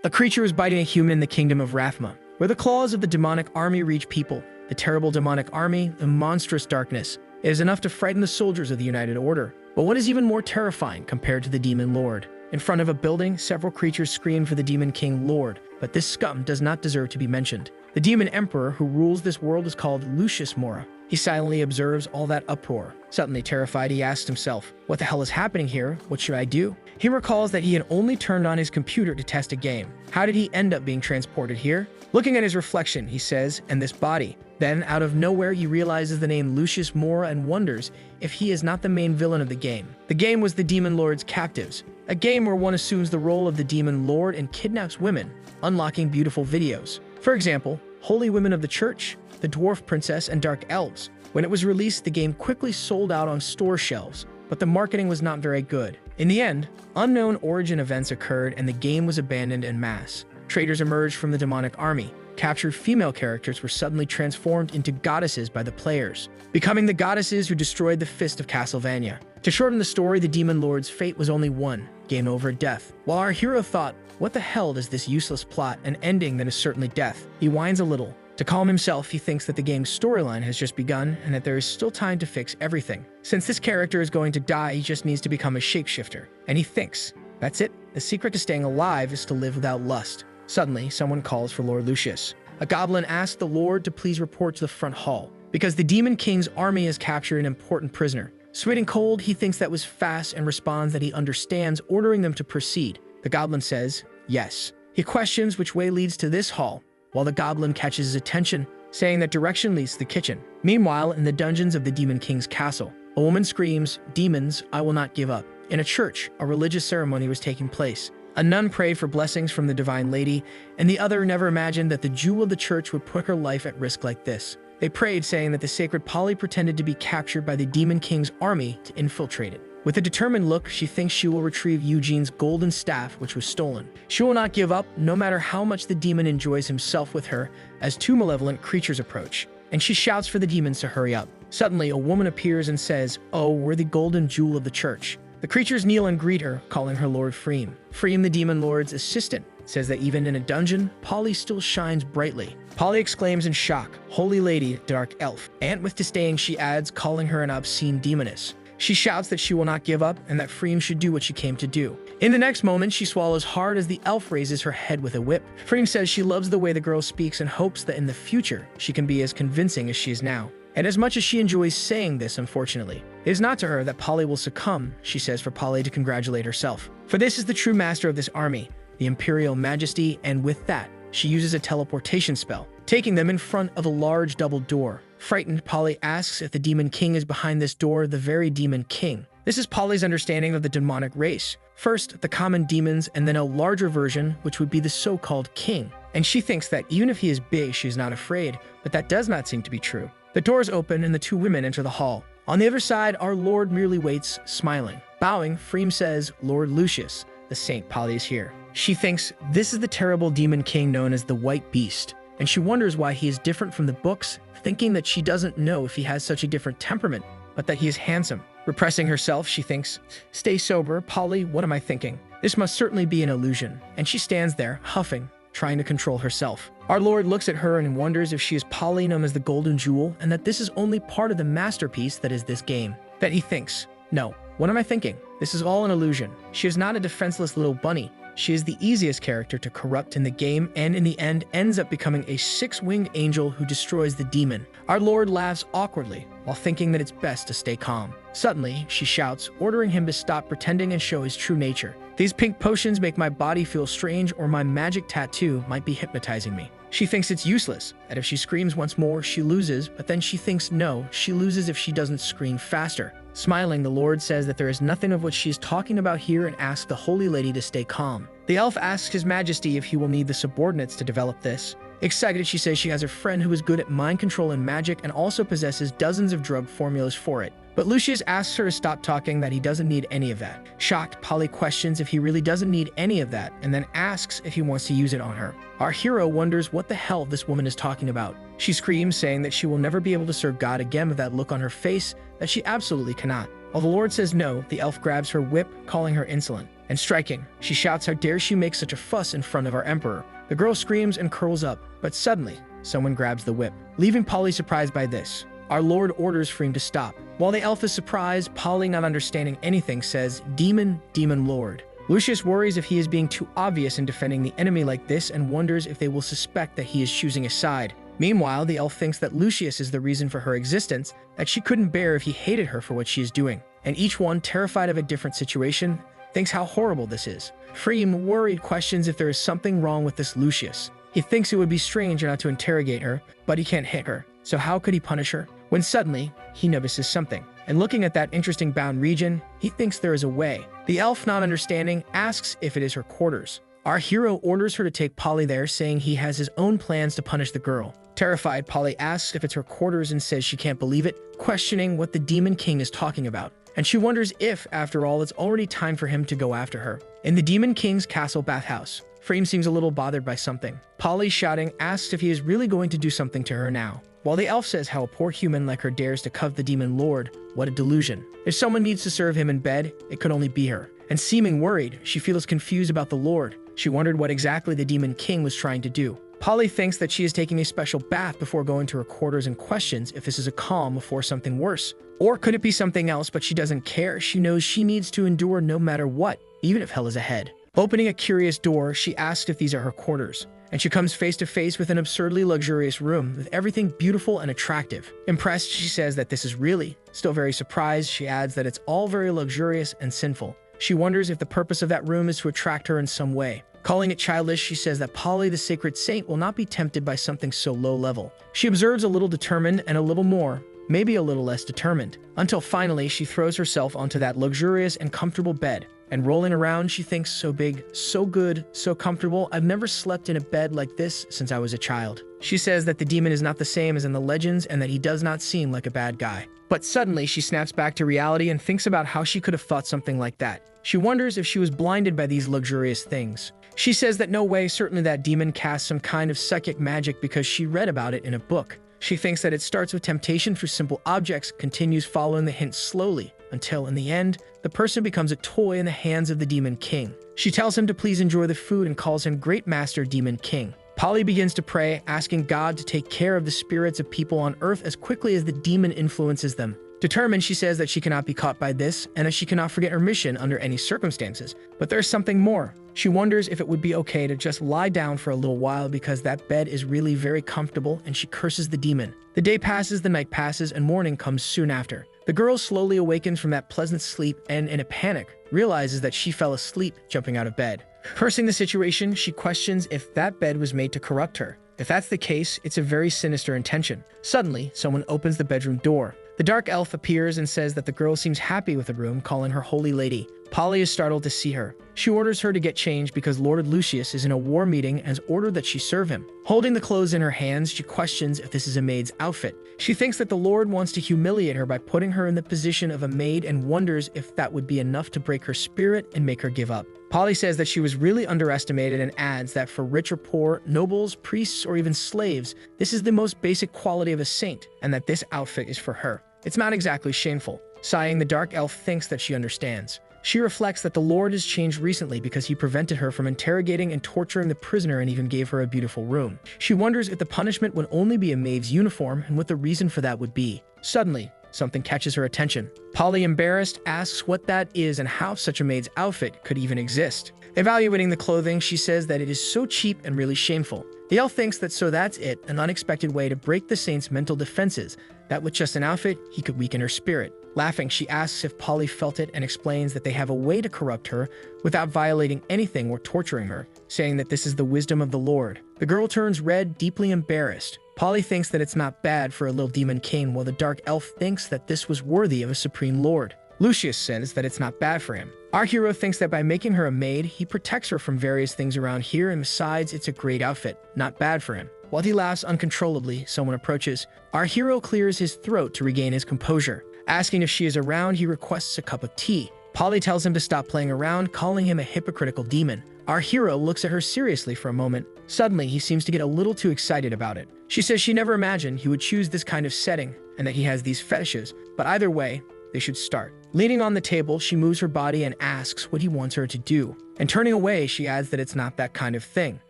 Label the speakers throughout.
Speaker 1: A creature is biting a human in the kingdom of Rathma, where the claws of the demonic army reach people. The terrible demonic army, the monstrous darkness, is enough to frighten the soldiers of the United Order. But what is even more terrifying compared to the Demon Lord? In front of a building, several creatures scream for the Demon King Lord, but this scum does not deserve to be mentioned. The Demon Emperor who rules this world is called Lucius Mora. He silently observes all that uproar. Suddenly terrified, he asks himself, what the hell is happening here? What should I do? He recalls that he had only turned on his computer to test a game. How did he end up being transported here? Looking at his reflection, he says, and this body. Then, out of nowhere, he realizes the name Lucius Mora and wonders if he is not the main villain of the game. The game was the Demon Lord's Captives, a game where one assumes the role of the Demon Lord and kidnaps women, unlocking beautiful videos. For example, Holy Women of the Church, the Dwarf Princess, and Dark Elves. When it was released, the game quickly sold out on store shelves, but the marketing was not very good. In the end, unknown origin events occurred and the game was abandoned en masse. Traitors emerged from the demonic army. Captured female characters were suddenly transformed into goddesses by the players, becoming the goddesses who destroyed the Fist of Castlevania. To shorten the story, the Demon Lord's fate was only one: game over, death. While our hero thought, what the hell does this useless plot, an ending that is certainly death, he whines a little. To calm himself, he thinks that the game's storyline has just begun and that there is still time to fix everything. Since this character is going to die, he just needs to become a shapeshifter. And he thinks, that's it. The secret to staying alive is to live without lust. Suddenly, someone calls for Lord Lucius. A goblin asks the Lord to please report to the front hall, because the Demon King's army has captured an important prisoner. Sweet and cold, he thinks that was fast and responds that he understands, ordering them to proceed. The goblin says, yes. He questions which way leads to this hall, while the goblin catches his attention, saying that direction leads to the kitchen. Meanwhile, in the dungeons of the Demon King's castle, a woman screams, demons, I will not give up. In a church, a religious ceremony was taking place. A nun prayed for blessings from the Divine Lady, and the other never imagined that the jewel of the church would put her life at risk like this. They prayed, saying that the sacred Polly pretended to be captured by the Demon King's army to infiltrate it. With a determined look, she thinks she will retrieve Eugene's golden staff, which was stolen. She will not give up, no matter how much the demon enjoys himself with her, as two malevolent creatures approach, and she shouts for the demons to hurry up. Suddenly, a woman appears and says, oh, we're the golden jewel of the church. The creatures kneel and greet her, calling her Lord Freem. Freem, the Demon Lord's assistant, says that even in a dungeon, Polly still shines brightly. Polly exclaims in shock, Holy Lady, Dark Elf. And with disdain, she adds, calling her an obscene demoness. She shouts that she will not give up and that Freem should do what she came to do. In the next moment, she swallows hard as the elf raises her head with a whip. Freem says she loves the way the girl speaks and hopes that in the future, she can be as convincing as she is now. And as much as she enjoys saying this, unfortunately, it is not to her that Polly will succumb, she says for Polly to congratulate herself. For this is the true master of this army, the Imperial Majesty, and with that, she uses a teleportation spell, taking them in front of a large double door. Frightened, Polly asks if the Demon King is behind this door, the very Demon King. This is Polly's understanding of the demonic race. First, the common demons, and then a larger version, which would be the so-called king. And she thinks that even if he is big, she is not afraid, but that does not seem to be true. The doors open and the two women enter the hall. On the other side, our Lord merely waits, smiling. Bowing, Freem says, Lord Lucius, the Saint Polly is here. She thinks this is the terrible Demon King known as the White Beast, and she wonders why he is different from the books, thinking that she doesn't know if he has such a different temperament, but that he is handsome. Repressing herself, she thinks, stay sober, Polly, what am I thinking? This must certainly be an illusion. And she stands there, huffing, trying to control herself. Our Lord looks at her and wonders if she is Polly, known as the Golden Jewel, and that this is only part of the masterpiece that is this game. That he thinks, no, what am I thinking? This is all an illusion. She is not a defenseless little bunny. She is the easiest character to corrupt in the game, and in the end ends up becoming a six-winged angel who destroys the demon. Our Lord laughs awkwardly, while thinking that it's best to stay calm. Suddenly, she shouts, ordering him to stop pretending and show his true nature. These pink potions make my body feel strange, or my magic tattoo might be hypnotizing me. She thinks it's useless, that if she screams once more, she loses, but then she thinks no, she loses if she doesn't scream faster. Smiling, the Lord says that there is nothing of what she is talking about here and asks the Holy Lady to stay calm. The elf asks His Majesty if he will need the subordinates to develop this. Excited, she says she has a friend who is good at mind control and magic and also possesses dozens of drug formulas for it. But Lucius asks her to stop talking, that he doesn't need any of that. Shocked, Polly questions if he really doesn't need any of that, and then asks if he wants to use it on her. Our hero wonders what the hell this woman is talking about. She screams, saying that she will never be able to serve God again with that look on her face, that she absolutely cannot. While the Lord says no, the elf grabs her whip, calling her insolent. and striking. She shouts, "How dare she make such a fuss in front of our emperor?" The girl screams and curls up, but suddenly, someone grabs the whip, leaving Polly surprised by this. Our lord orders Freem to stop. While the elf is surprised, Polly, not understanding anything, says, "Demon, demon lord." Lucius worries if he is being too obvious in defending the enemy like this and wonders if they will suspect that he is choosing a side. Meanwhile, the elf thinks that Lucius is the reason for her existence, that she couldn't bear if he hated her for what she is doing. And each one, terrified of a different situation, thinks how horrible this is. Freem, worried, questions if there is something wrong with this Lucius. He thinks it would be strange not to interrogate her, but he can't hit her. So how could he punish her? When suddenly, he notices something. And looking at that interesting bound region, he thinks there is a way. The elf, not understanding, asks if it is her quarters. Our hero orders her to take Polly there, saying he has his own plans to punish the girl. Terrified, Polly asks if it's her quarters and says she can't believe it, questioning what the Demon King is talking about. And she wonders if, after all, it's already time for him to go after her. In the Demon King's castle bathhouse, Freem seems a little bothered by something. Polly, shouting, asks if he is really going to do something to her now. While the elf says how a poor human like her dares to covet the demon lord, what a delusion. If someone needs to serve him in bed, it could only be her. And seeming worried, she feels confused about the lord. She wondered what exactly the Demon King was trying to do. Polly thinks that she is taking a special bath before going to her quarters and questions if this is a calm before something worse. Or could it be something else, but she doesn't care. She knows she needs to endure no matter what, even if hell is ahead. Opening a curious door, she asks if these are her quarters. And she comes face to face with an absurdly luxurious room with everything beautiful and attractive. Impressed, she says that this is really. Still very surprised, she adds that it's all very luxurious and sinful. She wonders if the purpose of that room is to attract her in some way. Calling it childish, she says that Polly, the sacred saint, will not be tempted by something so low level. She observes a little determined and a little more, maybe a little less determined, until finally she throws herself onto that luxurious and comfortable bed. And rolling around, she thinks, so big, so good, so comfortable. I've never slept in a bed like this since I was a child. She says that the demon is not the same as in the legends and that he does not seem like a bad guy. But suddenly, she snaps back to reality and thinks about how she could have thought something like that. She wonders if she was blinded by these luxurious things. She says that no way, certainly that demon casts some kind of psychic magic because she read about it in a book. She thinks that it starts with temptation through simple objects, continues following the hints slowly, until in the end, the person becomes a toy in the hands of the Demon King. She tells him to please enjoy the food and calls him Great Master Demon King. Polly begins to pray, asking God to take care of the spirits of people on Earth as quickly as the demon influences them. Determined, she says that she cannot be caught by this and that she cannot forget her mission under any circumstances. But there's something more. She wonders if it would be okay to just lie down for a little while because that bed is really very comfortable, and she curses the demon. The day passes, the night passes, and morning comes soon after. The girl slowly awakens from that pleasant sleep and, in a panic, realizes that she fell asleep jumping out of bed. Cursing the situation, she questions if that bed was made to corrupt her. If that's the case, it's a very sinister intention. Suddenly, someone opens the bedroom door. The dark elf appears and says that the girl seems happy with the room, calling her Holy Lady. Polly is startled to see her. She orders her to get changed because Lord Lucius is in a war meeting and has ordered that she serve him. Holding the clothes in her hands, she questions if this is a maid's outfit. She thinks that the Lord wants to humiliate her by putting her in the position of a maid and wonders if that would be enough to break her spirit and make her give up. Polly says that she was really underestimated and adds that for rich or poor, nobles, priests, or even slaves, this is the most basic quality of a saint, and that this outfit is for her. It's not exactly shameful. Sighing, the dark elf thinks that she understands. She reflects that the Lord has changed recently because he prevented her from interrogating and torturing the prisoner and even gave her a beautiful room. She wonders if the punishment would only be a maid's uniform and what the reason for that would be. Suddenly, something catches her attention. Polly, embarrassed, asks what that is and how such a maid's outfit could even exist. Evaluating the clothing, she says that it is so cheap and really shameful. The elf thinks that so that's it, an unexpected way to break the saint's mental defenses, that with just an outfit, he could weaken her spirit. Laughing, she asks if Polly felt it and explains that they have a way to corrupt her without violating anything or torturing her, saying that this is the wisdom of the Lord. The girl turns red, deeply embarrassed. Polly thinks that it's not bad for a little demon king, while the dark elf thinks that this was worthy of a supreme lord. Lucius says that it's not bad for him. Our hero thinks that by making her a maid, he protects her from various things around here, and besides, it's a great outfit, not bad for him. While he laughs uncontrollably, someone approaches. Our hero clears his throat to regain his composure. Asking if she is around, he requests a cup of tea. Polly tells him to stop playing around, calling him a hypocritical demon. Our hero looks at her seriously for a moment. Suddenly, he seems to get a little too excited about it. She says she never imagined he would choose this kind of setting and that he has these fetishes, but either way, they should start. Leaning on the table, she moves her body and asks what he wants her to do. And turning away, she adds that it's not that kind of thing.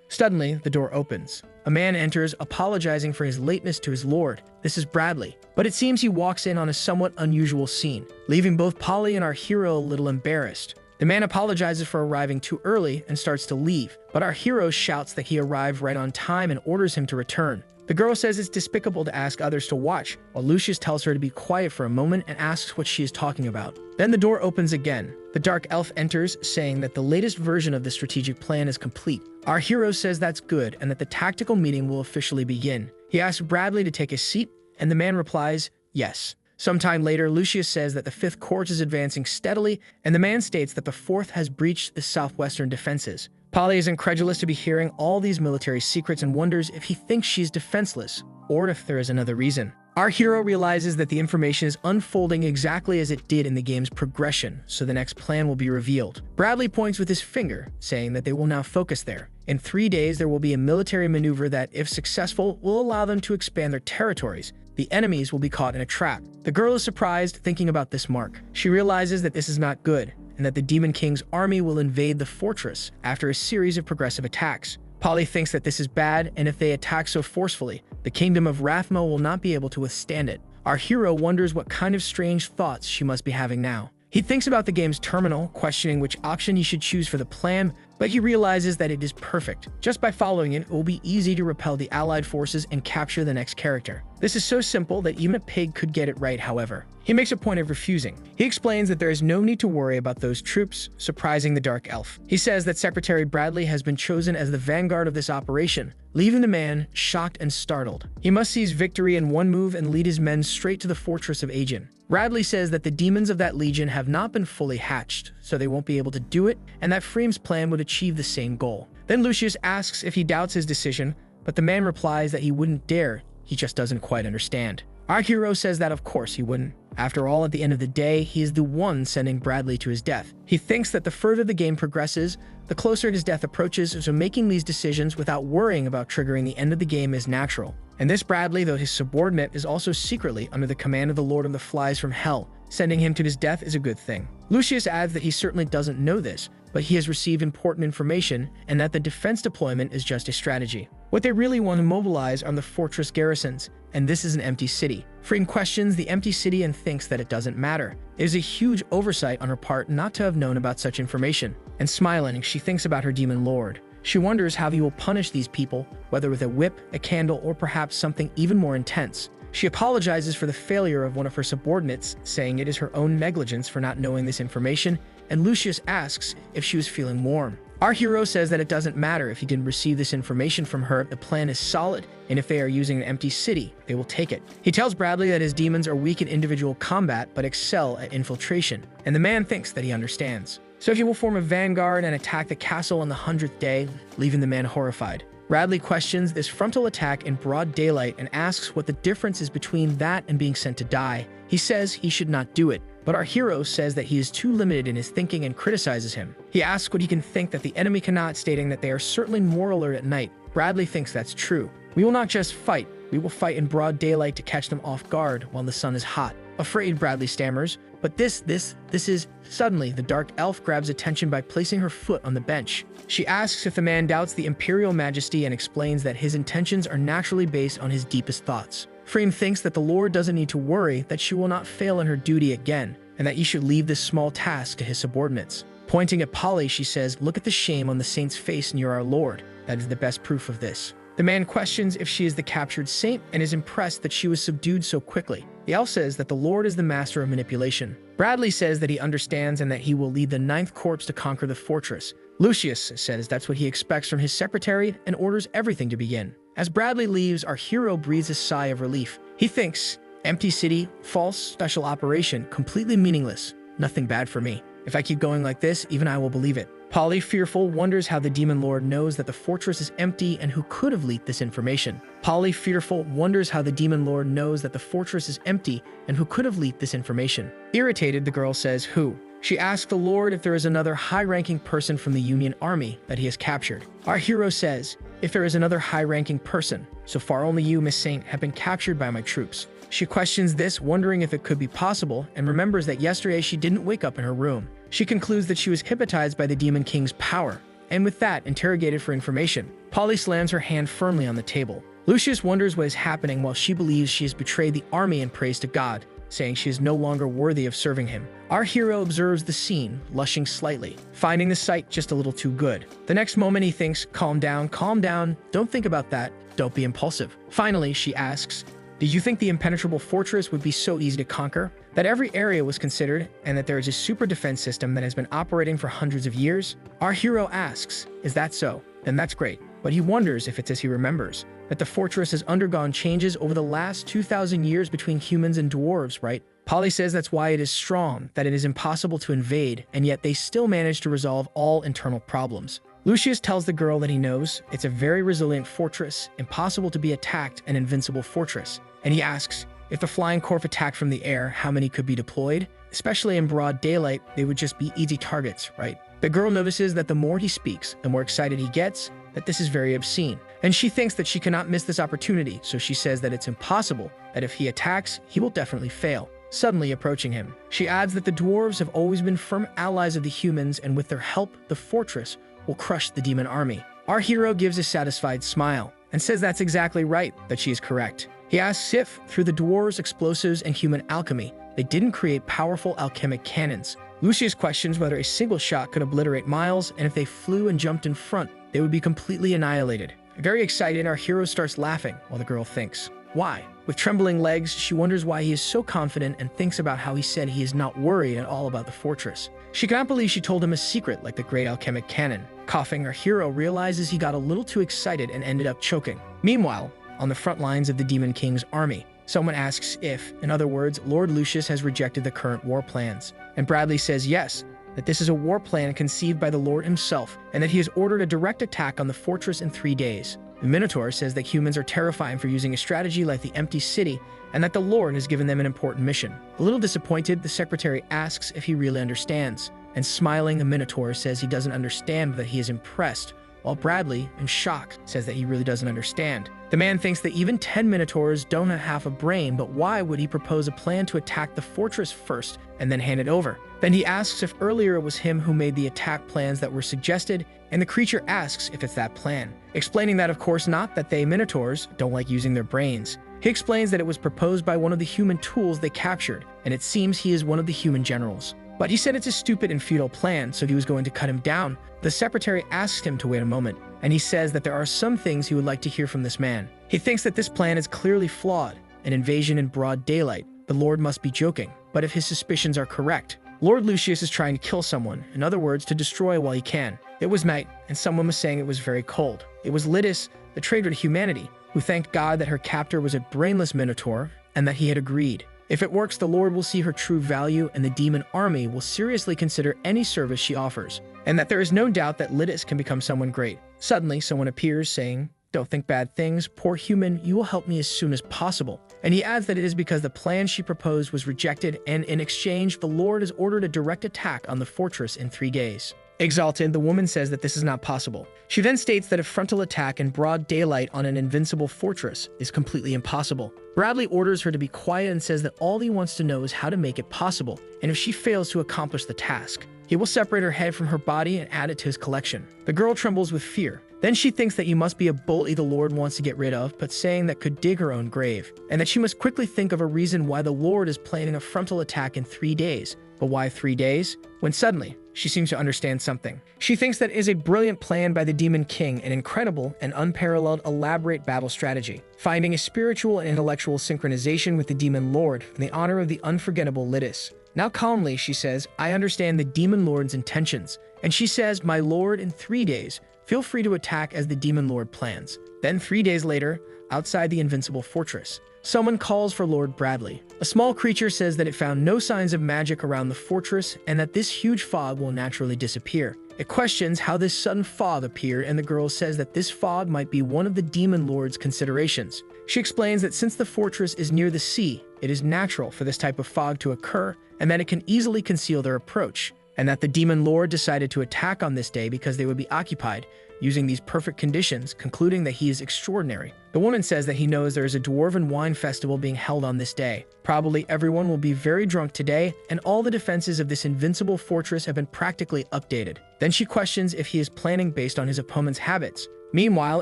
Speaker 1: Suddenly, the door opens. A man enters, apologizing for his lateness to his lord. This is Bradley. But it seems he walks in on a somewhat unusual scene, leaving both Polly and our hero a little embarrassed. The man apologizes for arriving too early and starts to leave, but our hero shouts that he arrived right on time and orders him to return. The girl says it's despicable to ask others to watch, while Lucius tells her to be quiet for a moment and asks what she is talking about. Then the door opens again. The dark elf enters, saying that the latest version of the strategic plan is complete. Our hero says that's good and that the tactical meeting will officially begin. He asks Bradley to take a seat, and the man replies, yes. Sometime later, Lucius says that the 5th Corps is advancing steadily, and the man states that the 4th has breached the southwestern defenses. Polly is incredulous to be hearing all these military secrets and wonders if he thinks she's defenseless, or if there is another reason. Our hero realizes that the information is unfolding exactly as it did in the game's progression, so the next plan will be revealed. Bradley points with his finger, saying that they will now focus there. In 3 days, there will be a military maneuver that, if successful, will allow them to expand their territories. The enemies will be caught in a trap. The girl is surprised thinking about this mark. She realizes that this is not good, and that the Demon King's army will invade the fortress after a series of progressive attacks. Polly thinks that this is bad, and if they attack so forcefully, the kingdom of Rathma will not be able to withstand it. Our hero wonders what kind of strange thoughts she must be having now. He thinks about the game's terminal, questioning which option he should choose for the plan, but he realizes that it is perfect. Just by following it, it will be easy to repel the allied forces and capture the next character. This is so simple that even a pig could get it right, however. He makes a point of refusing. He explains that there is no need to worry about those troops, surprising the Dark Elf. He says that Secretary Bradley has been chosen as the vanguard of this operation, leaving the man shocked and startled. He must seize victory in one move and lead his men straight to the fortress of Aegon. Bradley says that the demons of that legion have not been fully hatched, so they won't be able to do it, and that Freem's plan would achieve the same goal. Then Lucius asks if he doubts his decision, but the man replies that he wouldn't dare, he just doesn't quite understand. Our hero says that of course he wouldn't. After all, at the end of the day, he is the one sending Bradley to his death. He thinks that the further the game progresses, the closer his death approaches, so making these decisions without worrying about triggering the end of the game is natural. And this Bradley, though his subordinate, is also secretly under the command of the Lord of the Flies from Hell. Sending him to his death is a good thing. Lucius adds that he certainly doesn't know this, but he has received important information and that the defense deployment is just a strategy. What they really want to mobilize are the fortress garrisons, and this is an empty city. Freem questions the empty city and thinks that it doesn't matter. It is a huge oversight on her part not to have known about such information. And smiling, she thinks about her demon lord. She wonders how he will punish these people, whether with a whip, a candle, or perhaps something even more intense. She apologizes for the failure of one of her subordinates, saying it is her own negligence for not knowing this information, and Lucius asks if she was feeling warm. Our hero says that it doesn't matter if he didn't receive this information from her, the plan is solid, and if they are using an empty city, they will take it. He tells Bradley that his demons are weak in individual combat, but excel at infiltration, and the man thinks that he understands. So he will form a vanguard and attack the castle on the 100th day, leaving the man horrified. Bradley questions this frontal attack in broad daylight and asks what the difference is between that and being sent to die. He says he should not do it, but our hero says that he is too limited in his thinking and criticizes him. He asks what he can think that the enemy cannot, stating that they are certainly more alert at night. Bradley thinks that's true. We will not just fight, we will fight in broad daylight to catch them off guard while the sun is hot. Afraid, Bradley stammers, but this is... Suddenly, the dark elf grabs attention by placing her foot on the bench. She asks if the man doubts the imperial majesty and explains that his intentions are naturally based on his deepest thoughts. Freem thinks that the Lord doesn't need to worry that she will not fail in her duty again, and that he should leave this small task to his subordinates. Pointing at Polly, she says, "Look at the shame on the saint's face near our Lord. That is the best proof of this." The man questions if she is the captured saint and is impressed that she was subdued so quickly. The elf says that the Lord is the master of manipulation. Bradley says that he understands and that he will lead the 9th Corps to conquer the fortress. Lucius says that's what he expects from his secretary and orders everything to begin. As Bradley leaves, our hero breathes a sigh of relief. He thinks, empty city, false special operation, completely meaningless, nothing bad for me. If I keep going like this, even I will believe it. Polly, fearful, wonders how the demon lord knows that the fortress is empty and who could have leaked this information. Polly, fearful, wonders how the demon lord knows that the fortress is empty and who could have leaked this information. Irritated, the girl says, who? She asks the lord if there is another high-ranking person from the Union army that he has captured. Our hero says, if there is another high-ranking person, so far only you, Miss Saint, have been captured by my troops. She questions this, wondering if it could be possible, and remembers that yesterday she didn't wake up in her room. She concludes that she was hypnotized by the Demon King's power, and with that, interrogated for information. Polly slams her hand firmly on the table. Lucius wonders what is happening while she believes she has betrayed the army and prays to God, saying she is no longer worthy of serving him. Our hero observes the scene, blushing slightly, finding the sight just a little too good. The next moment he thinks, calm down, don't think about that, don't be impulsive. Finally, she asks, did you think the impenetrable fortress would be so easy to conquer? That every area was considered, and that there is a super defense system that has been operating for hundreds of years? Our hero asks, is that so? Then that's great. But he wonders if it's as he remembers, that the fortress has undergone changes over the last 2,000 years between humans and dwarves, right? Polly says that's why it is strong, that it is impossible to invade, and yet they still manage to resolve all internal problems. Lucius tells the girl that he knows it's a very resilient fortress, impossible to be attacked, an invincible fortress. And he asks, if the flying corp attacked from the air, how many could be deployed? Especially in broad daylight, they would just be easy targets, right? The girl notices that the more he speaks, the more excited he gets, that this is very obscene. And she thinks that she cannot miss this opportunity, so she says that it's impossible, that if he attacks, he will definitely fail. Suddenly approaching him, she adds that the dwarves have always been firm allies of the humans, and with their help, the fortress will crush the demon army. Our hero gives a satisfied smile and says that's exactly right, that she is correct. He asks if, through the dwarves' explosives and human alchemy, they didn't create powerful alchemic cannons. Lucius questions whether a single shot could obliterate miles, and if they flew and jumped in front, they would be completely annihilated. Very excited, our hero starts laughing while the girl thinks, why? With trembling legs, she wonders why he is so confident and thinks about how he said he is not worried at all about the fortress. She cannot believe she told him a secret like the great alchemic cannon. Coughing, our hero realizes he got a little too excited and ended up choking. Meanwhile, on the front lines of the Demon King's army, someone asks if, in other words, Lord Lucius has rejected the current war plans. And Bradley says yes, that this is a war plan conceived by the Lord himself, and that he has ordered a direct attack on the fortress in 3 days. The Minotaur says that humans are terrifying for using a strategy like the empty city, and that the Lord has given them an important mission. A little disappointed, the secretary asks if he really understands, and smiling, the Minotaur says he doesn't understand but that he is impressed, while Bradley, in shock, says that he really doesn't understand. The man thinks that even 10 Minotaurs don't have half a brain, but why would he propose a plan to attack the fortress first and then hand it over? Then he asks if earlier it was him who made the attack plans that were suggested, and the creature asks if it's that plan, explaining that of course not, that they Minotaurs don't like using their brains. He explains that it was proposed by one of the human tools they captured, and it seems he is one of the human generals. But he said it's a stupid and futile plan, so he was going to cut him down. The secretary asks him to wait a moment, and he says that there are some things he would like to hear from this man. He thinks that this plan is clearly flawed, an invasion in broad daylight. The Lord must be joking, but if his suspicions are correct, Lord Lucius is trying to kill someone, in other words, to destroy while he can. It was night, and someone was saying it was very cold. It was Lytis, the traitor to humanity, who thanked God that her captor was a brainless Minotaur, and that he had agreed. If it works, the Lord will see her true value, and the demon army will seriously consider any service she offers, and that there is no doubt that Lytis can become someone great. Suddenly, someone appears, saying, don't think bad things, poor human, you will help me as soon as possible. And he adds that it is because the plan she proposed was rejected, and in exchange, the Lord has ordered a direct attack on the fortress in 3 days. Exalted, the woman says that this is not possible. She then states that a frontal attack in broad daylight on an invincible fortress is completely impossible. Bradley orders her to be quiet and says that all he wants to know is how to make it possible, and if she fails to accomplish the task, he will separate her head from her body and add it to his collection. The girl trembles with fear. Then she thinks that you must be a bully the Lord wants to get rid of, but saying that could dig her own grave, and that she must quickly think of a reason why the Lord is planning a frontal attack in 3 days. But why 3 days? When suddenly, she seems to understand something. She thinks that is a brilliant plan by the Demon King, an incredible and unparalleled elaborate battle strategy, finding a spiritual and intellectual synchronization with the Demon Lord in the honor of the unforgettable Lytis. Now calmly, she says, I understand the Demon Lord's intentions. And she says, my Lord, in 3 days, feel free to attack as the Demon Lord plans. Then 3 days later, outside the invincible fortress, someone calls for Lord Bradley. A small creature says that it found no signs of magic around the fortress and that this huge fog will naturally disappear. It questions how this sudden fog appeared, and the girl says that this fog might be one of the Demon Lord's considerations. She explains that since the fortress is near the sea, it is natural for this type of fog to occur, and that it can easily conceal their approach, and that the Demon Lord decided to attack on this day because they would be occupied using these perfect conditions, concluding that he is extraordinary. The woman says that he knows there is a dwarven wine festival being held on this day. Probably everyone will be very drunk today, and all the defenses of this invincible fortress have been practically updated. Then she questions if he is planning based on his opponent's habits. Meanwhile,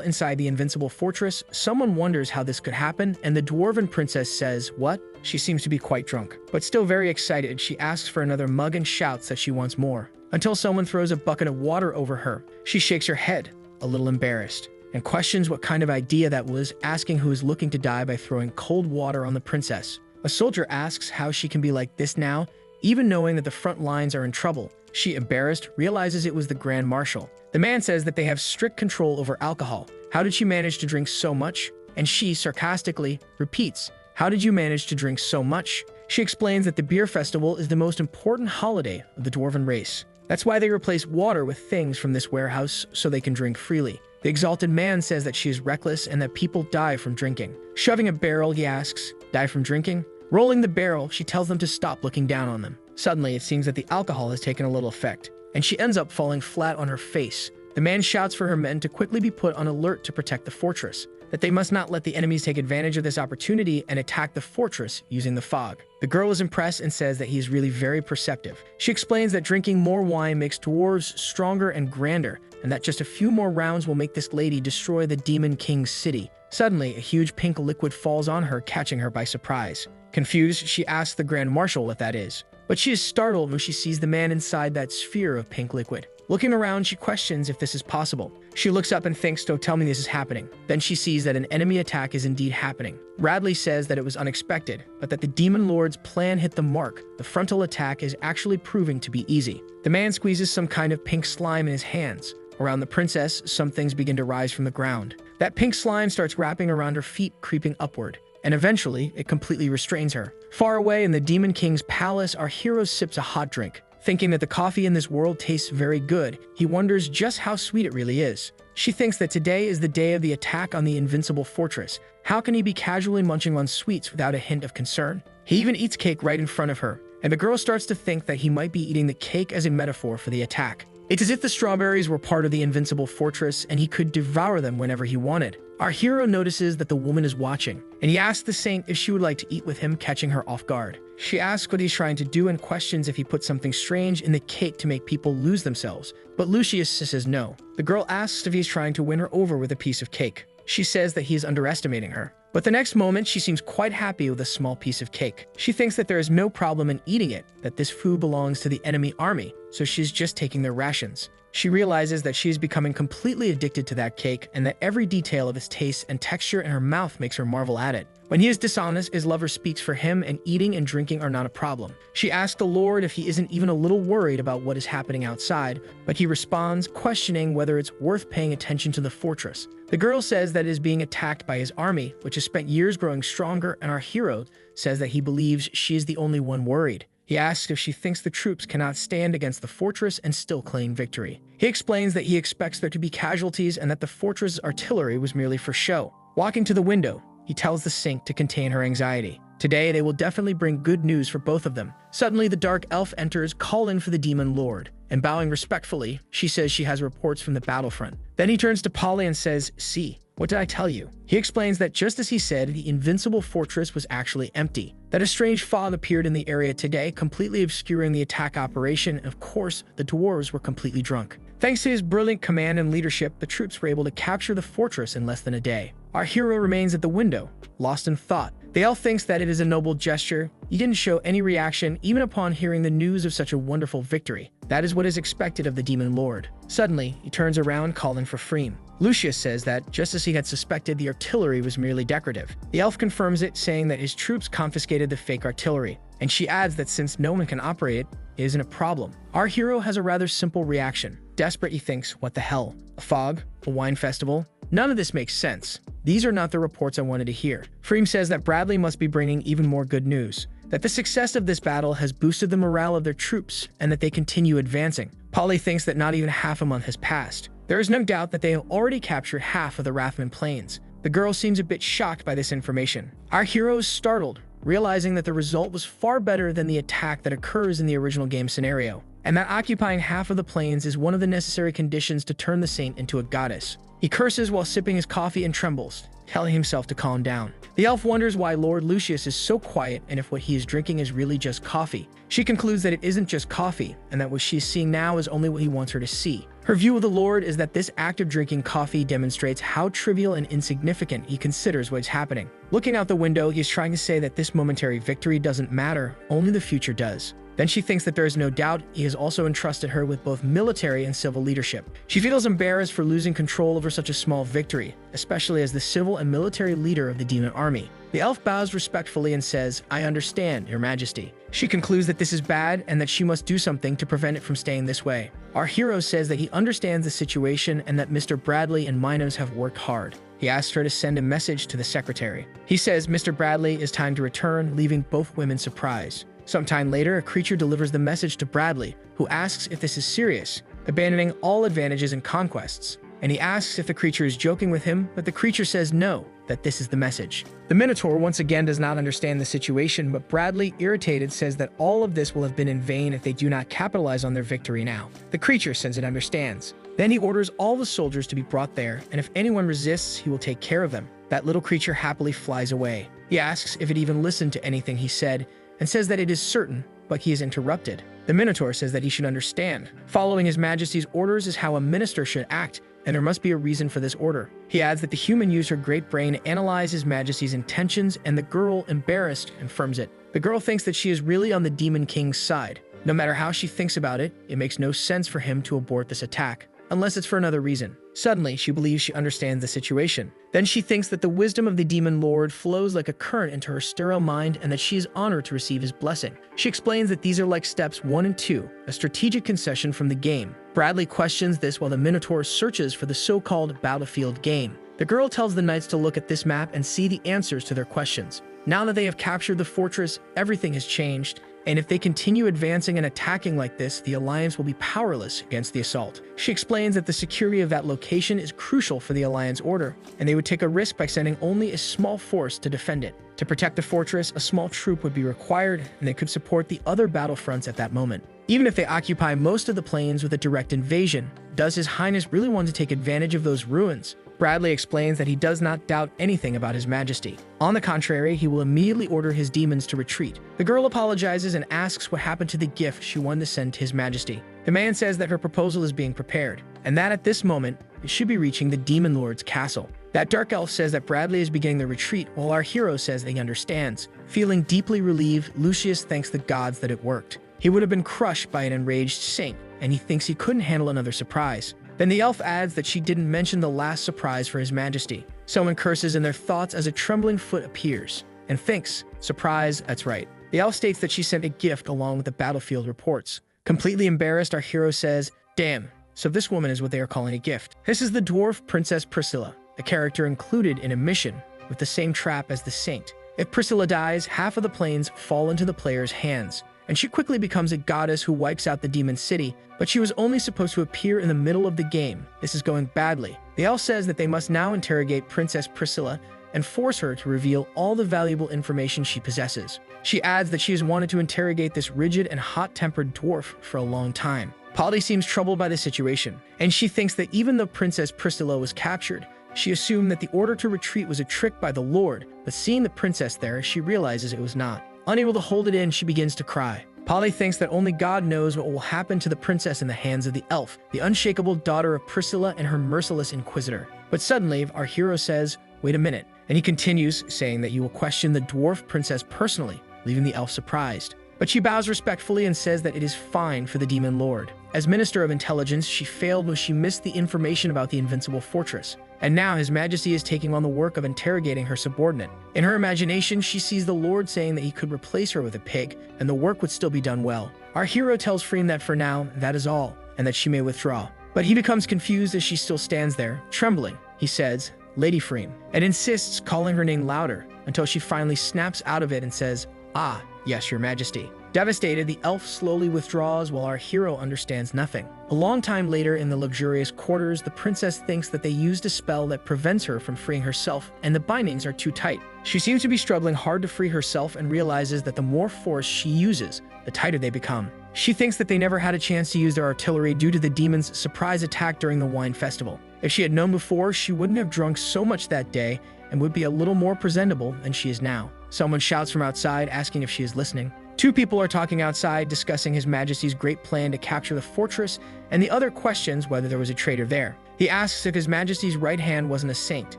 Speaker 1: inside the invincible fortress, someone wonders how this could happen, and the dwarven princess says, "What?" She seems to be quite drunk, but still very excited. She asks for another mug and shouts that she wants more, until someone throws a bucket of water over her. She shakes her head, a little embarrassed, and questions what kind of idea that was, asking who is looking to die by throwing cold water on the princess. A soldier asks how she can be like this now, even knowing that the front lines are in trouble. She, embarrassed, realizes it was the Grand Marshal. The man says that they have strict control over alcohol. How did she manage to drink so much? And she, sarcastically, repeats, "How did you manage to drink so much?" She explains that the beer festival is the most important holiday of the dwarven race. That's why they replace water with things from this warehouse so they can drink freely. The exalted man says that she is reckless and that people die from drinking. Shoving a barrel, he asks, "Die from drinking?" Rolling the barrel, she tells them to stop looking down on them. Suddenly, it seems that the alcohol has taken a little effect, and she ends up falling flat on her face. The man shouts for her men to quickly be put on alert to protect the fortress, that they must not let the enemies take advantage of this opportunity and attack the fortress using the fog. The girl is impressed and says that he is really very perceptive. She explains that drinking more wine makes dwarves stronger and grander, and that just a few more rounds will make this lady destroy the Demon King's city. Suddenly, a huge pink liquid falls on her, catching her by surprise. Confused, she asks the Grand Marshal what that is, but she is startled when she sees the man inside that sphere of pink liquid. Looking around, she questions if this is possible. She looks up and thinks, "Don't tell me this is happening." Then she sees that an enemy attack is indeed happening. Radley says that it was unexpected, but that the Demon Lord's plan hit the mark. The frontal attack is actually proving to be easy. The man squeezes some kind of pink slime in his hands. Around the princess, some things begin to rise from the ground. That pink slime starts wrapping around her feet, creeping upward, and eventually, it completely restrains her. Far away in the Demon King's palace, our hero sips a hot drink. Thinking that the coffee in this world tastes very good, he wonders just how sweet it really is. She thinks that today is the day of the attack on the invincible fortress. How can he be casually munching on sweets without a hint of concern? He even eats cake right in front of her, and the girl starts to think that he might be eating the cake as a metaphor for the attack. It's as if the strawberries were part of the invincible fortress and he could devour them whenever he wanted. Our hero notices that the woman is watching, and he asks the saint if she would like to eat with him, catching her off guard. She asks what he's trying to do and questions if he put something strange in the cake to make people lose themselves, but Lucius says no. The girl asks if he's trying to win her over with a piece of cake. She says that he is underestimating her. But the next moment, she seems quite happy with a small piece of cake. She thinks that there is no problem in eating it, that this food belongs to the enemy army, so she's just taking their rations. She realizes that she is becoming completely addicted to that cake and that every detail of its taste and texture in her mouth makes her marvel at it. When he is dishonest, his lover speaks for him and eating and drinking are not a problem. She asks the Lord if he isn't even a little worried about what is happening outside, but he responds, questioning whether it's worth paying attention to the fortress. The girl says that it is being attacked by his army, which has spent years growing stronger, and our hero says that he believes she is the only one worried. He asks if she thinks the troops cannot stand against the fortress and still claim victory. He explains that he expects there to be casualties and that the fortress artillery was merely for show. Walking to the window, he tells the sink to contain her anxiety. Today, they will definitely bring good news for both of them. Suddenly, the dark elf enters, calling for the Demon Lord, and bowing respectfully, she says she has reports from the battlefront. Then he turns to Polly and says, "See, what did I tell you?" He explains that just as he said, the invincible fortress was actually empty, that a strange fog appeared in the area today, completely obscuring the attack operation, and of course, the dwarves were completely drunk. Thanks to his brilliant command and leadership, the troops were able to capture the fortress in less than a day. Our hero remains at the window, lost in thought. The elf thinks that it is a noble gesture. He didn't show any reaction even upon hearing the news of such a wonderful victory. That is what is expected of the Demon Lord. Suddenly, he turns around, calling for Freem. Lucius says that, just as he had suspected, the artillery was merely decorative. The elf confirms it, saying that his troops confiscated the fake artillery, and she adds that since no one can operate it, it isn't a problem. Our hero has a rather simple reaction. Desperate, he thinks, what the hell? A fog? A wine festival? None of this makes sense. These are not the reports I wanted to hear. Freem says that Bradley must be bringing even more good news, that the success of this battle has boosted the morale of their troops and that they continue advancing. Polly thinks that not even half a month has passed. There is no doubt that they have already captured half of the Rathman Plains. The girl seems a bit shocked by this information. Our hero is startled, realizing that the result was far better than the attack that occurs in the original game scenario. and that occupying half of the plains is one of the necessary conditions to turn the saint into a goddess. He curses while sipping his coffee and trembles, telling himself to calm down. The elf wonders why Lord Lucius is so quiet and if what he is drinking is really just coffee. She concludes that it isn't just coffee, and that what she is seeing now is only what he wants her to see. Her view of the Lord is that this act of drinking coffee demonstrates how trivial and insignificant he considers what is happening. Looking out the window, he is trying to say that this momentary victory doesn't matter, only the future does. Then she thinks that there is no doubt he has also entrusted her with both military and civil leadership. She feels embarrassed for losing control over such a small victory, especially as the civil and military leader of the demon army. The elf bows respectfully and says, "I understand, Your Majesty." She concludes that this is bad and that she must do something to prevent it from staying this way. Our hero says that he understands the situation and that Mr. Bradley and Minos have worked hard. He asks her to send a message to the secretary. He says Mr. Bradley is time to return, leaving both women surprised. Sometime later, a creature delivers the message to Bradley, who asks if this is serious, abandoning all advantages and conquests. And he asks if the creature is joking with him, but the creature says no, that this is the message. The Minotaur once again does not understand the situation, but Bradley, irritated, says that all of this will have been in vain if they do not capitalize on their victory now. The creature says it understands. Then he orders all the soldiers to be brought there, and if anyone resists, he will take care of them. That little creature happily flies away. He asks if it even listened to anything he said, and says that it is certain, but he is interrupted. The Minotaur says that he should understand. Following His Majesty's orders is how a minister should act, and there must be a reason for this order. He adds that the human used her great brain to analyze His Majesty's intentions, and the girl, embarrassed, confirms it. The girl thinks that she is really on the Demon King's side. No matter how she thinks about it, it makes no sense for him to abort this attack, unless it's for another reason. Suddenly, she believes she understands the situation. Then she thinks that the wisdom of the Demon Lord flows like a current into her sterile mind and that she is honored to receive his blessing. She explains that these are like steps 1 and 2, a strategic concession from the game. Bradley questions this while the Minotaur searches for the so-called battlefield game. The girl tells the knights to look at this map and see the answers to their questions. Now that they have captured the fortress, everything has changed, and if they continue advancing and attacking like this, the Alliance will be powerless against the assault. She explains that the security of that location is crucial for the Alliance order, and they would take a risk by sending only a small force to defend it. To protect the fortress, a small troop would be required, and they could support the other battlefronts at that moment. Even if they occupy most of the plains with a direct invasion, does His Highness really want to take advantage of those ruins? Bradley explains that he does not doubt anything about His Majesty. On the contrary, he will immediately order his demons to retreat. The girl apologizes and asks what happened to the gift she wanted to send to His Majesty. The man says that her proposal is being prepared, and that at this moment, it should be reaching the Demon Lord's castle. That dark elf says that Bradley is beginning the retreat, while our hero says that he understands. Feeling deeply relieved, Lucius thanks the gods that it worked. He would have been crushed by an enraged saint, and he thinks he couldn't handle another surprise. Then the elf adds that she didn't mention the last surprise for His Majesty. Someone curses in their thoughts as a trembling foot appears, and thinks, surprise, that's right. The elf states that she sent a gift along with the battlefield reports. Completely embarrassed, our hero says, damn, so this woman is what they are calling a gift. This is the dwarf Princess Priscilla, a character included in a mission with the same trap as the saint. If Priscilla dies, half of the plains fall into the player's hands, and she quickly becomes a goddess who wipes out the demon city, but she was only supposed to appear in the middle of the game. This is going badly. The elf says that they must now interrogate Princess Priscilla and force her to reveal all the valuable information she possesses. She adds that she has wanted to interrogate this rigid and hot-tempered dwarf for a long time. Polly seems troubled by the situation, and she thinks that even though Princess Priscilla was captured, she assumed that the order to retreat was a trick by the Lord, but seeing the princess there, she realizes it was not. Unable to hold it in, she begins to cry. Polly thinks that only God knows what will happen to the princess in the hands of the elf, the unshakable daughter of Priscilla and her merciless inquisitor. But suddenly, our hero says, wait a minute, and he continues, saying that you will question the dwarf princess personally, leaving the elf surprised. But she bows respectfully and says that it is fine for the demon lord. As Minister of Intelligence, she failed when she missed the information about the invincible fortress. And now His Majesty is taking on the work of interrogating her subordinate. In her imagination, she sees the Lord saying that he could replace her with a pig, and the work would still be done well. Our hero tells Freem that for now, that is all, and that she may withdraw. But he becomes confused as she still stands there, trembling. He says, Lady Freem, and insists, calling her name louder, until she finally snaps out of it and says, Ah, yes, Your Majesty. Devastated, the elf slowly withdraws while our hero understands nothing. A long time later, in the luxurious quarters, the princess thinks that they used a spell that prevents her from freeing herself, and the bindings are too tight. She seems to be struggling hard to free herself and realizes that the more force she uses, the tighter they become. She thinks that they never had a chance to use their artillery due to the demon's surprise attack during the wine festival. If she had known before, she wouldn't have drunk so much that day and would be a little more presentable than she is now. Someone shouts from outside, asking if she is listening. Two people are talking outside, discussing His Majesty's great plan to capture the fortress, and the other questions whether there was a traitor there. He asks if His Majesty's right hand wasn't a saint.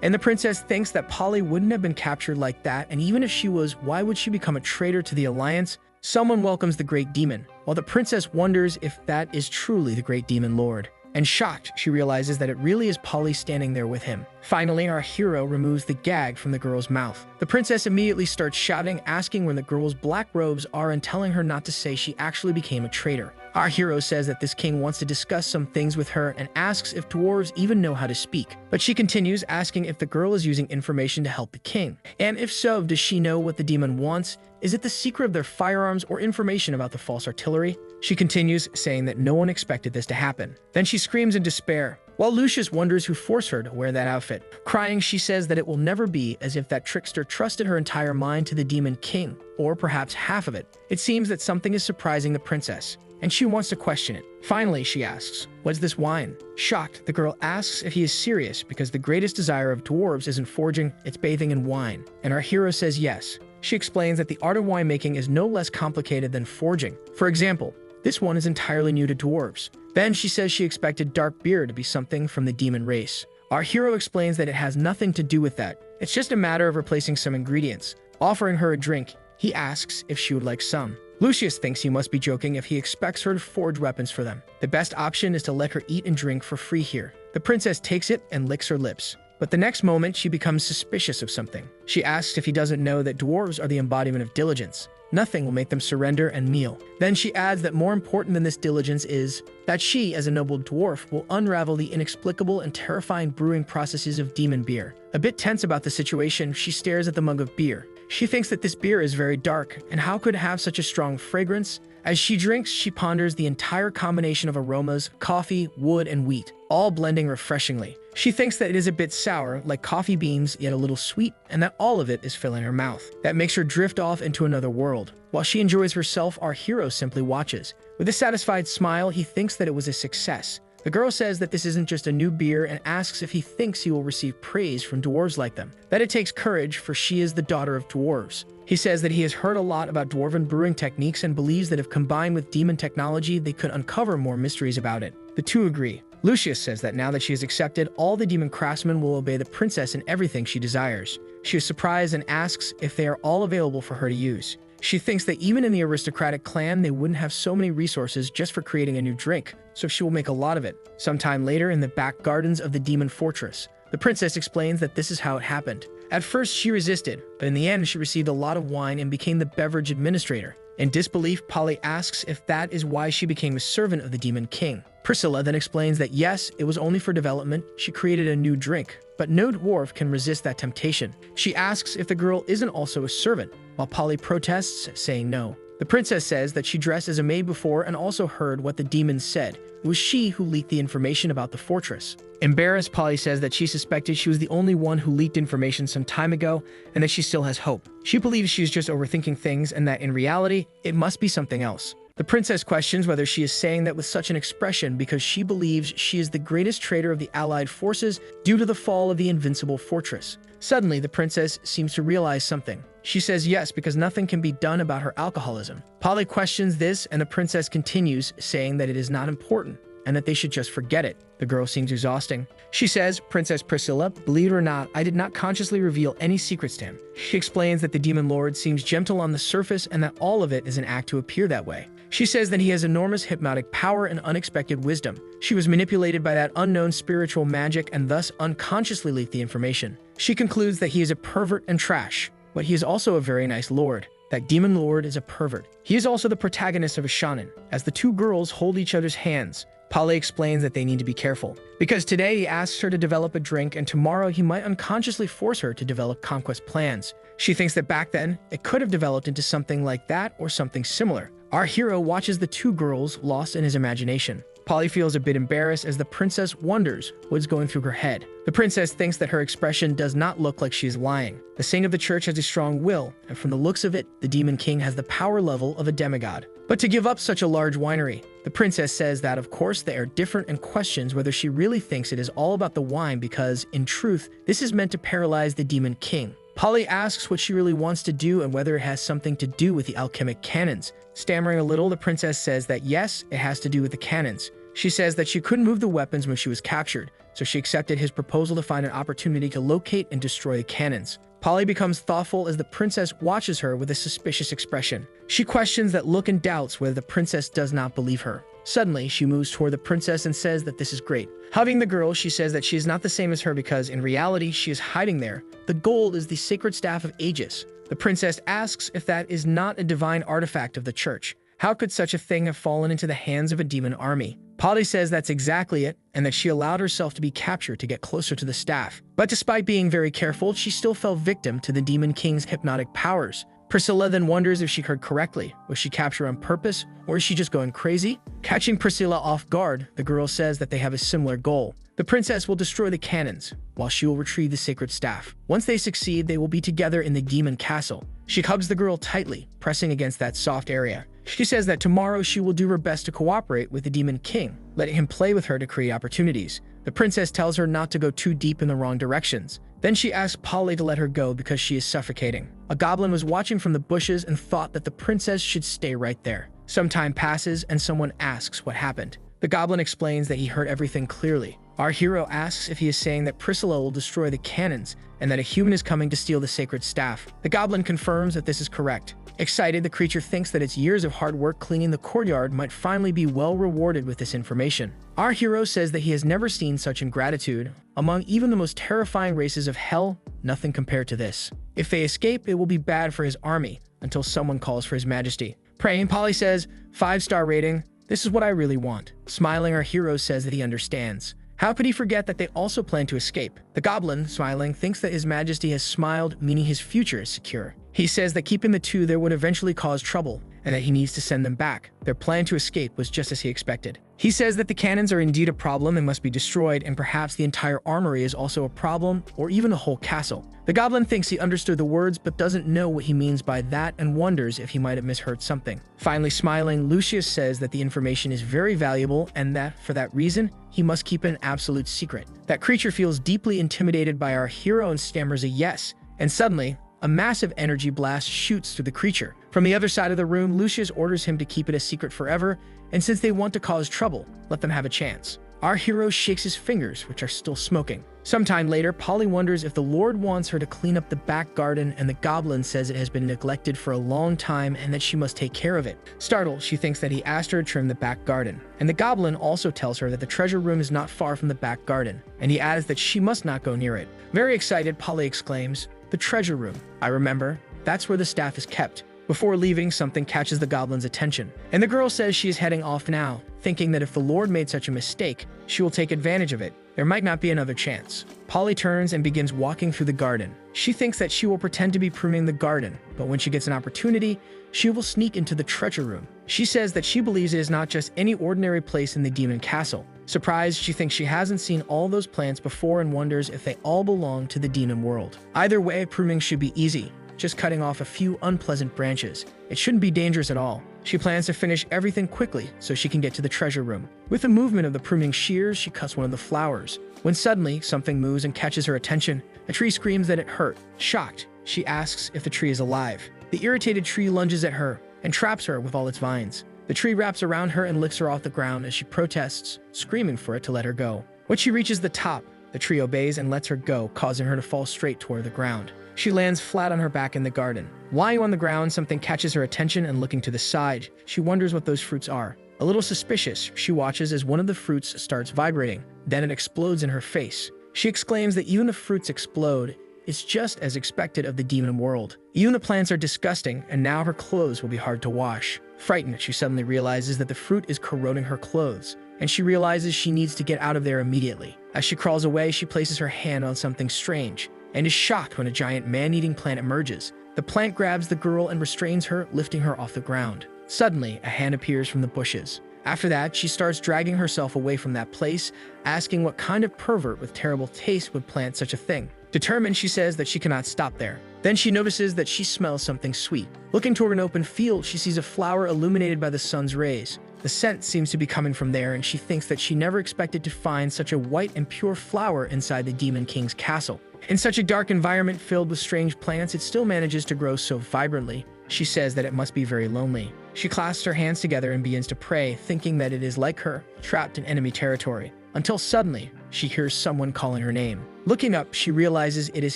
Speaker 1: And the princess thinks that Polly wouldn't have been captured like that, and even if she was, why would she become a traitor to the alliance? Someone welcomes the great demon, while the princess wonders if that is truly the great demon lord. And shocked, she realizes that it really is Polly standing there with him. Finally, our hero removes the gag from the girl's mouth. The princess immediately starts shouting, asking where the girl's black robes are and telling her not to say she actually became a traitor. Our hero says that this king wants to discuss some things with her and asks if dwarves even know how to speak. But she continues, asking if the girl is using information to help the king. And if so, does she know what the demon wants? Is it the secret of their firearms or information about the false artillery? She continues, saying that no one expected this to happen. Then she screams in despair, while Lucius wonders who forced her to wear that outfit. Crying, she says that it will never be, as if that trickster trusted her entire mind to the demon king, or perhaps half of it. It seems that something is surprising the princess, and she wants to question it. Finally, she asks, "What's this wine?" Shocked, the girl asks if he is serious because the greatest desire of dwarves isn't forging, it's bathing in wine. And our hero says yes. She explains that the art of winemaking is no less complicated than forging. For example, this one is entirely new to dwarves. Then she says she expected dark beer to be something from the demon race. Our hero explains that it has nothing to do with that. It's just a matter of replacing some ingredients. Offering her a drink, he asks if she would like some. Lucius thinks he must be joking if he expects her to forge weapons for them. The best option is to let her eat and drink for free here. The princess takes it and licks her lips. But the next moment, she becomes suspicious of something. She asks if he doesn't know that dwarves are the embodiment of diligence. Nothing will make them surrender and kneel. Then she adds that more important than this diligence is that she, as a noble dwarf, will unravel the inexplicable and terrifying brewing processes of demon beer. A bit tense about the situation, she stares at the mug of beer. She thinks that this beer is very dark, and how could it have such a strong fragrance? As she drinks, she ponders the entire combination of aromas, coffee, wood, and wheat, all blending refreshingly. She thinks that it is a bit sour, like coffee beans, yet a little sweet, and that all of it is filling her mouth. That makes her drift off into another world. While she enjoys herself, our hero simply watches. With a satisfied smile, he thinks that it was a success. The girl says that this isn't just a new beer and asks if he thinks he will receive praise from dwarves like them. That it takes courage, for she is the daughter of dwarves. He says that he has heard a lot about dwarven brewing techniques and believes that if combined with demon technology, they could uncover more mysteries about it. The two agree. Lucius says that now that she has accepted, all the demon craftsmen will obey the princess in everything she desires. She is surprised and asks if they are all available for her to use. She thinks that even in the aristocratic clan, they wouldn't have so many resources just for creating a new drink, so she will make a lot of it. Sometime later, in the back gardens of the demon fortress, the princess explains that this is how it happened. At first, she resisted, but in the end, she received a lot of wine and became the beverage administrator. In disbelief, Polly asks if that is why she became a servant of the demon king. Priscilla then explains that yes, it was only for development. She created a new drink, but no dwarf can resist that temptation. She asks if the girl isn't also a servant, while Polly protests, saying no. The princess says that she dressed as a maid before and also heard what the demons said. It was she who leaked the information about the fortress. Embarrassed, Polly says that she suspected she was the only one who leaked information some time ago and that she still has hope. She believes she is just overthinking things and that in reality, it must be something else. The princess questions whether she is saying that with such an expression because she believes she is the greatest traitor of the allied forces due to the fall of the invincible fortress. Suddenly, the princess seems to realize something. She says yes because nothing can be done about her alcoholism. Polly questions this and the princess continues, saying that it is not important and that they should just forget it. The girl seems exhausting. She says, "Princess Priscilla, believe it or not, I did not consciously reveal any secrets to him." She explains that the demon lord seems gentle on the surface and that all of it is an act to appear that way. She says that he has enormous hypnotic power and unexpected wisdom. She was manipulated by that unknown spiritual magic and thus unconsciously leaked the information. She concludes that he is a pervert and trash, but he is also a very nice lord. That demon lord is a pervert. He is also the protagonist of a shonen. As the two girls hold each other's hands, Polly explains that they need to be careful, because today he asks her to develop a drink and tomorrow he might unconsciously force her to develop conquest plans. She thinks that back then, it could have developed into something like that or something similar. Our hero watches the two girls lost in his imagination. Polly feels a bit embarrassed as the princess wonders what's going through her head. The princess thinks that her expression does not look like she is lying. The saint of the church has a strong will, and from the looks of it, the demon king has the power level of a demigod. But to give up such a large winery, the princess says that of course they are different and questions whether she really thinks it is all about the wine because, in truth, this is meant to paralyze the demon king. Polly asks what she really wants to do and whether it has something to do with the alchemic cannons. Stammering a little, the princess says that yes, it has to do with the cannons. She says that she couldn't move the weapons when she was captured, so she accepted his proposal to find an opportunity to locate and destroy the cannons. Polly becomes thoughtful as the princess watches her with a suspicious expression. She questions that look and doubts whether the princess does not believe her. Suddenly, she moves toward the princess and says that this is great. Hugging the girl, she says that she is not the same as her because, in reality, she is hiding there. The gold is the sacred staff of Aegis. The princess asks if that is not a divine artifact of the church. How could such a thing have fallen into the hands of a demon army? Polly says that's exactly it, and that she allowed herself to be captured to get closer to the staff. But despite being very careful, she still fell victim to the demon king's hypnotic powers. Priscilla then wonders if she heard correctly. Was she captured on purpose, or is she just going crazy? Catching Priscilla off guard, the girl says that they have a similar goal. The princess will destroy the cannons, while she will retrieve the sacred staff. Once they succeed, they will be together in the demon castle. She hugs the girl tightly, pressing against that soft area. She says that tomorrow she will do her best to cooperate with the demon king, letting him play with her to create opportunities. The princess tells her not to go too deep in the wrong directions. Then she asks Polly to let her go because she is suffocating. A goblin was watching from the bushes and thought that the princess should stay right there. Some time passes and someone asks what happened. The goblin explains that he heard everything clearly. Our hero asks if he is saying that Priscilla will destroy the cannons and that a human is coming to steal the sacred staff. The goblin confirms that this is correct. Excited, the creature thinks that its years of hard work cleaning the courtyard might finally be well rewarded with this information. Our hero says that he has never seen such ingratitude. Among even the most terrifying races of hell, nothing compared to this. If they escape, it will be bad for his army until someone calls for his majesty. Praying, Polly says, 5-star rating. This is what I really want. Smiling, our hero says that he understands. How could he forget that they also plan to escape? The goblin, smiling, thinks that his majesty has smiled, meaning his future is secure. He says that keeping the two there would eventually cause trouble, and that he needs to send them back. Their plan to escape was just as he expected. He says that the cannons are indeed a problem and must be destroyed, and perhaps the entire armory is also a problem, or even a whole castle. The goblin thinks he understood the words, but doesn't know what he means by that and wonders if he might have misheard something. Finally smiling, Lucius says that the information is very valuable and that, for that reason, he must keep it an absolute secret. That creature feels deeply intimidated by our hero and stammers a yes, and suddenly, a massive energy blast shoots through the creature. From the other side of the room, Lucius orders him to keep it a secret forever, and since they want to cause trouble, let them have a chance. Our hero shakes his fingers, which are still smoking. Sometime later, Polly wonders if the Lord wants her to clean up the back garden, and the goblin says it has been neglected for a long time and that she must take care of it. Startled, she thinks that he asked her to trim the back garden. And the goblin also tells her that the treasure room is not far from the back garden, and he adds that she must not go near it. Very excited, Polly exclaims, "The treasure room. I remember. That's where the staff is kept." Before leaving, something catches the goblin's attention, and the girl says she is heading off now, thinking that if the Lord made such a mistake, she will take advantage of it. There might not be another chance. Polly turns and begins walking through the garden. She thinks that she will pretend to be pruning the garden, but when she gets an opportunity, she will sneak into the treasure room. She says that she believes it is not just any ordinary place in the demon castle. Surprised, she thinks she hasn't seen all those plants before and wonders if they all belong to the demon world. Either way, pruning should be easy, just cutting off a few unpleasant branches. It shouldn't be dangerous at all. She plans to finish everything quickly so she can get to the treasure room. With the movement of the pruning shears, she cuts one of the flowers. When suddenly, something moves and catches her attention. A tree screams that it hurt. Shocked, she asks if the tree is alive. The irritated tree lunges at her and traps her with all its vines. The tree wraps around her and lifts her off the ground as she protests, screaming for it to let her go. When she reaches the top, the tree obeys and lets her go, causing her to fall straight toward the ground. She lands flat on her back in the garden. Lying on the ground, something catches her attention, and looking to the side, she wonders what those fruits are. A little suspicious, she watches as one of the fruits starts vibrating. Then it explodes in her face. She exclaims that even if fruits explode, it's just as expected of the demon world. Even the plants are disgusting, and now her clothes will be hard to wash. Frightened, she suddenly realizes that the fruit is corroding her clothes, and she realizes she needs to get out of there immediately. As she crawls away, she places her hand on something strange, and is shocked when a giant man-eating plant emerges. The plant grabs the girl and restrains her, lifting her off the ground. Suddenly, a hand appears from the bushes. After that, she starts dragging herself away from that place, asking what kind of pervert with terrible taste would plant such a thing. Determined, she says that she cannot stop there. Then she notices that she smells something sweet. Looking toward an open field, she sees a flower illuminated by the sun's rays. The scent seems to be coming from there, and she thinks that she never expected to find such a white and pure flower inside the Demon King's castle. In such a dark environment filled with strange plants, it still manages to grow so vibrantly. She says that it must be very lonely. She clasps her hands together and begins to pray, thinking that it is like her, trapped in enemy territory. Until suddenly, she hears someone calling her name. Looking up, she realizes it is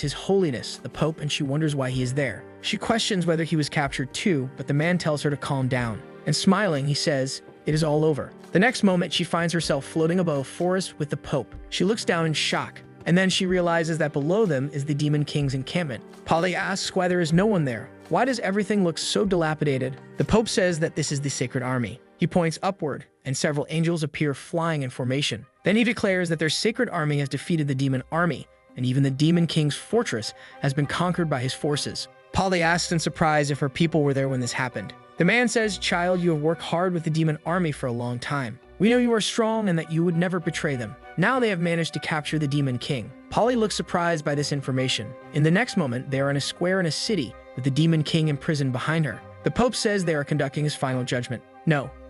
Speaker 1: His Holiness, the Pope, and she wonders why he is there. She questions whether he was captured too, but the man tells her to calm down. And smiling, he says, "It is all over." The next moment, she finds herself floating above a forest with the Pope. She looks down in shock, and then she realizes that below them is the Demon King's encampment. Polly asks why there is no one there. Why does everything look so dilapidated? The Pope says that this is the Sacred Army. He points upward, and several angels appear flying in formation. Then he declares that their Sacred Army has defeated the Demon Army, and even the Demon King's fortress has been conquered by his forces. Polly asks in surprise if her people were there when this happened. The man says, "Child, you have worked hard with the Demon Army for a long time. We know you are strong and that you would never betray them. Now they have managed to capture the Demon King." Polly looks surprised by this information. In the next moment, they are in a square in a city with the Demon King imprisoned behind her. The Pope says they are conducting his final judgment.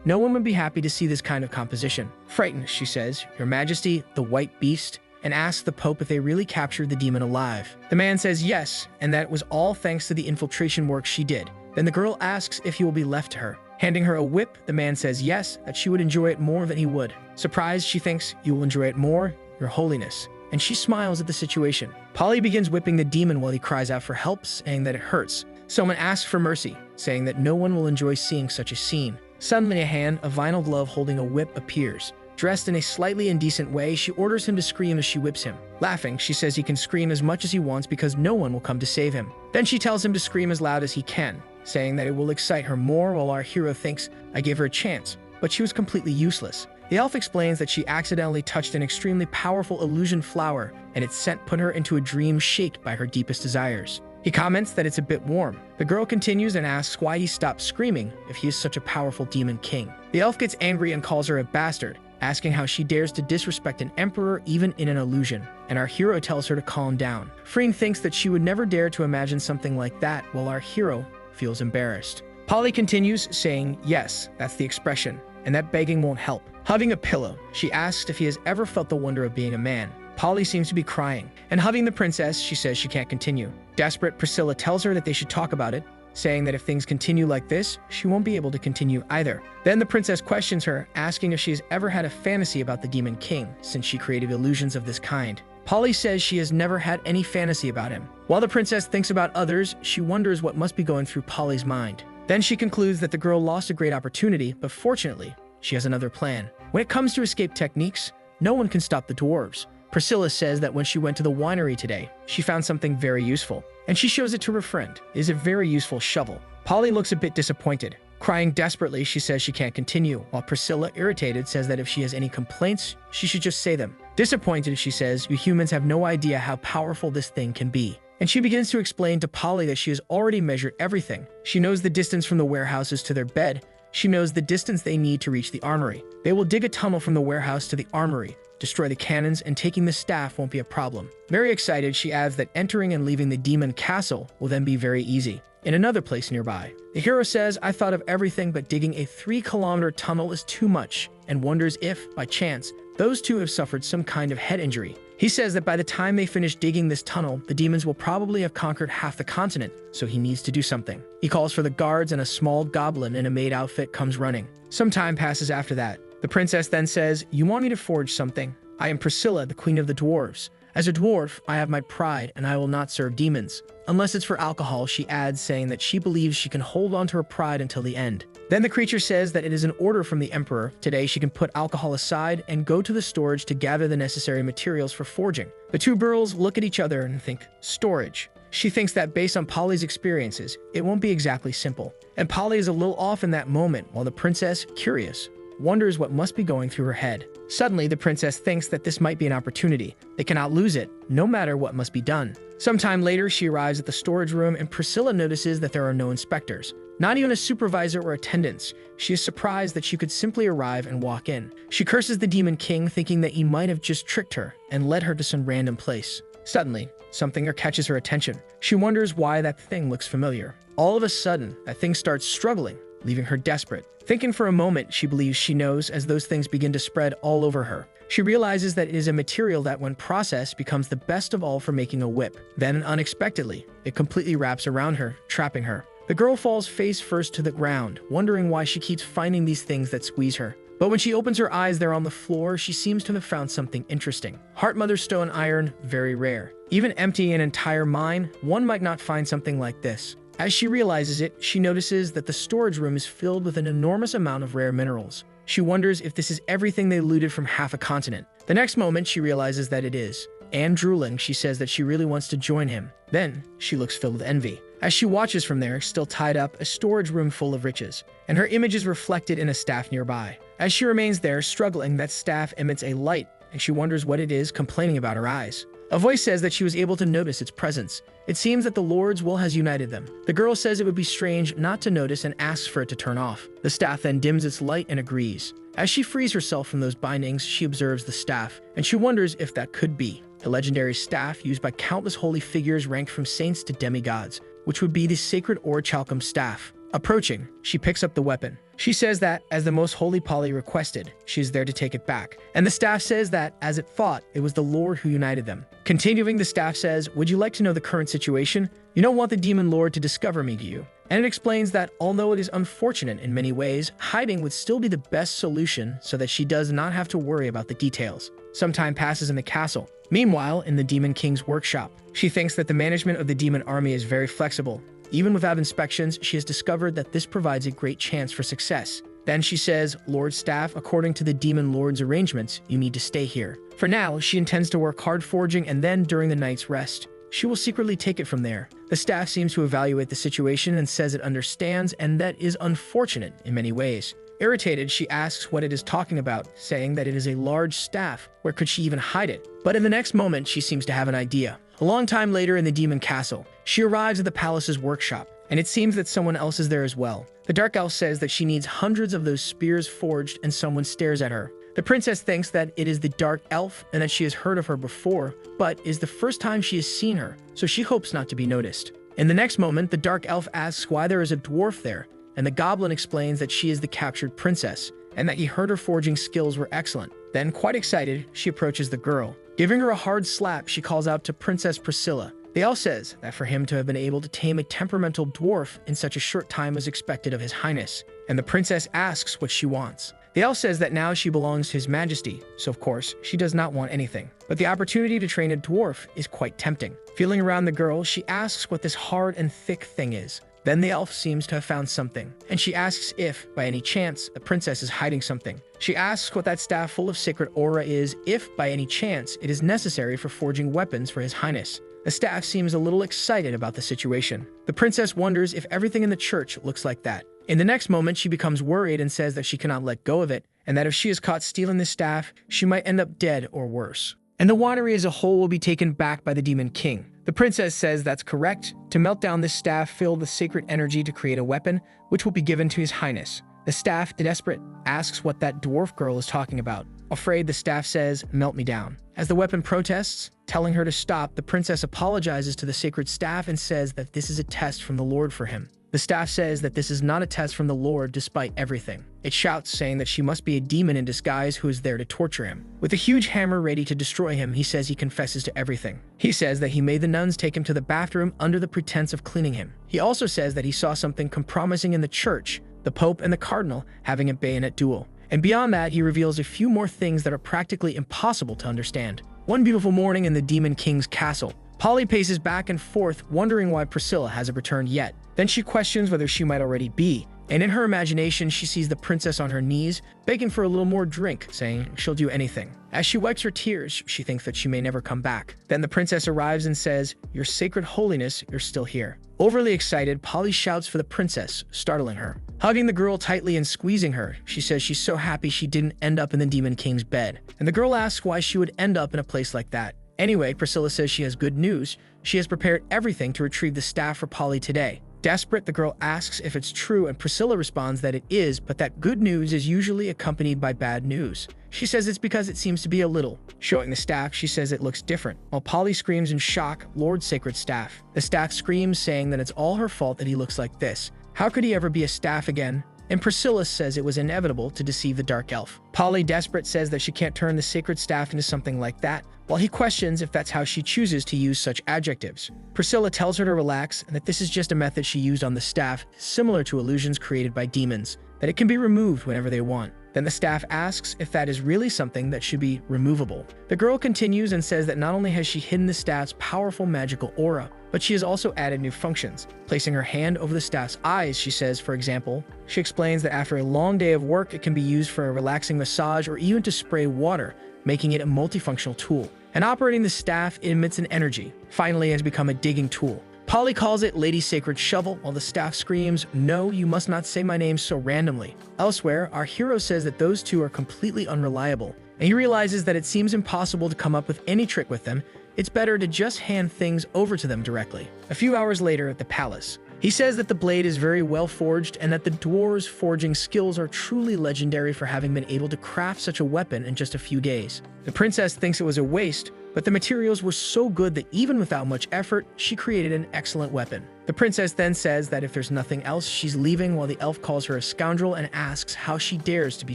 Speaker 1: No one would be happy to see this kind of composition. Frightened, she says, "Your Majesty, the White Beast," and asks the Pope if they really captured the demon alive. The man says yes, and that it was all thanks to the infiltration work she did. Then the girl asks if he will be left to her. Handing her a whip, the man says yes, that she would enjoy it more than he would. Surprised, she thinks, "You will enjoy it more, Your Holiness." And she smiles at the situation. Polly begins whipping the demon while he cries out for help, saying that it hurts. Someone asks for mercy, saying that no one will enjoy seeing such a scene. Suddenly a vinyl glove holding a whip appears. Dressed in a slightly indecent way, she orders him to scream as she whips him. Laughing, she says he can scream as much as he wants because no one will come to save him. Then she tells him to scream as loud as he can, saying that it will excite her more, while our hero thinks, "I gave her a chance, but she was completely useless." The elf explains that she accidentally touched an extremely powerful illusion flower, and its scent put her into a dream shaped by her deepest desires. He comments that it's a bit warm. The girl continues and asks why he stopped screaming if he is such a powerful demon king. The elf gets angry and calls her a bastard, asking how she dares to disrespect an emperor even in an illusion, and our hero tells her to calm down. Freen thinks that she would never dare to imagine something like that, while our hero feels embarrassed. Polly continues, saying, "Yes, that's the expression, and that begging won't help." Hugging a pillow, she asks if he has ever felt the wonder of being a man. Polly seems to be crying, and hugging the princess, she says she can't continue. Desperate, Priscilla tells her that they should talk about it, saying that if things continue like this, she won't be able to continue either. Then the princess questions her, asking if she has ever had a fantasy about the Demon King, since she created illusions of this kind. Polly says she has never had any fantasy about him. While the princess thinks about others, she wonders what must be going through Polly's mind. Then she concludes that the girl lost a great opportunity, but fortunately, she has another plan. When it comes to escape techniques, no one can stop the dwarves. Priscilla says that when she went to the winery today, she found something very useful, and she shows it to her friend. It is a very useful shovel. Polly looks a bit disappointed. Crying desperately, she says she can't continue, while Priscilla, irritated, says that if she has any complaints, she should just say them. Disappointed, she says, "You humans have no idea how powerful this thing can be." And she begins to explain to Polly that she has already measured everything. She knows the distance from the warehouses to their bed. She knows the distance they need to reach the armory. They will dig a tunnel from the warehouse to the armory, destroy the cannons, and taking the staff won't be a problem. Very excited, she adds that entering and leaving the demon castle will then be very easy. In another place nearby, the hero says, "I thought of everything, but digging a 3-kilometer tunnel is too much," and wonders if, by chance, those two have suffered some kind of head injury. He says that by the time they finish digging this tunnel, the demons will probably have conquered half the continent, so he needs to do something. He calls for the guards, and a small goblin in a maid outfit comes running. Some time passes after that. The princess then says, "You want me to forge something? I am Priscilla, the queen of the dwarves. As a dwarf, I have my pride, and I will not serve demons. Unless it's for alcohol," she adds, saying that she believes she can hold on to her pride until the end. Then the creature says that it is an order from the emperor. Today she can put alcohol aside and go to the storage to gather the necessary materials for forging. The two girls look at each other and think, storage. She thinks that based on Polly's experiences, it won't be exactly simple. And Polly is a little off in that moment, while the princess, curious, wonders what must be going through her head. Suddenly, the princess thinks that this might be an opportunity. They cannot lose it, no matter what must be done. Sometime later, she arrives at the storage room, and Priscilla notices that there are no inspectors, not even a supervisor or attendants. She is surprised that she could simply arrive and walk in. She curses the Demon King, thinking that he might have just tricked her and led her to some random place. Suddenly, something catches her attention. She wonders why that thing looks familiar. All of a sudden, that thing starts struggling, leaving her desperate. Thinking for a moment, she believes she knows as those things begin to spread all over her. She realizes that it is a material that, when processed, becomes the best of all for making a whip. Then, unexpectedly, it completely wraps around her, trapping her. The girl falls face first to the ground, wondering why she keeps finding these things that squeeze her. But when she opens her eyes there on the floor, she seems to have found something interesting. Heart Mother Stone Iron, very rare. Even emptying an entire mine, one might not find something like this. As she realizes it, she notices that the storage room is filled with an enormous amount of rare minerals. She wonders if this is everything they looted from half a continent. The next moment, she realizes that it is. And drooling, she says that she really wants to join him. Then, she looks filled with envy. As she watches from there, still tied up, a storage room full of riches, and her image is reflected in a staff nearby. As she remains there, struggling, that staff emits a light, and she wonders what it is complaining about her eyes. A voice says that she was able to notice its presence. It seems that the Lord's will has united them. The girl says it would be strange not to notice and asks for it to turn off. The staff then dims its light and agrees. As she frees herself from those bindings, she observes the staff, and she wonders if that could be a legendary staff used by countless holy figures ranked from saints to demigods, which would be the sacred orichalcum staff. Approaching, she picks up the weapon. She says that, as the most holy Polly requested, she is there to take it back. And the staff says that, as it thought, it was the Lord who united them. Continuing, the staff says, "Would you like to know the current situation? You don't want the demon lord to discover me, do you?" And it explains that, although it is unfortunate in many ways, hiding would still be the best solution so that she does not have to worry about the details. Some time passes in the castle. Meanwhile, in the Demon King's workshop, she thinks that the management of the demon army is very flexible. Even without inspections, she has discovered that this provides a great chance for success. Then she says, "Lord Staff, according to the Demon Lord's arrangements, you need to stay here." For now, she intends to work hard forging, and then, during the night's rest, she will secretly take it from there. The staff seems to evaluate the situation and says it understands, and that is unfortunate in many ways. Irritated, she asks what it is talking about, saying that it is a large staff. Where could she even hide it? But in the next moment, she seems to have an idea. A long time later in the Demon Castle, she arrives at the palace's workshop, and it seems that someone else is there as well. The Dark Elf says that she needs hundreds of those spears forged, and someone stares at her. The princess thinks that it is the Dark Elf and that she has heard of her before, but is the first time she has seen her, so she hopes not to be noticed. In the next moment, the Dark Elf asks why there is a dwarf there, and the goblin explains that she is the captured princess, and that he heard her forging skills were excellent. Then, quite excited, she approaches the girl. Giving her a hard slap, she calls out to Princess Priscilla. The elf says that for him to have been able to tame a temperamental dwarf in such a short time was expected of his highness, and the princess asks what she wants. The elf says that now she belongs to his majesty, so of course, she does not want anything. But the opportunity to train a dwarf is quite tempting. Feeling around the girl, she asks what this hard and thick thing is. Then the elf seems to have found something, and she asks if, by any chance, the princess is hiding something. She asks what that staff full of sacred aura is, if, by any chance, it is necessary for forging weapons for his highness. The staff seems a little excited about the situation. The princess wonders if everything in the church looks like that. In the next moment, she becomes worried and says that she cannot let go of it, and that if she is caught stealing the staff, she might end up dead or worse. And the winery as a whole will be taken back by the Demon King. The princess says that's correct. To melt down this staff filled with sacred energy to create a weapon, which will be given to his highness. The staff, desperate, asks what that dwarf girl is talking about. Afraid, the staff says, "Melt me down." As the weapon protests, telling her to stop, the princess apologizes to the sacred staff and says that this is a test from the Lord for him. The staff says that this is not a test from the Lord despite everything. It shouts, saying that she must be a demon in disguise who is there to torture him. With a huge hammer ready to destroy him, he says he confesses to everything. He says that he made the nuns take him to the bathroom under the pretense of cleaning him. He also says that he saw something compromising in the church, the Pope and the Cardinal having a bayonet duel. And beyond that, he reveals a few more things that are practically impossible to understand. One beautiful morning in the Demon King's castle, Polly paces back and forth, wondering why Priscilla hasn't returned yet. Then she questions whether she might already be, and in her imagination, she sees the princess on her knees, begging for a little more drink, saying she'll do anything. As she wipes her tears, she thinks that she may never come back. Then the princess arrives and says, "Your sacred holiness, you're still here." Overly excited, Polly shouts for the princess, startling her. Hugging the girl tightly and squeezing her, she says she's so happy she didn't end up in the Demon King's bed. And the girl asks why she would end up in a place like that. Anyway, Priscilla says she has good news. She has prepared everything to retrieve the staff for Polly today. Desperate, the girl asks if it's true, and Priscilla responds that it is, but that good news is usually accompanied by bad news. She says it's because it seems to be a little. Showing the staff, she says it looks different. While Polly screams in shock, Lord Sacred Staff. The staff screams, saying that it's all her fault that he looks like this. How could he ever be a staff again? And Priscilla says it was inevitable to deceive the dark elf. Polly, desperate, says that she can't turn the sacred staff into something like that, while he questions if that's how she chooses to use such adjectives. Priscilla tells her to relax and that this is just a method she used on the staff, similar to illusions created by demons, that it can be removed whenever they want. Then the staff asks if that is really something that should be removable. The girl continues and says that not only has she hidden the staff's powerful magical aura, but she has also added new functions. Placing her hand over the staff's eyes, she says, for example, she explains that after a long day of work, it can be used for a relaxing massage or even to spray water, making it a multifunctional tool. And operating the staff, it emits an energy. Finally, it has become a digging tool. Polly calls it Lady Sacred Shovel, while the staff screams, "No, you must not say my name so randomly." Elsewhere, our hero says that those two are completely unreliable, and he realizes that it seems impossible to come up with any trick with them. It's better to just hand things over to them directly. A few hours later at the palace, he says that the blade is very well forged and that the dwarves' forging skills are truly legendary for having been able to craft such a weapon in just a few days. The princess thinks it was a waste, but the materials were so good that even without much effort, she created an excellent weapon. The princess then says that if there's nothing else, she's leaving, while the elf calls her a scoundrel and asks how she dares to be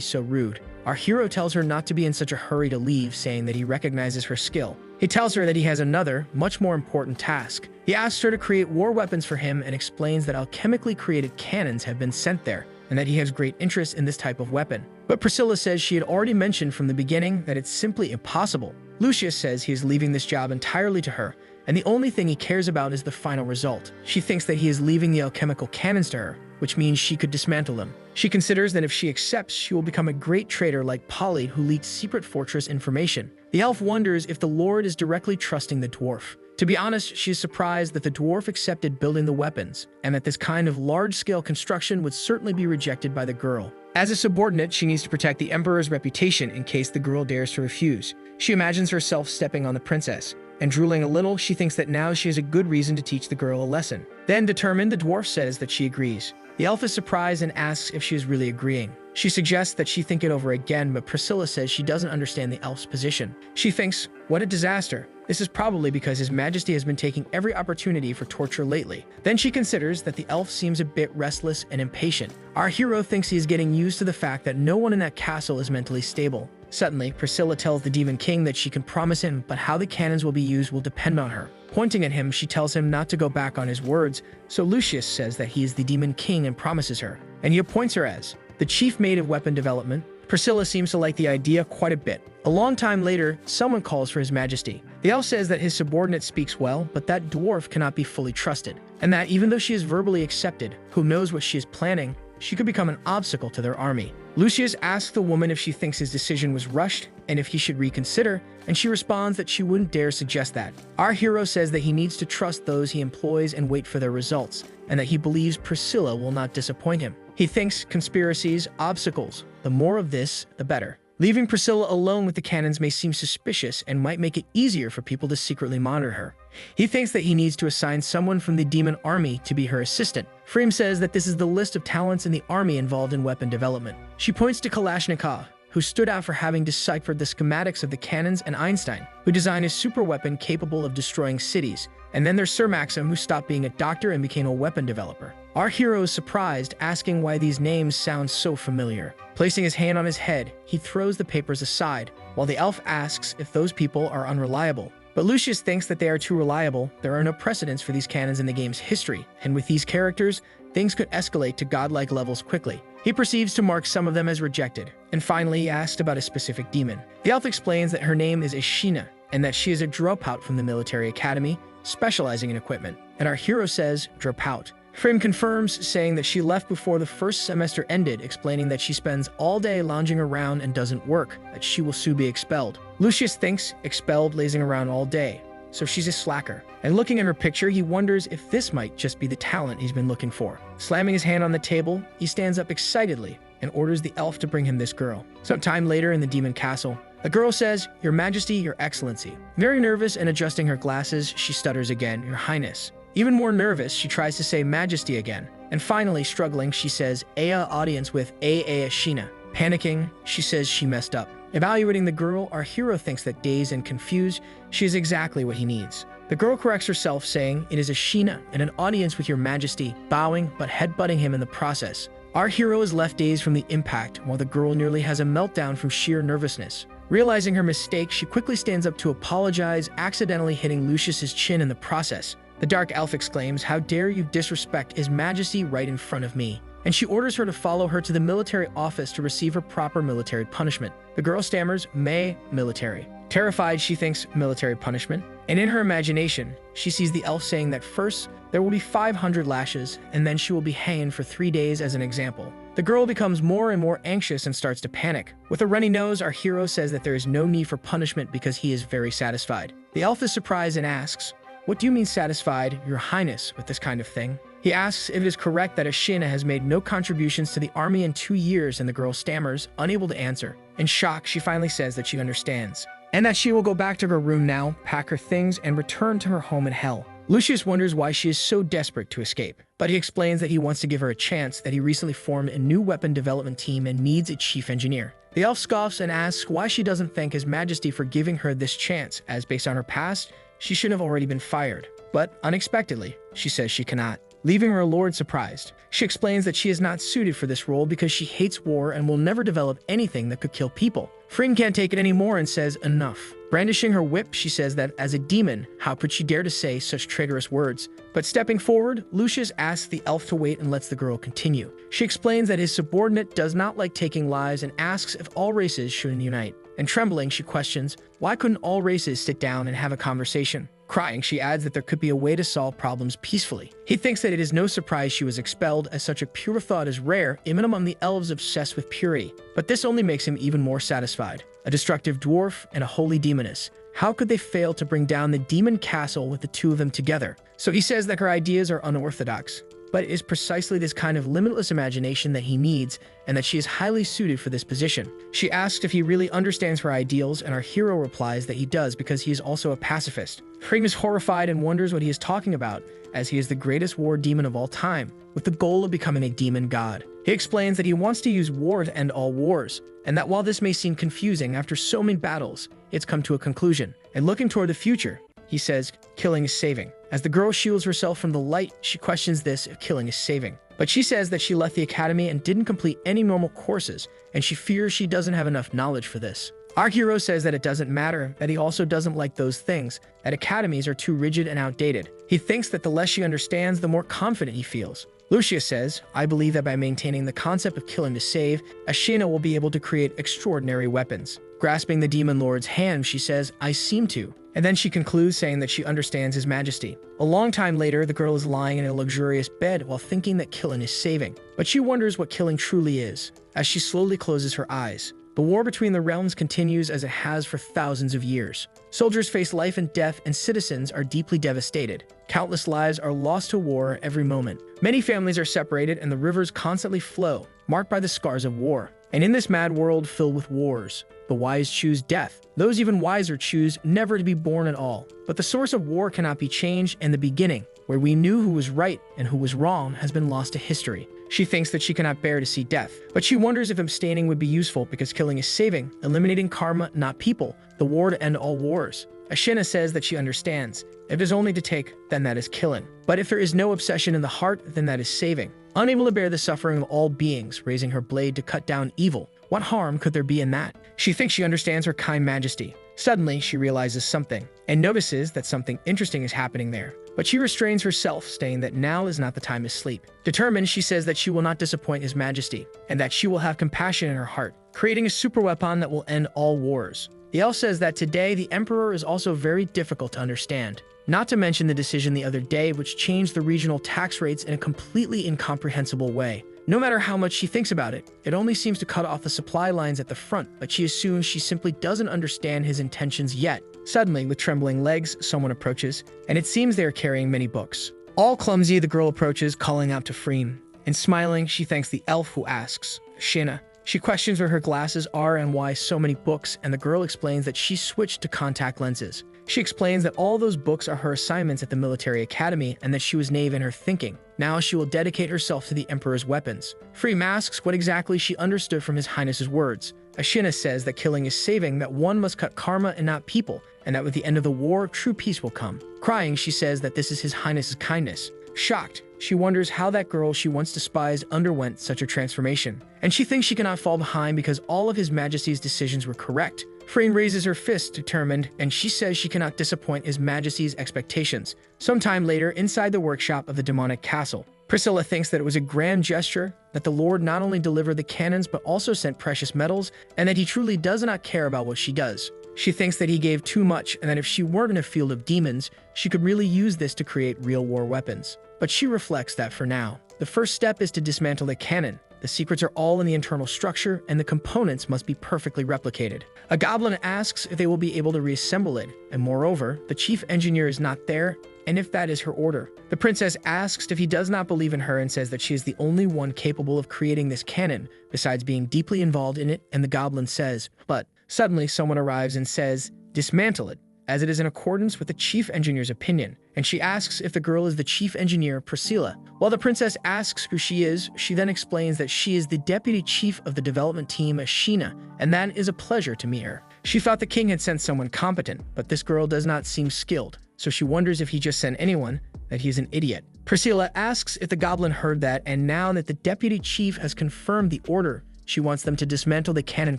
Speaker 1: so rude. Our hero tells her not to be in such a hurry to leave, saying that he recognizes her skill. He tells her that he has another, much more important task. He asks her to create war weapons for him and explains that alchemically created cannons have been sent there, and that he has great interest in this type of weapon. But Priscilla says she had already mentioned from the beginning that it's simply impossible. Lucius says he is leaving this job entirely to her, and the only thing he cares about is the final result. She thinks that he is leaving the alchemical cannons to her, which means she could dismantle them. She considers that if she accepts, she will become a great traitor like Polly, who leaked secret fortress information. The elf wonders if the Lord is directly trusting the dwarf. To be honest, she is surprised that the dwarf accepted building the weapons, and that this kind of large-scale construction would certainly be rejected by the girl. As a subordinate, she needs to protect the emperor's reputation in case the girl dares to refuse. She imagines herself stepping on the princess, and drooling a little, she thinks that now she has a good reason to teach the girl a lesson. Then, determined, the dwarf says that she agrees. The elf is surprised and asks if she is really agreeing. She suggests that she think it over again, but Priscilla says she doesn't understand the elf's position. She thinks, what a disaster. This is probably because His Majesty has been taking every opportunity for torture lately. Then she considers that the elf seems a bit restless and impatient. Our hero thinks he is getting used to the fact that no one in that castle is mentally stable. Suddenly, Priscilla tells the Demon King that she can promise him, but how the cannons will be used will depend on her. Pointing at him, she tells him not to go back on his words, so Lucius says that he is the Demon King and promises her, and he appoints her as the chief mate of weapon development. Priscilla seems to like the idea quite a bit. A long time later, someone calls for His Majesty. The elf says that his subordinate speaks well, but that dwarf cannot be fully trusted, and that even though she is verbally accepted, who knows what she is planning, she could become an obstacle to their army. Lucius asks the woman if she thinks his decision was rushed and if he should reconsider, and she responds that she wouldn't dare suggest that. Our hero says that he needs to trust those he employs and wait for their results, and that he believes Priscilla will not disappoint him. He thinks conspiracies, obstacles, the more of this, the better. Leaving Priscilla alone with the cannons may seem suspicious and might make it easier for people to secretly monitor her. He thinks that he needs to assign someone from the demon army to be her assistant. Freem says that this is the list of talents in the army involved in weapon development. She points to Kalashnikov, who stood out for having deciphered the schematics of the cannons, and Einstein, who designed a super weapon capable of destroying cities. And then there's Sir Maxim, who stopped being a doctor and became a weapon developer. Our hero is surprised, asking why these names sound so familiar. Placing his hand on his head, he throws the papers aside, while the elf asks if those people are unreliable. But Lucius thinks that they are too reliable. There are no precedents for these cannons in the game's history, and with these characters, things could escalate to godlike levels quickly. He proceeds to mark some of them as rejected, and finally he asked about a specific demon. The elf explains that her name is Ishina, and that she is a dropout from the military academy, specializing in equipment. And our hero says, dropout. Frame confirms, saying that she left before the first semester ended, explaining that she spends all day lounging around and doesn't work, that she will soon be expelled. Lucius thinks expelled lazing around all day, so she's a slacker. And looking at her picture, he wonders if this might just be the talent he's been looking for. Slamming his hand on the table, he stands up excitedly and orders the elf to bring him this girl. Sometime later in the demon castle, the girl says, "Your Majesty, Your Excellency." Very nervous and adjusting her glasses, she stutters again, "Your Highness." Even more nervous, she tries to say Majesty again. And finally, struggling, she says, "Aya audience with Ashina." Panicking, she says she messed up. Evaluating the girl, our hero thinks that dazed and confused, she is exactly what he needs. The girl corrects herself, saying, "It is Ashina, in an audience with your majesty," bowing but headbutting him in the process. Our hero is left dazed from the impact, while the girl nearly has a meltdown from sheer nervousness. Realizing her mistake, she quickly stands up to apologize, accidentally hitting Lucius's chin in the process. The dark elf exclaims, "How dare you disrespect His Majesty right in front of me?" And she orders her to follow her to the military office to receive her proper military punishment. The girl stammers, military." Terrified, she thinks military punishment, and in her imagination, she sees the elf saying that first there will be 500 lashes, and then she will be hanged for 3 days as an example. The girl becomes more and more anxious and starts to panic. With a runny nose, our hero says that there is no need for punishment because he is very satisfied. The elf is surprised and asks, "What do you mean satisfied, your highness, with this kind of thing?" He asks if it is correct that Ashina has made no contributions to the army in 2 years, and the girl stammers, unable to answer. In shock, she finally says that she understands, and that she will go back to her room now, pack her things, and return to her home in hell. Lucius wonders why she is so desperate to escape, but he explains that he wants to give her a chance, that he recently formed a new weapon development team and needs a chief engineer. The elf scoffs and asks why she doesn't thank His Majesty for giving her this chance, as based on her past, she should have already been fired. But unexpectedly, she says she cannot, leaving her lord surprised. She explains that she is not suited for this role because she hates war and will never develop anything that could kill people. Freen can't take it anymore and says enough. Brandishing her whip, she says that as a demon, how could she dare to say such traitorous words? But stepping forward, Lucius asks the elf to wait and lets the girl continue. She explains that his subordinate does not like taking lives and asks if all races should unite. And trembling, she questions, why couldn't all races sit down and have a conversation? Crying, she adds that there could be a way to solve problems peacefully. He thinks that it is no surprise she was expelled, as such a pure thought is rare, even among the elves obsessed with purity. But this only makes him even more satisfied. A destructive dwarf and a holy demoness. How could they fail to bring down the demon castle with the two of them together? So he says that her ideas are unorthodox, but it is precisely this kind of limitless imagination that he needs, and that she is highly suited for this position. She asks if he really understands her ideals, and our hero replies that he does because he is also a pacifist. Frigg is horrified and wonders what he is talking about, as he is the greatest war demon of all time, with the goal of becoming a demon god. He explains that he wants to use war to end all wars, and that while this may seem confusing after so many battles, it's come to a conclusion. And looking toward the future, he says, killing is saving. As the girl shields herself from the light, she questions this if killing is saving. But she says that she left the academy and didn't complete any normal courses, and she fears she doesn't have enough knowledge for this. Our hero says that it doesn't matter, that he also doesn't like those things, that academies are too rigid and outdated. He thinks that the less she understands, the more confident he feels. Lucius says, I believe that by maintaining the concept of killing to save, Ashina will be able to create extraordinary weapons. Grasping the demon lord's hand, she says, I seem to. And then she concludes saying that she understands His Majesty. A long time later, the girl is lying in a luxurious bed while thinking that killing is saving. But she wonders what killing truly is, as she slowly closes her eyes. The war between the realms continues as it has for thousands of years. Soldiers face life and death, and citizens are deeply devastated. Countless lives are lost to war every moment. Many families are separated, and the rivers constantly flow, marked by the scars of war. And in this mad world filled with wars, the wise choose death. Those even wiser choose never to be born at all. But the source of war cannot be changed, and the beginning, where we knew who was right and who was wrong, has been lost to history. She thinks that she cannot bear to see death, but she wonders if abstaining would be useful because killing is saving, eliminating karma, not people, the war to end all wars. Ashina says that she understands. If it is only to take, then that is killing. But if there is no obsession in the heart, then that is saving. Unable to bear the suffering of all beings, raising her blade to cut down evil. What harm could there be in that? She thinks she understands her kind majesty. Suddenly, she realizes something, and notices that something interesting is happening there. But she restrains herself, saying that now is not the time to sleep. Determined, she says that she will not disappoint His Majesty, and that she will have compassion in her heart, creating a super weapon that will end all wars. The elf says that today the Emperor is also very difficult to understand. Not to mention the decision the other day which changed the regional tax rates in a completely incomprehensible way. No matter how much she thinks about it, it only seems to cut off the supply lines at the front, but she assumes she simply doesn't understand his intentions yet. Suddenly, with trembling legs, someone approaches, and it seems they are carrying many books. All clumsy, the girl approaches, calling out to Freem. And smiling, she thanks the elf who asks, Shina. She questions where her glasses are and why so many books, and the girl explains that she switched to contact lenses. She explains that all those books are her assignments at the military academy and that she was naive in her thinking. Now she will dedicate herself to the Emperor's weapons. Freem asks what exactly she understood from His Highness's words. Ashina says that killing is saving, that one must cut karma and not people, and that with the end of the war, true peace will come. Crying, she says that this is His Highness's kindness. Shocked, she wonders how that girl she once despised underwent such a transformation. And she thinks she cannot fall behind because all of His Majesty's decisions were correct. Frayne raises her fist, determined, and she says she cannot disappoint His Majesty's expectations. Sometime later, inside the workshop of the demonic castle, Priscilla thinks that it was a grand gesture, that the Lord not only delivered the cannons but also sent precious metals, and that He truly does not care about what she does. She thinks that He gave too much, and that if she weren't in a field of demons, she could really use this to create real war weapons. But she reflects that for now, the first step is to dismantle the cannon. The secrets are all in the internal structure, and the components must be perfectly replicated. A goblin asks if they will be able to reassemble it, and moreover, the chief engineer is not there, and if that is her order. The princess asks if he does not believe in her and says that she is the only one capable of creating this cannon, besides being deeply involved in it, and the goblin says, but suddenly someone arrives and says, dismantle it, as it is in accordance with the chief engineer's opinion, and she asks if the girl is the chief engineer, Priscilla. While the princess asks who she is, she then explains that she is the deputy chief of the development team, Ashina, and that is a pleasure to meet her. She thought the king had sent someone competent, but this girl does not seem skilled, so she wonders if he just sent anyone, that he's an idiot. Priscilla asks if the goblin heard that, and now that the deputy chief has confirmed the order, she wants them to dismantle the cannon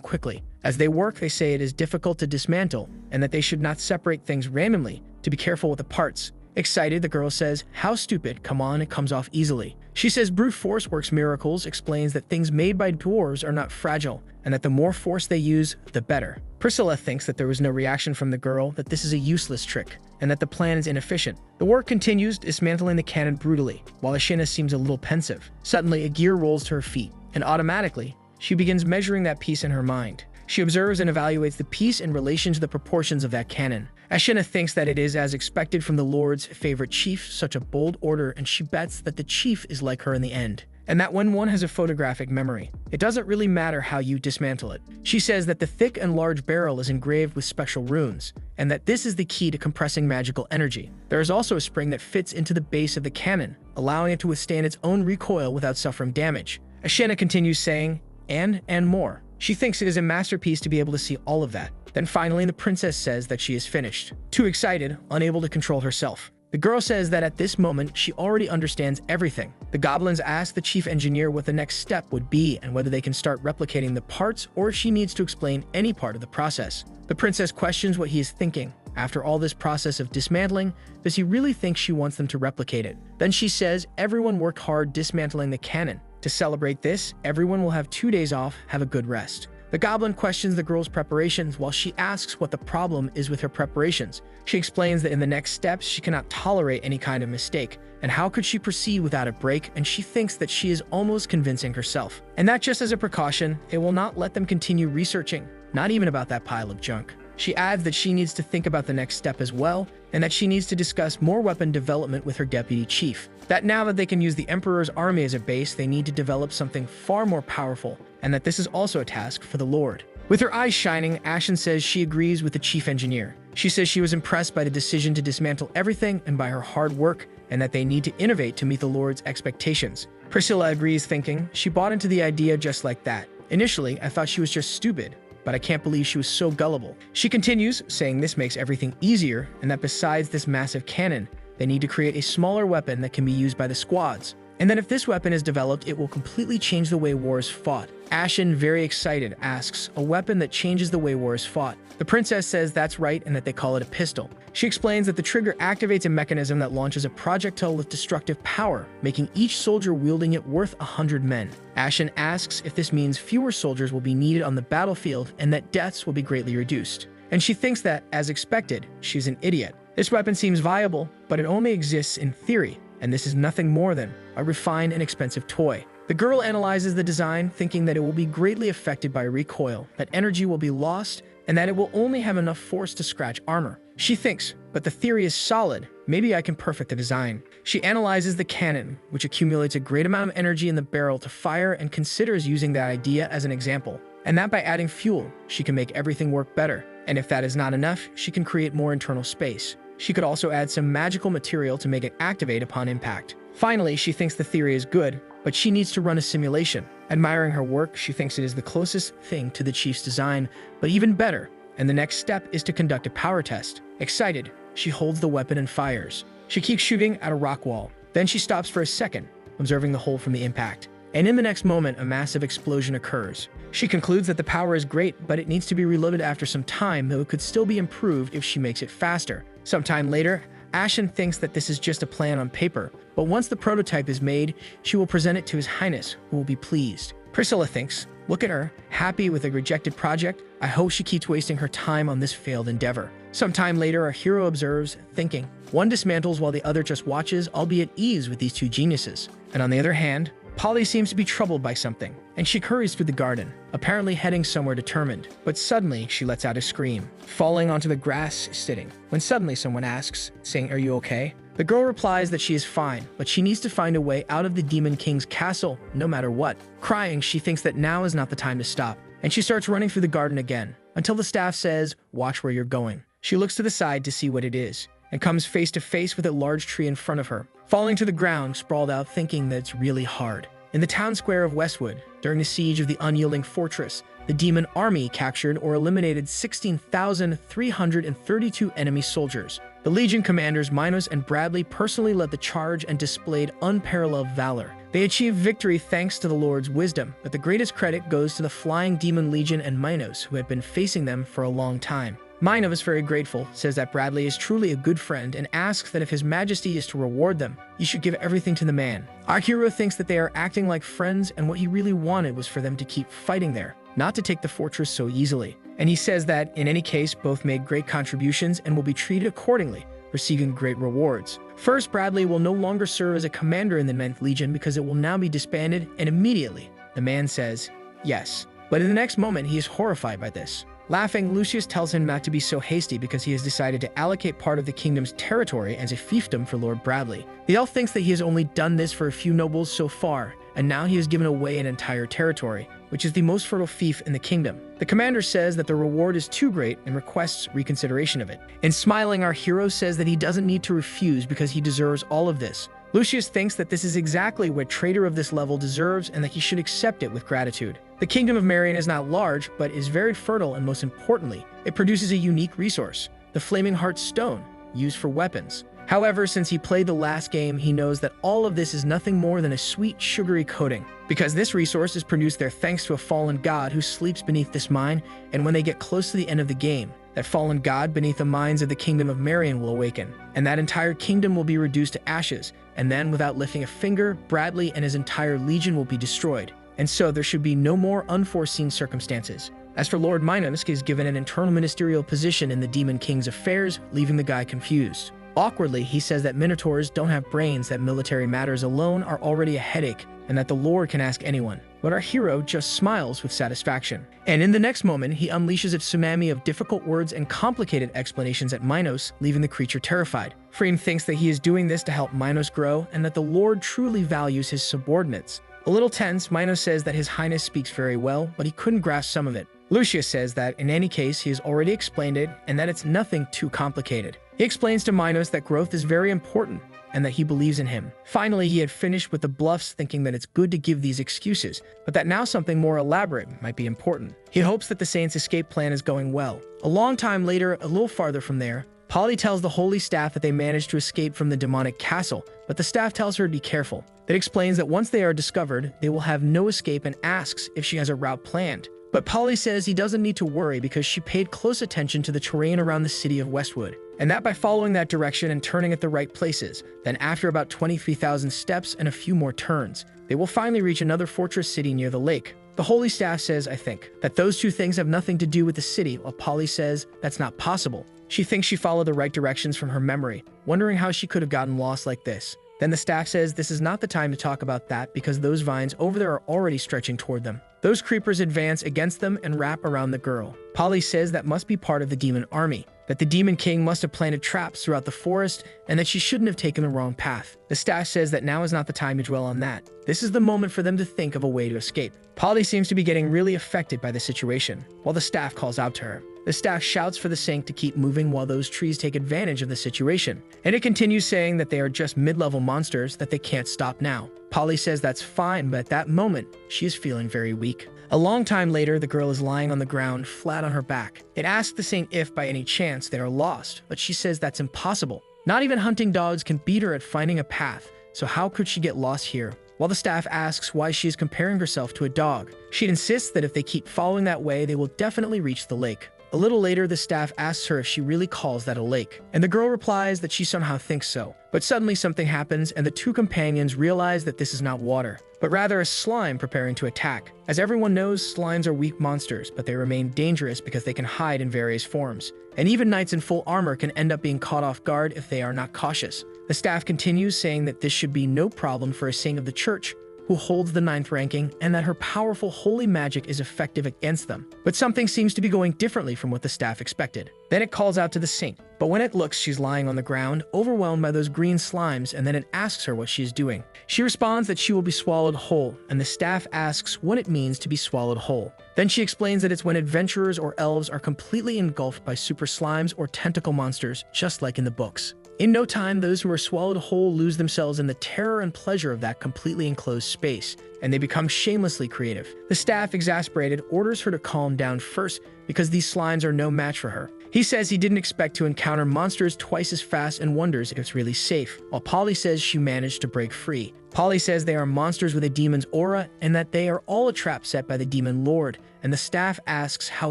Speaker 1: quickly. As they work, they say it is difficult to dismantle, and that they should not separate things randomly, to be careful with the parts. Excited, the girl says, how stupid, come on, it comes off easily. She says brute force works miracles, explains that things made by dwarves are not fragile, and that the more force they use, the better. Priscilla thinks that there was no reaction from the girl, that this is a useless trick, and that the plan is inefficient. The work continues, dismantling the cannon brutally, while Ashina seems a little pensive. Suddenly, a gear rolls to her feet, and automatically, she begins measuring that piece in her mind. She observes and evaluates the piece in relation to the proportions of that cannon. Ashina thinks that it is as expected from the Lord's favorite chief, such a bold order, and she bets that the chief is like her in the end. And that when one has a photographic memory, it doesn't really matter how you dismantle it. She says that the thick and large barrel is engraved with special runes, and that this is the key to compressing magical energy. There is also a spring that fits into the base of the cannon, allowing it to withstand its own recoil without suffering damage. Ashina continues saying, and more. She thinks it is a masterpiece to be able to see all of that. Then finally, the princess says that she is finished. Too excited, unable to control herself. The girl says that at this moment, she already understands everything. The goblins ask the chief engineer what the next step would be and whether they can start replicating the parts or if she needs to explain any part of the process. The princess questions what he is thinking. After all this process of dismantling, does he really think she wants them to replicate it? Then she says everyone worked hard dismantling the cannon. To celebrate this, everyone will have 2 days off, have a good rest. The goblin questions the girl's preparations while she asks what the problem is with her preparations. She explains that in the next steps, she cannot tolerate any kind of mistake, and how could she proceed without a break, and she thinks that she is almost convincing herself. And that just as a precaution, it will not let them continue researching, not even about that pile of junk. She adds that she needs to think about the next step as well, and that she needs to discuss more weapon development with her deputy chief. That now that they can use the Emperor's army as a base, they need to develop something far more powerful, and that this is also a task for the Lord. With her eyes shining, Ashen says she agrees with the chief engineer. She says she was impressed by the decision to dismantle everything and by her hard work, and that they need to innovate to meet the Lord's expectations. Priscilla agrees, thinking, she bought into the idea just like that. Initially, I thought she was just stupid, but I can't believe she was so gullible. She continues, saying this makes everything easier, and that besides this massive cannon, they need to create a smaller weapon that can be used by the squads. And that if this weapon is developed, it will completely change the way war is fought. Ashen, very excited, asks, a weapon that changes the way war is fought. The princess says that's right and that they call it a pistol. She explains that the trigger activates a mechanism that launches a projectile with destructive power, making each soldier wielding it worth 100 men. Ashen asks if this means fewer soldiers will be needed on the battlefield and that deaths will be greatly reduced. And she thinks that, as expected, she's an idiot. This weapon seems viable, but it only exists in theory, and this is nothing more than a refined and expensive toy. The girl analyzes the design, thinking that it will be greatly affected by recoil, that energy will be lost, and that it will only have enough force to scratch armor. She thinks, but the theory is solid, maybe I can perfect the design. She analyzes the cannon, which accumulates a great amount of energy in the barrel to fire, and considers using that idea as an example. And that by adding fuel, she can make everything work better. And if that is not enough, she can create more internal space. She could also add some magical material to make it activate upon impact. Finally, she thinks the theory is good, but she needs to run a simulation. Admiring her work, she thinks it is the closest thing to the chief's design, but even better, and the next step is to conduct a power test. Excited, she holds the weapon and fires. She keeps shooting at a rock wall. Then she stops for a second, observing the hole from the impact. And in the next moment, a massive explosion occurs. She concludes that the power is great, but it needs to be reloaded after some time, though it could still be improved if she makes it faster. Sometime later, Ashen thinks that this is just a plan on paper, but once the prototype is made, she will present it to His Highness, who will be pleased. Priscilla thinks, look at her, happy with a rejected project. I hope she keeps wasting her time on this failed endeavor. Sometime later, our hero observes, thinking. One dismantles while the other just watches, I'll be at ease with these two geniuses. And on the other hand, Polly seems to be troubled by something, and she hurries through the garden, apparently heading somewhere determined. But suddenly, she lets out a scream, falling onto the grass sitting, when suddenly someone asks, saying, "Are you okay?" The girl replies that she is fine, but she needs to find a way out of the Demon King's castle, no matter what. Crying, she thinks that now is not the time to stop, and she starts running through the garden again, until the staff says, "Watch where you're going." She looks to the side to see what it is, and comes face to face with a large tree in front of her, falling to the ground, sprawled out, thinking that it's really hard. In the town square of Westwood, during the siege of the unyielding fortress, the demon army captured or eliminated 16,332 enemy soldiers. The Legion commanders Minos and Bradley personally led the charge and displayed unparalleled valor. They achieved victory thanks to the Lord's wisdom, but the greatest credit goes to the Flying Demon Legion and Minos, who had been facing them for a long time. Minos, very grateful, says that Bradley is truly a good friend and asks that if His Majesty is to reward them, you should give everything to the man. Our hero thinks that they are acting like friends, and what he really wanted was for them to keep fighting there, not to take the fortress so easily. And he says that, in any case, both made great contributions and will be treated accordingly, receiving great rewards. First, Bradley will no longer serve as a commander in the 9th Legion because it will now be disbanded, and immediately, the man says, yes. But in the next moment, he is horrified by this. Laughing, Lucius tells him not to be so hasty because he has decided to allocate part of the kingdom's territory as a fiefdom for Lord Bradley. The elf thinks that he has only done this for a few nobles so far, and now he has given away an entire territory, which is the most fertile fief in the kingdom. The commander says that the reward is too great and requests reconsideration of it. And smiling, our hero says that he doesn't need to refuse because he deserves all of this. Lucius thinks that this is exactly what a traitor of this level deserves and that he should accept it with gratitude. The kingdom of Marion is not large, but is very fertile, and most importantly, it produces a unique resource, the Flaming Heart Stone, used for weapons. However, since he played the last game, he knows that all of this is nothing more than a sweet, sugary coating, because this resource is produced there thanks to a fallen god who sleeps beneath this mine, and when they get close to the end of the game, that fallen god beneath the mines of the kingdom of Marion will awaken, and that entire kingdom will be reduced to ashes, and then, without lifting a finger, Bradley and his entire legion will be destroyed. And so there should be no more unforeseen circumstances. As for Lord Minos, he is given an internal ministerial position in the Demon King's affairs, leaving the guy confused. Awkwardly, he says that minotaurs don't have brains, that military matters alone are already a headache, and that the Lord can ask anyone. But our hero just smiles with satisfaction. And in the next moment, he unleashes a tsunami of difficult words and complicated explanations at Minos, leaving the creature terrified. Frame thinks that he is doing this to help Minos grow, and that the Lord truly values his subordinates. A little tense, Minos says that His Highness speaks very well, but he couldn't grasp some of it. Lucius says that, in any case, he has already explained it, and that it's nothing too complicated. He explains to Minos that growth is very important, and that he believes in him. Finally, he had finished with the bluffs, thinking that it's good to give these excuses, but that now something more elaborate might be important. He hopes that the Saints' escape plan is going well. A long time later, a little farther from there, Polly tells the holy staff that they managed to escape from the demonic castle, but the staff tells her to be careful. It explains that once they are discovered, they will have no escape and asks if she has a route planned. But Polly says he doesn't need to worry because she paid close attention to the terrain around the city of Westwood, and that by following that direction and turning at the right places, then after about 23,000 steps and a few more turns, they will finally reach another fortress city near the lake. The holy staff says, I think, that those two things have nothing to do with the city, while Polly says that's not possible. She thinks she followed the right directions from her memory, wondering how she could have gotten lost like this. Then the staff says this is not the time to talk about that because those vines over there are already stretching toward them. Those creepers advance against them and wrap around the girl. Polly says that must be part of the demon army, that the Demon King must have planted traps throughout the forest, and that she shouldn't have taken the wrong path. The staff says that now is not the time to dwell on that. This is the moment for them to think of a way to escape. Polly seems to be getting really affected by the situation, while the staff calls out to her. The staff shouts for the Saint to keep moving while those trees take advantage of the situation, and it continues saying that they are just mid-level monsters, that they can't stop now. Polly says that's fine, but at that moment, she is feeling very weak. A long time later, the girl is lying on the ground, flat on her back. It asks the saint if, by any chance, they are lost, but she says that's impossible. Not even hunting dogs can beat her at finding a path, so how could she get lost here? While the staff asks why she is comparing herself to a dog, she insists that if they keep following that way, they will definitely reach the lake. A little later, the staff asks her if she really calls that a lake, and the girl replies that she somehow thinks so. But suddenly something happens, and the two companions realize that this is not water, but rather a slime preparing to attack. As everyone knows, slimes are weak monsters, but they remain dangerous because they can hide in various forms. And even knights in full armor can end up being caught off guard if they are not cautious. The staff continues, saying that this should be no problem for a saint of the church, who holds the 9th ranking, and that her powerful holy magic is effective against them. But something seems to be going differently from what the staff expected. Then it calls out to the saint, but when it looks, she's lying on the ground, overwhelmed by those green slimes, and then it asks her what she is doing. She responds that she will be swallowed whole, and the staff asks what it means to be swallowed whole. Then she explains that it's when adventurers or elves are completely engulfed by super slimes or tentacle monsters, just like in the books. In no time, those who are swallowed whole lose themselves in the terror and pleasure of that completely enclosed space, and they become shamelessly creative. The staff, exasperated, orders her to calm down first because these slimes are no match for her. He says he didn't expect to encounter monsters twice as fast and wonders if it's really safe, while Polly says she managed to break free. Polly says they are monsters with a demon's aura and that they are all a trap set by the demon lord, and the staff asks how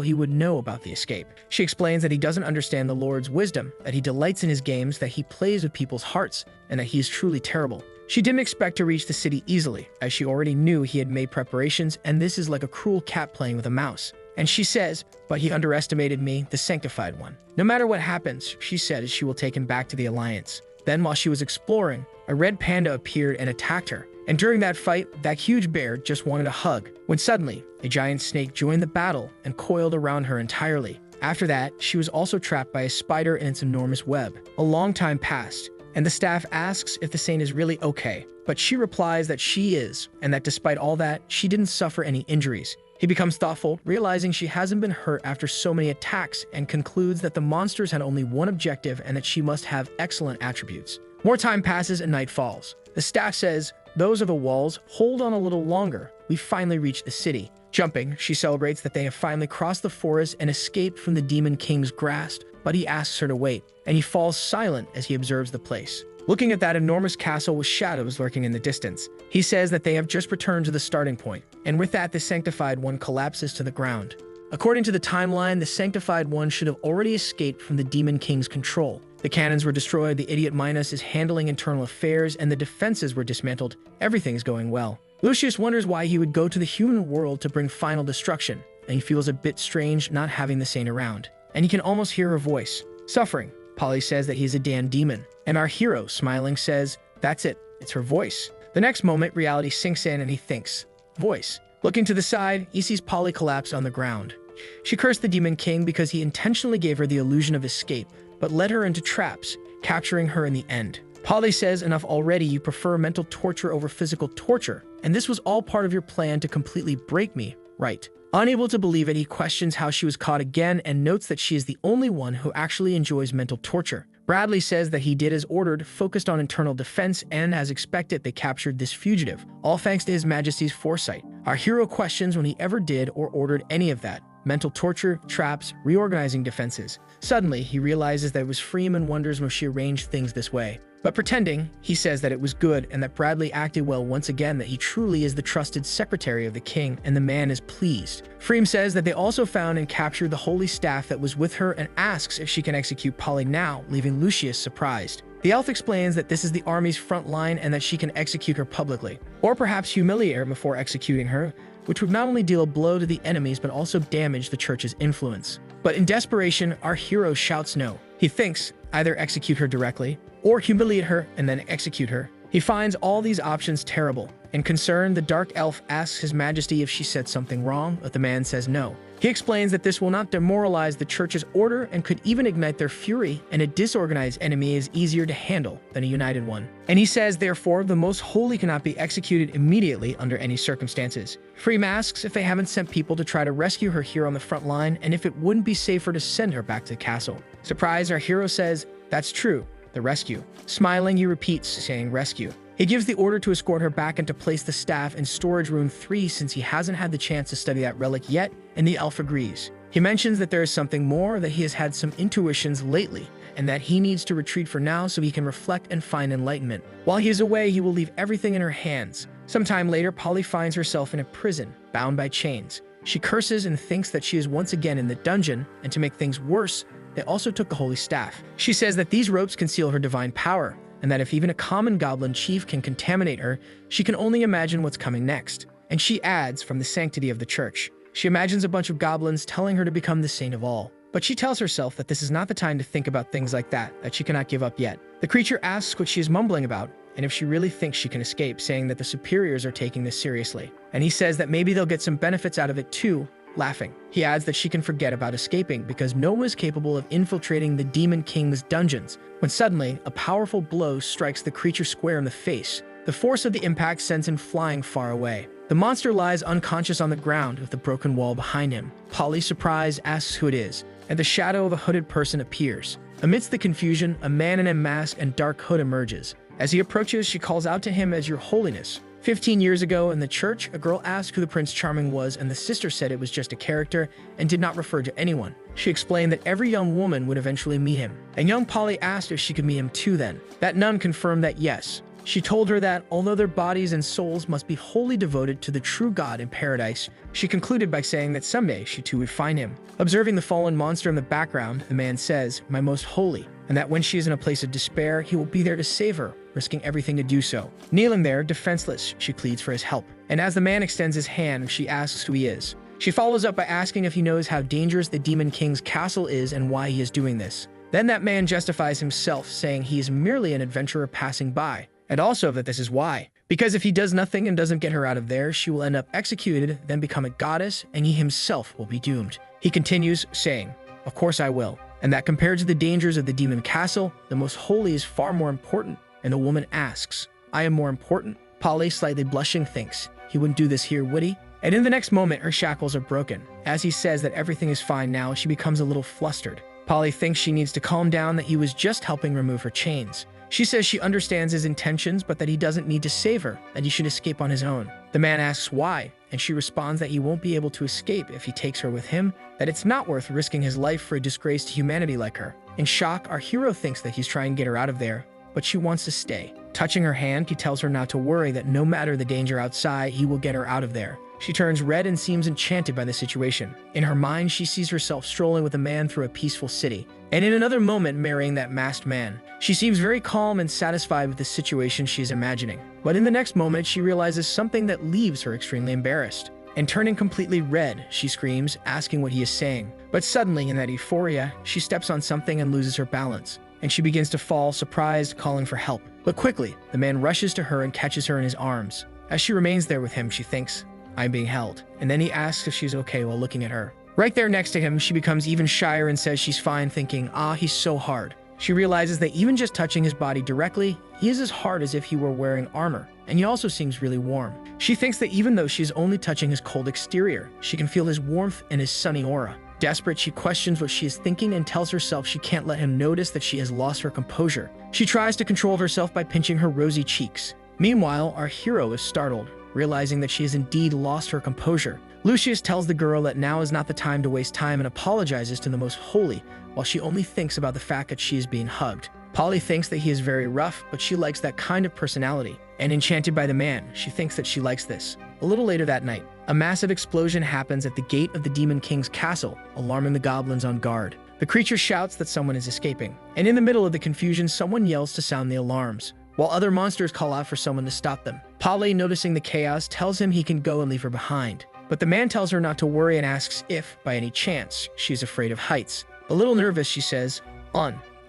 Speaker 1: he would know about the escape. She explains that he doesn't understand the Lord's wisdom, that he delights in his games, that he plays with people's hearts, and that he is truly terrible. She didn't expect to reach the city easily, as she already knew he had made preparations, and this is like a cruel cat playing with a mouse. And she says, but he underestimated me, the sanctified one. No matter what happens, she said she will take him back to the Alliance. Then while she was exploring, a red panda appeared and attacked her. And during that fight, that huge bear just wanted a hug, when suddenly, a giant snake joined the battle and coiled around her entirely. After that, she was also trapped by a spider in its enormous web. A long time passed, and the staff asks if the saint is really okay, but she replies that she is, and that despite all that, she didn't suffer any injuries. He becomes thoughtful, realizing she hasn't been hurt after so many attacks, and concludes that the monsters had only one objective and that she must have excellent attributes. More time passes and night falls. The staff says, "Those are the walls, hold on a little longer. We finally reached the city." Jumping, she celebrates that they have finally crossed the forest and escaped from the Demon King's grasp, but he asks her to wait, and he falls silent as he observes the place. Looking at that enormous castle with shadows lurking in the distance, he says that they have just returned to the starting point, and with that the Sanctified One collapses to the ground. According to the timeline, the Sanctified One should have already escaped from the Demon King's control. The cannons were destroyed, the idiot Minos is handling internal affairs, and the defenses were dismantled. Everything's going well. Lucius wonders why he would go to the human world to bring final destruction, and he feels a bit strange not having the saint around. And he can almost hear her voice. Suffering. Polly says that he's a damn demon, and our hero, smiling, says, "That's it, it's her voice." The next moment, reality sinks in and he thinks, voice. Looking to the side, he sees Polly collapse on the ground. She cursed the Demon King because he intentionally gave her the illusion of escape, but led her into traps, capturing her in the end. Polly says, "Enough already, you prefer mental torture over physical torture, and this was all part of your plan to completely break me, right?" Unable to believe it, he questions how she was caught again and notes that she is the only one who actually enjoys mental torture. Bradley says that he did as ordered, focused on internal defense, and as expected, they captured this fugitive, all thanks to His Majesty's foresight. Our hero questions when he ever did or ordered any of that. Mental torture, traps, reorganizing defenses. Suddenly, he realizes that it was Freem and wonders when she arranged things this way. But pretending, he says that it was good and that Bradley acted well once again, that he truly is the trusted secretary of the king, and the man is pleased. Freem says that they also found and captured the holy staff that was with her and asks if she can execute Polly now, leaving Lucius surprised. The elf explains that this is the army's front line and that she can execute her publicly, or perhaps humiliate her before executing her, which would not only deal a blow to the enemies but also damage the church's influence. But in desperation, our hero shouts no. He thinks either execute her directly, or humiliate her and then execute her. He finds all these options terrible. In concern, the dark elf asks His Majesty if she said something wrong, but the man says no. He explains that this will not demoralize the church's order and could even ignite their fury, and a disorganized enemy is easier to handle than a united one. And he says, therefore, the most holy cannot be executed immediately under any circumstances. Freem asks if they haven't sent people to try to rescue her here on the front line, and if it wouldn't be safer to send her back to the castle. Surprised, our hero says, "That's true. The rescue." Smiling, he repeats, saying rescue. He gives the order to escort her back and to place the staff in storage room 3 since he hasn't had the chance to study that relic yet, and the elf agrees. He mentions that there is something more, that he has had some intuitions lately, and that he needs to retreat for now so he can reflect and find enlightenment. While he is away, he will leave everything in her hands. Sometime later, Polly finds herself in a prison, bound by chains. She curses and thinks that she is once again in the dungeon, and to make things worse, they also took the holy staff. She says that these ropes conceal her divine power, and that if even a common goblin chief can contaminate her, she can only imagine what's coming next. And she adds, from the sanctity of the church. She imagines a bunch of goblins telling her to become the saint of all. But she tells herself that this is not the time to think about things like that she cannot give up yet. The creature asks what she is mumbling about, and if she really thinks she can escape, saying that the superiors are taking this seriously. And he says that maybe they'll get some benefits out of it too, laughing. He adds that she can forget about escaping because no one is capable of infiltrating the Demon King's dungeons, when suddenly, a powerful blow strikes the creature square in the face. The force of the impact sends him flying far away. The monster lies unconscious on the ground with the broken wall behind him. Polly, surprised, asks who it is, and the shadow of a hooded person appears. Amidst the confusion, a man in a mask and dark hood emerges. As he approaches, she calls out to him as Your Holiness. 15 years ago in the church, a girl asked who the Prince Charming was, and the sister said it was just a character and did not refer to anyone. She explained that every young woman would eventually meet him, and young Polly asked if she could meet him too then. That nun confirmed that yes. She told her that, although their bodies and souls must be wholly devoted to the true God in paradise, she concluded by saying that someday she too would find him. Observing the fallen monster in the background, the man says, My most holy, and that when she is in a place of despair, he will be there to save her, risking everything to do so. Kneeling there, defenseless, she pleads for his help. And as the man extends his hand, she asks who he is. She follows up by asking if he knows how dangerous the Demon King's castle is and why he is doing this. Then that man justifies himself, saying he is merely an adventurer passing by. And also that this is why. Because if he does nothing and doesn't get her out of there, she will end up executed, then become a goddess, and he himself will be doomed. He continues, saying, Of course I will. And that compared to the dangers of the demon castle, the most holy is far more important. And the woman asks, I am more important? Polly, slightly blushing, thinks, he wouldn't do this here, would he? And in the next moment, her shackles are broken. As he says that everything is fine now, she becomes a little flustered. Polly thinks she needs to calm down, that he was just helping remove her chains. She says she understands his intentions, but that he doesn't need to save her, that he should escape on his own. The man asks why, and she responds that he won't be able to escape if he takes her with him, that it's not worth risking his life for a disgrace to humanity like her. In shock, our hero thinks that he's trying to get her out of there, but she wants to stay. Touching her hand, he tells her not to worry, that no matter the danger outside, he will get her out of there. She turns red and seems enchanted by the situation. In her mind, she sees herself strolling with a man through a peaceful city, and in another moment marrying that masked man. She seems very calm and satisfied with the situation she is imagining. But in the next moment, she realizes something that leaves her extremely embarrassed. And turning completely red, she screams, asking what he is saying. But suddenly, in that euphoria, she steps on something and loses her balance. And she begins to fall, surprised, calling for help. But quickly, the man rushes to her and catches her in his arms. As she remains there with him, she thinks, I'm being held. And then he asks if she's okay while looking at her. Right there next to him, she becomes even shyer and says she's fine, thinking, he's so hard. She realizes that even just touching his body directly, he is as hard as if he were wearing armor, and he also seems really warm. She thinks that even though she's only touching his cold exterior, she can feel his warmth and his sunny aura. Desperate, she questions what she is thinking and tells herself she can't let him notice that she has lost her composure. She tries to control herself by pinching her rosy cheeks. Meanwhile, our hero is startled, realizing that she has indeed lost her composure. Lucius tells the girl that now is not the time to waste time and apologizes to the most holy, while she only thinks about the fact that she is being hugged. Polly thinks that he is very rough, but she likes that kind of personality. And enchanted by the man, she thinks that she likes this. A little later that night, a massive explosion happens at the gate of the Demon King's castle, alarming the goblins on guard. The creature shouts that someone is escaping, and in the middle of the confusion, someone yells to sound the alarms, while other monsters call out for someone to stop them. Polly, noticing the chaos, tells him he can go and leave her behind. But the man tells her not to worry and asks if, by any chance, she's afraid of heights. A little nervous, she says,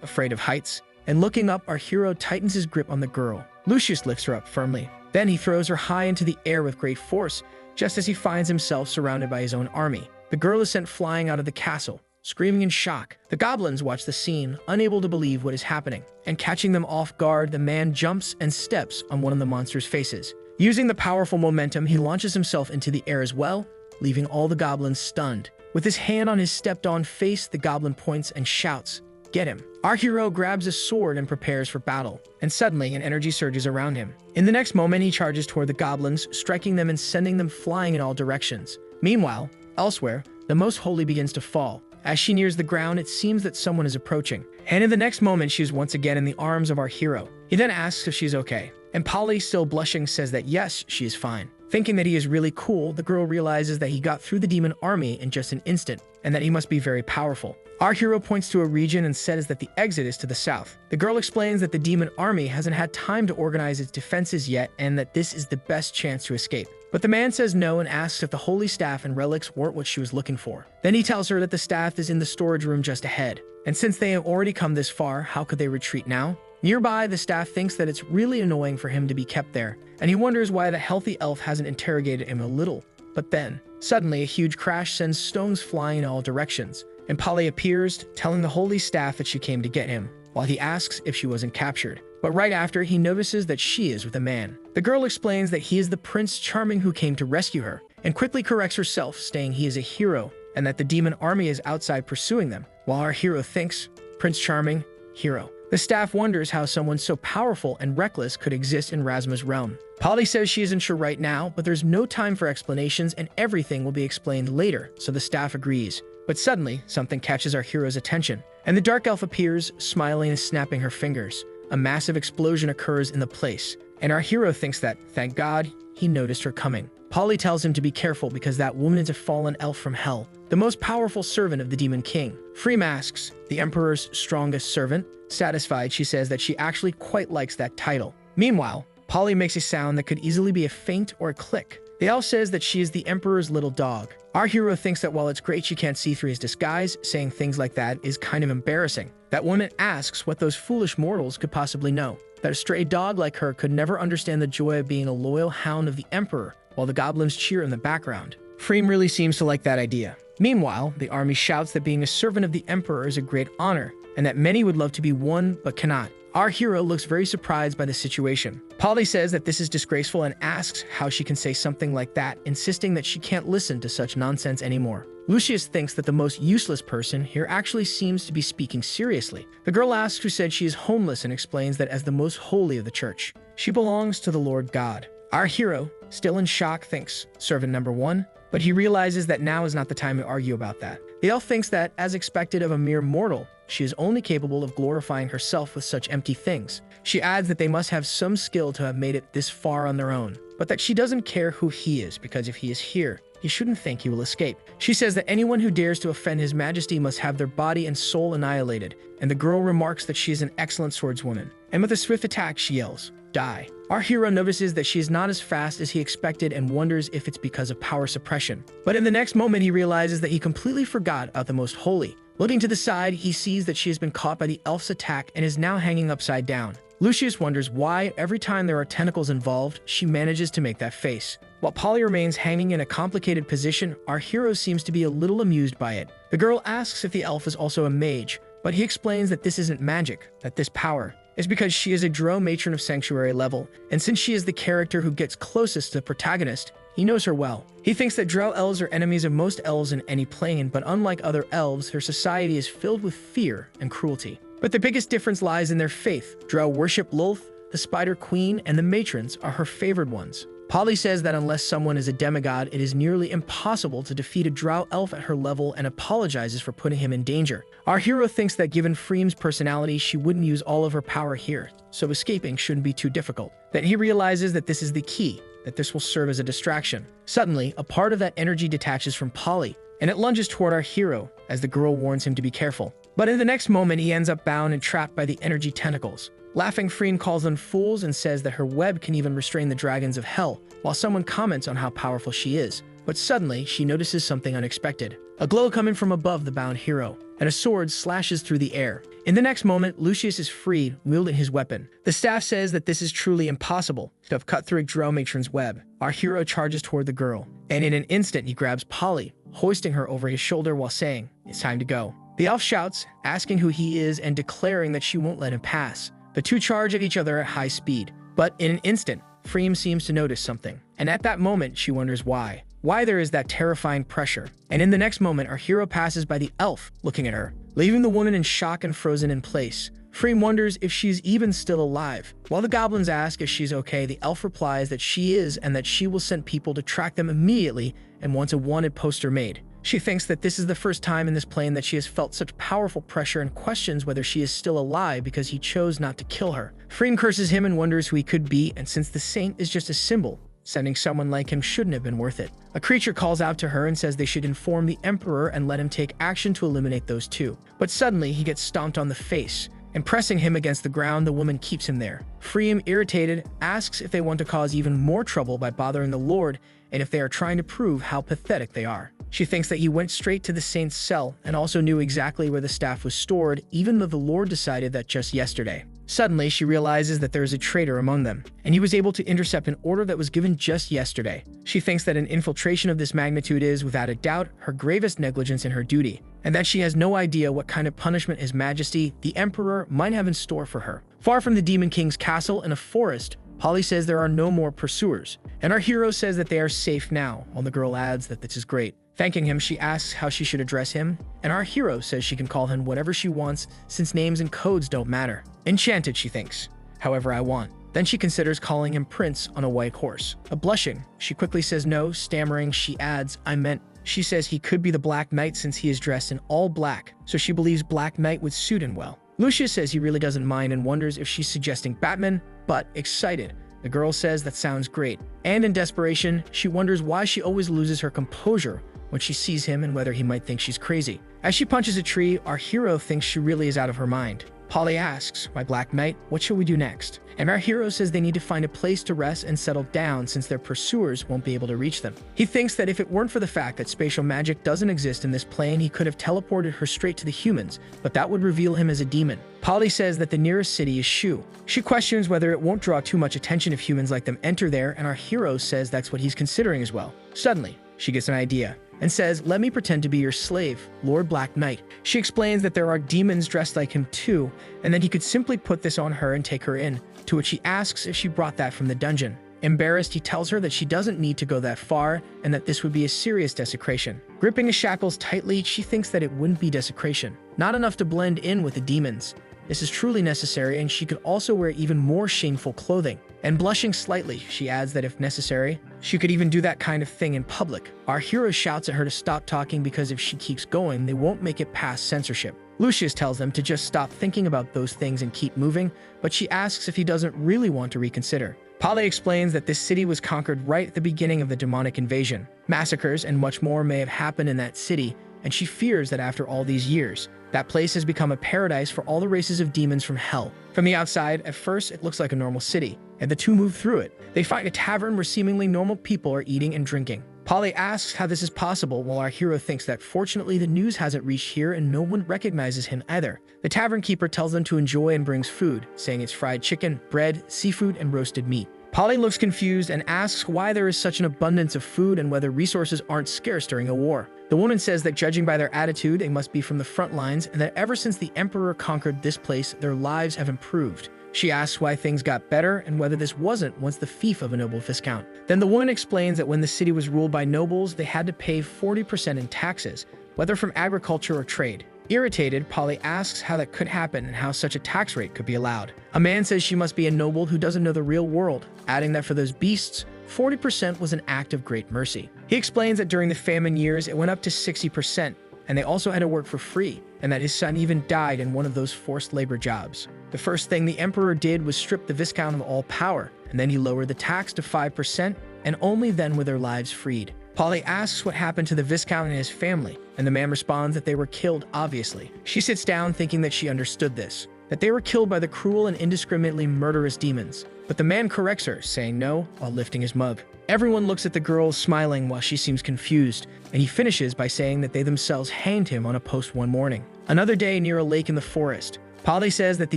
Speaker 1: afraid of heights? And looking up, our hero tightens his grip on the girl. Lucius lifts her up firmly. Then he throws her high into the air with great force, just as he finds himself surrounded by his own army. The girl is sent flying out of the castle, screaming in shock. The goblins watch the scene, unable to believe what is happening. And catching them off guard, the man jumps and steps on one of the monster's faces. Using the powerful momentum, he launches himself into the air as well, leaving all the goblins stunned. With his hand on his stepped-on face, the goblin points and shouts, get him. Our hero grabs a sword and prepares for battle, and suddenly an energy surges around him. In the next moment, he charges toward the goblins, striking them and sending them flying in all directions. Meanwhile, elsewhere, the Most Holy begins to fall. As she nears the ground, it seems that someone is approaching, and in the next moment, she is once again in the arms of our hero. He then asks if she's okay, and Polly, still blushing, says that yes, she is fine. Thinking that he is really cool, the girl realizes that he got through the demon army in just an instant, and that he must be very powerful. Our hero points to a region and says that the exit is to the south. The girl explains that the demon army hasn't had time to organize its defenses yet, and that this is the best chance to escape. But the man says no and asks if the holy staff and relics weren't what she was looking for. Then he tells her that the staff is in the storage room just ahead, and since they have already come this far, how could they retreat now? Nearby, the staff thinks that it's really annoying for him to be kept there, and he wonders why the healthy elf hasn't interrogated him a little. But then, suddenly a huge crash sends stones flying in all directions, and Polly appears, telling the holy staff that she came to get him, while he asks if she wasn't captured. But right after, he notices that she is with a man. The girl explains that he is the Prince Charming who came to rescue her, and quickly corrects herself, saying he is a hero, and that the demon army is outside pursuing them, while our hero thinks, Prince Charming, hero. The staff wonders how someone so powerful and reckless could exist in Razma's realm. Polly says she isn't sure right now, but there's no time for explanations and everything will be explained later, so the staff agrees. But suddenly, something catches our hero's attention, and the dark elf appears, smiling and snapping her fingers. A massive explosion occurs in the place, and our hero thinks that, thank God, he noticed her coming. Polly tells him to be careful because that woman is a fallen elf from hell, the most powerful servant of the Demon King. Freem asks, the Emperor's strongest servant? Satisfied, she says that she actually quite likes that title. Meanwhile, Polly makes a sound that could easily be a feint or a click. The elf says that she is the Emperor's little dog. Our hero thinks that while it's great she can't see through his disguise, saying things like that is kind of embarrassing. That woman asks what those foolish mortals could possibly know. That a stray dog like her could never understand the joy of being a loyal hound of the Emperor, while the goblins cheer in the background. Freem really seems to like that idea. Meanwhile, the army shouts that being a servant of the Emperor is a great honor, and that many would love to be one but cannot. Our hero looks very surprised by the situation. Polly says that this is disgraceful and asks how she can say something like that, insisting that she can't listen to such nonsense anymore. Lucius thinks that the most useless person here actually seems to be speaking seriously. The girl asks who said she is homeless and explains that as the most holy of the church, she belongs to the Lord God. Our hero, still in shock, thinks servant number one, but he realizes that now is not the time to argue about that. The elf thinks that, as expected of a mere mortal, she is only capable of glorifying herself with such empty things. She adds that they must have some skill to have made it this far on their own, but that she doesn't care who he is because if he is here, he shouldn't think he will escape. She says that anyone who dares to offend his majesty must have their body and soul annihilated, and the girl remarks that she is an excellent swordswoman. And with a swift attack, she yells, die. Our hero notices that she is not as fast as he expected and wonders if it's because of power suppression. But in the next moment, he realizes that he completely forgot about the Most Holy. Looking to the side, he sees that she has been caught by the elf's attack and is now hanging upside down. Lucius wonders why, every time there are tentacles involved, she manages to make that face. While Polly remains hanging in a complicated position, our hero seems to be a little amused by it. The girl asks if the elf is also a mage, but he explains that this isn't magic, that this power is because she is a drow matron of sanctuary level, and since she is the character who gets closest to the protagonist, he knows her well. He thinks that drow elves are enemies of most elves in any plane, but unlike other elves, their society is filled with fear and cruelty. But the biggest difference lies in their faith. Drow worship Lolth, the Spider Queen, and the matrons are her favored ones. Polly says that unless someone is a demigod, it is nearly impossible to defeat a drow elf at her level and apologizes for putting him in danger. Our hero thinks that given Freem's personality, she wouldn't use all of her power here, so escaping shouldn't be too difficult. Then he realizes that this is the key, that this will serve as a distraction. Suddenly, a part of that energy detaches from Polly, and it lunges toward our hero as the girl warns him to be careful. But in the next moment, he ends up bound and trapped by the energy tentacles. Laughing, Freem calls them fools and says that her web can even restrain the dragons of hell, while someone comments on how powerful she is. But suddenly, she notices something unexpected. A glow coming from above the bound hero, and a sword slashes through the air. In the next moment, Lucius is freed, wielding his weapon. The staff says that this is truly impossible to have cut through a drow matron's web. Our hero charges toward the girl, and in an instant he grabs Polly, hoisting her over his shoulder while saying, it's time to go. The elf shouts, asking who he is and declaring that she won't let him pass. The two charge at each other at high speed, but in an instant, Freem seems to notice something, and at that moment she wonders why there is that terrifying pressure. And in the next moment, our hero passes by the elf, looking at her. leaving the woman in shock and frozen in place. Freem wonders if she's even still alive. While the goblins ask if she's okay, the elf replies that she is and that she will send people to track them immediately and wants a wanted poster made. She thinks that this is the first time in this plane that she has felt such powerful pressure and questions whether she is still alive because he chose not to kill her. Freem curses him and wonders who he could be, and since the saint is just a symbol, sending someone like him shouldn't have been worth it. A creature calls out to her and says they should inform the emperor and let him take action to eliminate those two. But suddenly he gets stomped on the face, and pressing him against the ground, the woman keeps him there. Freem, irritated, asks if they want to cause even more trouble by bothering the Lord and if they are trying to prove how pathetic they are. She thinks that he went straight to the saint's cell and also knew exactly where the staff was stored, even though the Lord decided that just yesterday. Suddenly, she realizes that there is a traitor among them, and he was able to intercept an order that was given just yesterday. She thinks that an infiltration of this magnitude is, without a doubt, her gravest negligence in her duty, and that she has no idea what kind of punishment His Majesty, the Emperor, might have in store for her. Far from the Demon King's castle in a forest, Polly says there are no more pursuers, and our hero says that they are safe now, while the girl adds that this is great. Thanking him, she asks how she should address him, and our hero says she can call him whatever she wants since names and codes don't matter. Enchanted, she thinks. However I want. Then she considers calling him Prince on a white horse. Blushing, she quickly says no, stammering, she adds, I meant. She says he could be the Black Knight since he is dressed in all black, so she believes Black Knight would suit him well. Lucius says he really doesn't mind and wonders if she's suggesting Batman, but, excited, the girl says that sounds great. And in desperation, she wonders why she always loses her composure when she sees him and whether he might think she's crazy. As she punches a tree, our hero thinks she really is out of her mind. Polly asks, my Black Knight, what shall we do next? And our hero says they need to find a place to rest and settle down since their pursuers won't be able to reach them. He thinks that if it weren't for the fact that spatial magic doesn't exist in this plane, he could have teleported her straight to the humans, but that would reveal him as a demon. Polly says that the nearest city is Shu. She questions whether it won't draw too much attention if humans like them enter there, and our hero says that's what he's considering as well. Suddenly, she gets an idea and says, let me pretend to be your slave, Lord Black Knight. She explains that there are demons dressed like him too, and that he could simply put this on her and take her in, to which he asks if she brought that from the dungeon. Embarrassed, he tells her that she doesn't need to go that far, and that this would be a serious desecration. Gripping his shackles tightly, she thinks that it wouldn't be desecration. Not enough to blend in with the demons. This is truly necessary, and she could also wear even more shameful clothing. And blushing slightly, she adds that if necessary, she could even do that kind of thing in public. Our hero shouts at her to stop talking because if she keeps going, they won't make it past censorship. Lucius tells them to just stop thinking about those things and keep moving, but she asks if he doesn't really want to reconsider. Polly explains that this city was conquered right at the beginning of the demonic invasion. Massacres and much more may have happened in that city, and she fears that after all these years, that place has become a paradise for all the races of demons from hell. From the outside, at first, it looks like a normal city, and the two move through it. They find a tavern where seemingly normal people are eating and drinking. Polly asks how this is possible, while our hero thinks that fortunately the news hasn't reached here and no one recognizes him either. The tavern keeper tells them to enjoy and brings food, saying it's fried chicken, bread, seafood, and roasted meat. Polly looks confused and asks why there is such an abundance of food and whether resources aren't scarce during a war. The woman says that judging by their attitude, they must be from the front lines and that ever since the Emperor conquered this place, their lives have improved. She asks why things got better and whether this wasn't once the fief of a noble viscount. Then the woman explains that when the city was ruled by nobles, they had to pay 40% in taxes, whether from agriculture or trade. Irritated, Polly asks how that could happen and how such a tax rate could be allowed. A man says she must be a noble who doesn't know the real world, adding that for those beasts, 40% was an act of great mercy. He explains that during the famine years, it went up to 60%, and they also had to work for free, and that his son even died in one of those forced labor jobs. The first thing the Emperor did was strip the Viscount of all power, and then he lowered the tax to 5%, and only then were their lives freed. Polly asks what happened to the Viscount and his family, and the man responds that they were killed, obviously. She sits down thinking that she understood this, that they were killed by the cruel and indiscriminately murderous demons. But the man corrects her, saying no, while lifting his mug. Everyone looks at the girl, smiling while she seems confused, and he finishes by saying that they themselves hanged him on a post one morning. Another day near a lake in the forest. Polly says that the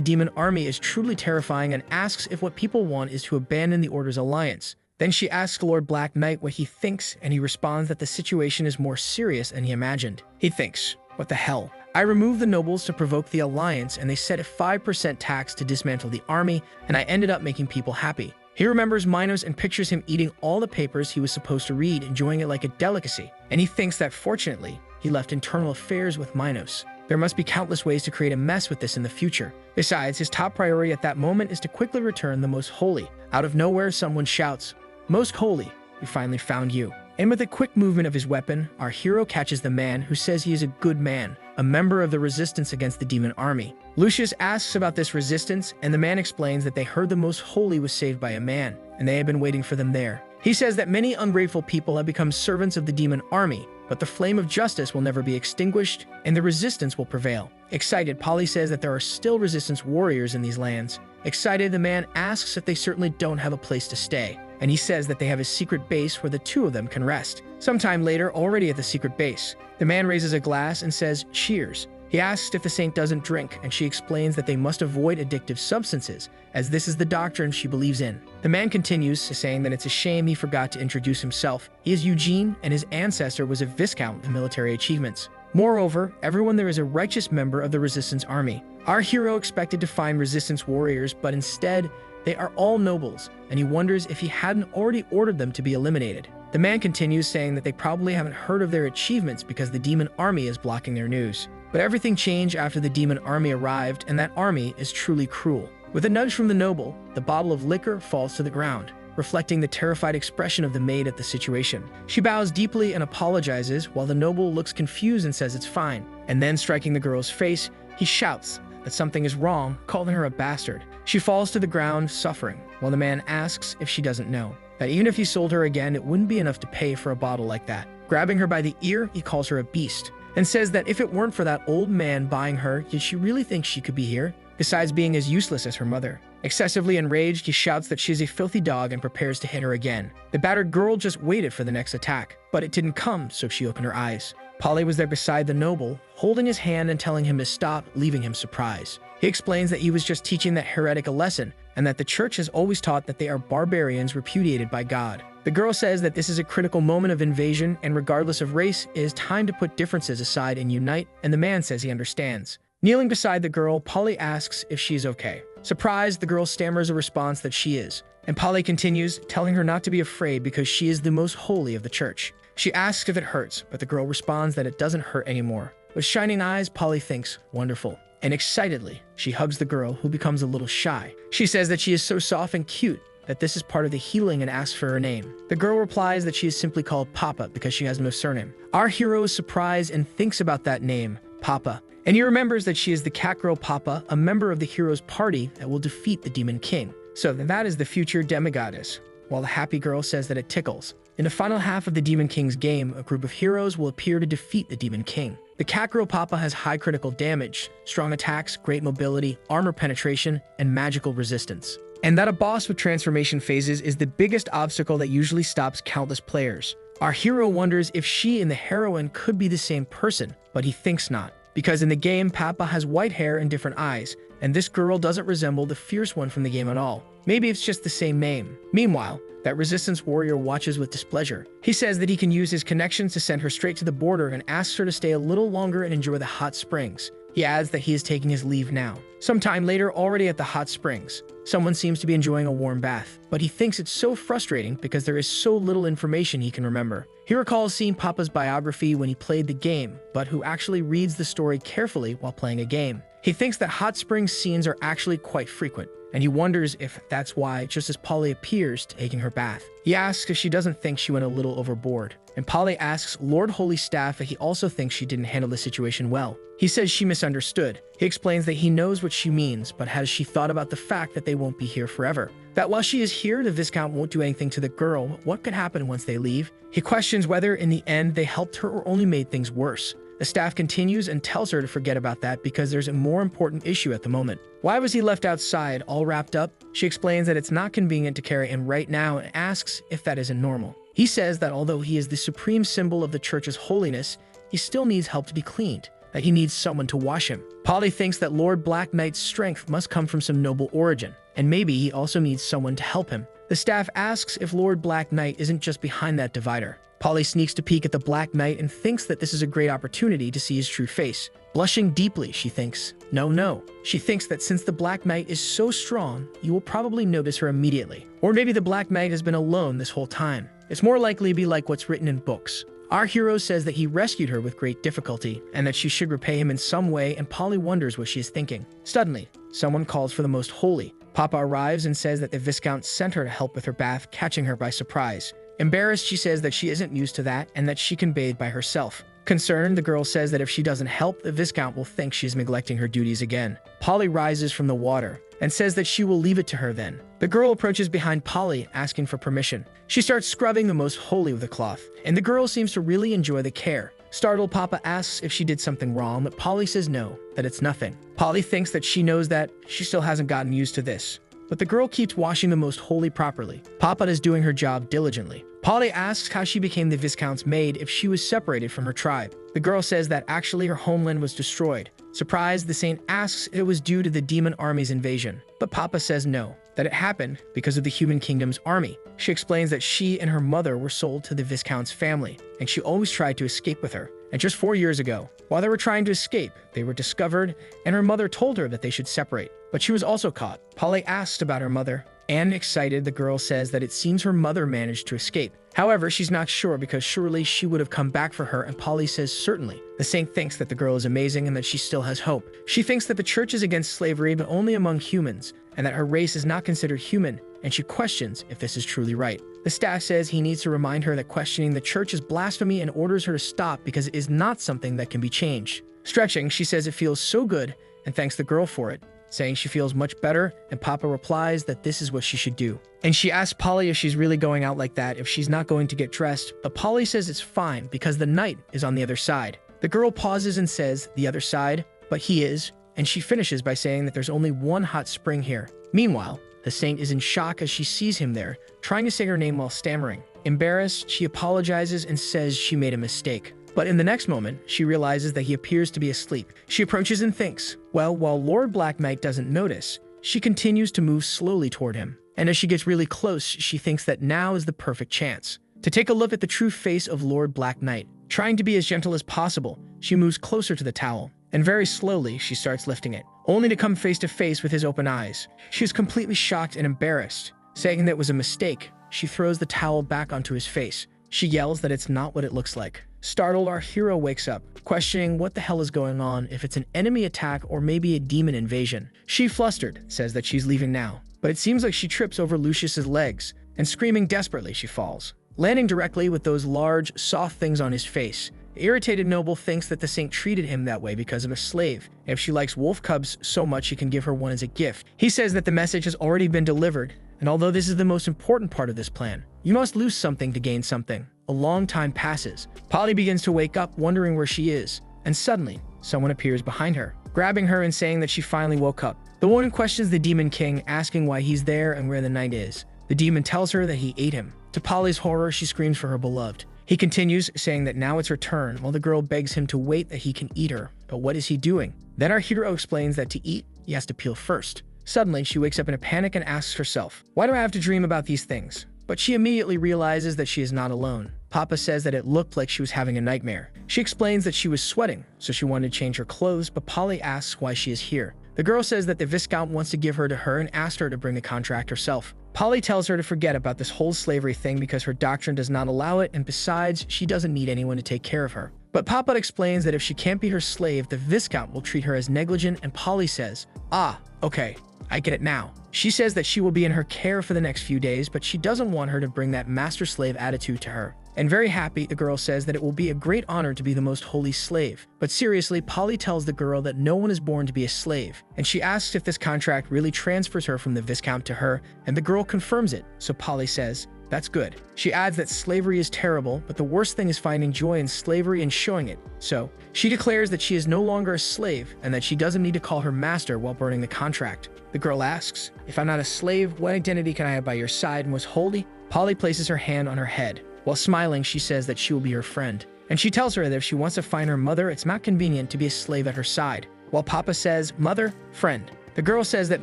Speaker 1: demon army is truly terrifying and asks if what people want is to abandon the Order's alliance. Then she asks Lord Black Knight what he thinks, and he responds that the situation is more serious than he imagined. He thinks, what the hell? I removed the nobles to provoke the alliance, and they set a 5% tax to dismantle the army, and I ended up making people happy. He remembers Minos and pictures him eating all the papers he was supposed to read, enjoying it like a delicacy. And he thinks that fortunately, he left internal affairs with Minos. There must be countless ways to create a mess with this in the future. Besides, his top priority at that moment is to quickly return the Most Holy. Out of nowhere, someone shouts, "Most Holy, we finally found you." And with a quick movement of his weapon, our hero catches the man who says he is a good man, a member of the resistance against the demon army. Lucius asks about this resistance, and the man explains that they heard the Most Holy was saved by a man, and they had been waiting for them there. He says that many ungrateful people have become servants of the demon army, but the flame of justice will never be extinguished, and the resistance will prevail. Excited, Polly says that there are still resistance warriors in these lands. Excited, the man asks if they certainly don't have a place to stay, and he says that they have a secret base where the two of them can rest. Sometime later, already at the secret base, the man raises a glass and says, "Cheers." He asks if the saint doesn't drink, and she explains that they must avoid addictive substances, as this is the doctrine she believes in. The man continues, saying that it's a shame he forgot to introduce himself. He is Eugene, and his ancestor was a viscount in military achievements. Moreover, everyone there is a righteous member of the resistance army. Our hero expected to find resistance warriors, but instead, they are all nobles, and he wonders if he hadn't already ordered them to be eliminated. The man continues, saying that they probably haven't heard of their achievements because the demon army is blocking their news. But everything changed after the demon army arrived, and that army is truly cruel. With a nudge from the noble, the bottle of liquor falls to the ground, reflecting the terrified expression of the maid at the situation. She bows deeply and apologizes, while the noble looks confused and says it's fine. And then, striking the girl's face, he shouts that something is wrong, calling her a bastard. She falls to the ground, suffering, while the man asks if she doesn't know that even if he sold her again, it wouldn't be enough to pay for a bottle like that. Grabbing her by the ear, he calls her a beast, and says that if it weren't for that old man buying her, did she really think she could be here? Besides being as useless as her mother. Excessively enraged, he shouts that she is a filthy dog and prepares to hit her again. The battered girl just waited for the next attack, but it didn't come, so she opened her eyes. Polly was there beside the noble, holding his hand and telling him to stop, leaving him surprised. He explains that he was just teaching that heretic a lesson, and that the church has always taught that they are barbarians repudiated by God. The girl says that this is a critical moment of invasion, and regardless of race, it is time to put differences aside and unite, and the man says he understands. Kneeling beside the girl, Polly asks if she is okay. Surprised, the girl stammers a response that she is, and Polly continues, telling her not to be afraid because she is the most holy of the church. She asks if it hurts, but the girl responds that it doesn't hurt anymore. With shining eyes, Polly thinks, wonderful. And excitedly, she hugs the girl, who becomes a little shy. She says that she is so soft and cute, that this is part of the healing, and asks for her name. The girl replies that she is simply called Papa because she has no surname. Our hero is surprised and thinks about that name, Papa, and he remembers that she is the cat girl Papa, a member of the hero's party that will defeat the Demon King. So that is the future demigoddess, while the happy girl says that it tickles. In the final half of the Demon King's game, a group of heroes will appear to defeat the Demon King. The cat girl Papa has high critical damage, strong attacks, great mobility, armor penetration, and magical resistance. And that a boss with transformation phases is the biggest obstacle that usually stops countless players. Our hero wonders if she and the heroine could be the same person, but he thinks not. Because in the game, Papa has white hair and different eyes, and this girl doesn't resemble the fierce one from the game at all. Maybe it's just the same name. Meanwhile, that resistance warrior watches with displeasure. He says that he can use his connections to send her straight to the border and asks her to stay a little longer and enjoy the hot springs. He adds that he is taking his leave now. Sometime later, already at the hot springs, someone seems to be enjoying a warm bath, but he thinks it's so frustrating because there is so little information he can remember. He recalls seeing Papa's biography when he played the game, but who actually reads the story carefully while playing a game. He thinks that hot spring scenes are actually quite frequent, and he wonders if that's why, just as Polly appears taking her bath. He asks if she doesn't think she went a little overboard, and Polly asks Lord Holy Staff if he also thinks she didn't handle the situation well. He says she misunderstood. He explains that he knows what she means, but has she thought about the fact that they won't be here forever? That while she is here, the Viscount won't do anything to the girl. What could happen once they leave? He questions whether, in the end, they helped her or only made things worse. The staff continues and tells her to forget about that because there's a more important issue at the moment. Why was he left outside, all wrapped up? She explains that it's not convenient to carry him right now and asks if that isn't normal. He says that although he is the supreme symbol of the church's holiness, he still needs help to be cleaned, that he needs someone to wash him. Polly thinks that Lord Black Knight's strength must come from some noble origin, and maybe he also needs someone to help him. The staff asks if Lord Black Knight isn't just behind that divider. Polly sneaks to peek at the Black Knight and thinks that this is a great opportunity to see his true face. Blushing deeply, she thinks, no. She thinks that since the Black Knight is so strong, you will probably notice her immediately. Or maybe the Black Knight has been alone this whole time. It's more likely to be like what's written in books. Our hero says that he rescued her with great difficulty and that she should repay him in some way, and Polly wonders what she is thinking. Suddenly, someone calls for the Most Holy. Papa arrives and says that the Viscount sent her to help with her bath, catching her by surprise. Embarrassed, she says that she isn't used to that and that she can bathe by herself. Concerned, the girl says that if she doesn't help, the Viscount will think she's neglecting her duties again. Polly rises from the water and says that she will leave it to her then. The girl approaches behind Polly, asking for permission. She starts scrubbing the Most Holy with a cloth, and the girl seems to really enjoy the care. Startled, Papa asks if she did something wrong, but Polly says no, that it's nothing. Polly thinks that she knows that she still hasn't gotten used to this. But the girl keeps washing the Most Holy properly. Papa is doing her job diligently. Polly asks how she became the Viscount's maid if she was separated from her tribe. The girl says that actually her homeland was destroyed. Surprised, the saint asks if it was due to the demon army's invasion. But Papa says no, that it happened because of the human kingdom's army. She explains that she and her mother were sold to the Viscount's family, and she always tried to escape with her. And just 4 years ago, while they were trying to escape, they were discovered, and her mother told her that they should separate. But she was also caught. Polly asked about her mother, and excited, the girl says that it seems her mother managed to escape. However, she's not sure because surely she would have come back for her, and Polly says certainly. The saint thinks that the girl is amazing and that she still has hope. She thinks that the church is against slavery, but only among humans, and that her race is not considered human, and she questions if this is truly right. The staff says he needs to remind her that questioning the church is blasphemy and orders her to stop because it is not something that can be changed. Stretching, she says it feels so good and thanks the girl for it, saying she feels much better, and Papa replies that this is what she should do. And she asks Polly if she's really going out like that, if she's not going to get dressed, but Polly says it's fine because the knight is on the other side. The girl pauses and says, the other side, but he is, and she finishes by saying that there's only one hot spring here. Meanwhile, the saint is in shock as she sees him there, trying to say her name while stammering. Embarrassed, she apologizes and says she made a mistake. But in the next moment, she realizes that he appears to be asleep. She approaches and thinks, well, while Lord Black Knight doesn't notice, she continues to move slowly toward him. And as she gets really close, she thinks that now is the perfect chance to take a look at the true face of Lord Black Knight. Trying to be as gentle as possible, she moves closer to the towel, and very slowly she starts lifting it, only to come face to face with his open eyes. She is completely shocked and embarrassed. Saying that it was a mistake, she throws the towel back onto his face. She yells that it's not what it looks like. Startled, our hero wakes up, questioning what the hell is going on, if it's an enemy attack or maybe a demon invasion. She, flustered, says that she's leaving now, but it seems like she trips over Lucius's legs, and screaming desperately, she falls, landing directly with those large, soft things on his face. The irritated noble thinks that the saint treated him that way because of a slave. If she likes wolf cubs so much, he can give her one as a gift. He says that the message has already been delivered, and although this is the most important part of this plan, you must lose something to gain something. A long time passes. Polly begins to wake up, wondering where she is, and suddenly, someone appears behind her, grabbing her and saying that she finally woke up. The woman questions the Demon King, asking why he's there and where the knight is. The demon tells her that he ate him. To Polly's horror, she screams for her beloved. He continues, saying that now it's her turn, while the girl begs him to wait that he can eat her. But what is he doing? Then our hero explains that to eat, he has to peel first. Suddenly, she wakes up in a panic and asks herself, why do I have to dream about these things? But she immediately realizes that she is not alone. Papa says that it looked like she was having a nightmare. She explains that she was sweating, so she wanted to change her clothes, but Polly asks why she is here. The girl says that the Viscount wants to give her to her and asked her to bring the contract herself. Polly tells her to forget about this whole slavery thing because her doctrine does not allow it, and besides, she doesn't need anyone to take care of her. But Papa explains that if she can't be her slave, the Viscount will treat her as negligent, and Polly says, ah, okay, I get it now. She says that she will be in her care for the next few days, but she doesn't want her to bring that master-slave attitude to her. And very happy, the girl says that it will be a great honor to be the most holy slave. But seriously, Polly tells the girl that no one is born to be a slave, and she asks if this contract really transfers her from the Viscount to her, and the girl confirms it, so Polly says, that's good. She adds that slavery is terrible, but the worst thing is finding joy in slavery and showing it. So, she declares that she is no longer a slave, and that she doesn't need to call her master while burning the contract. The girl asks, if I'm not a slave, what identity can I have by your side and was holy? Polly places her hand on her head. While smiling, she says that she will be her friend. And she tells her that if she wants to find her mother, it's not convenient to be a slave at her side. While Papa says, mother, friend. The girl says that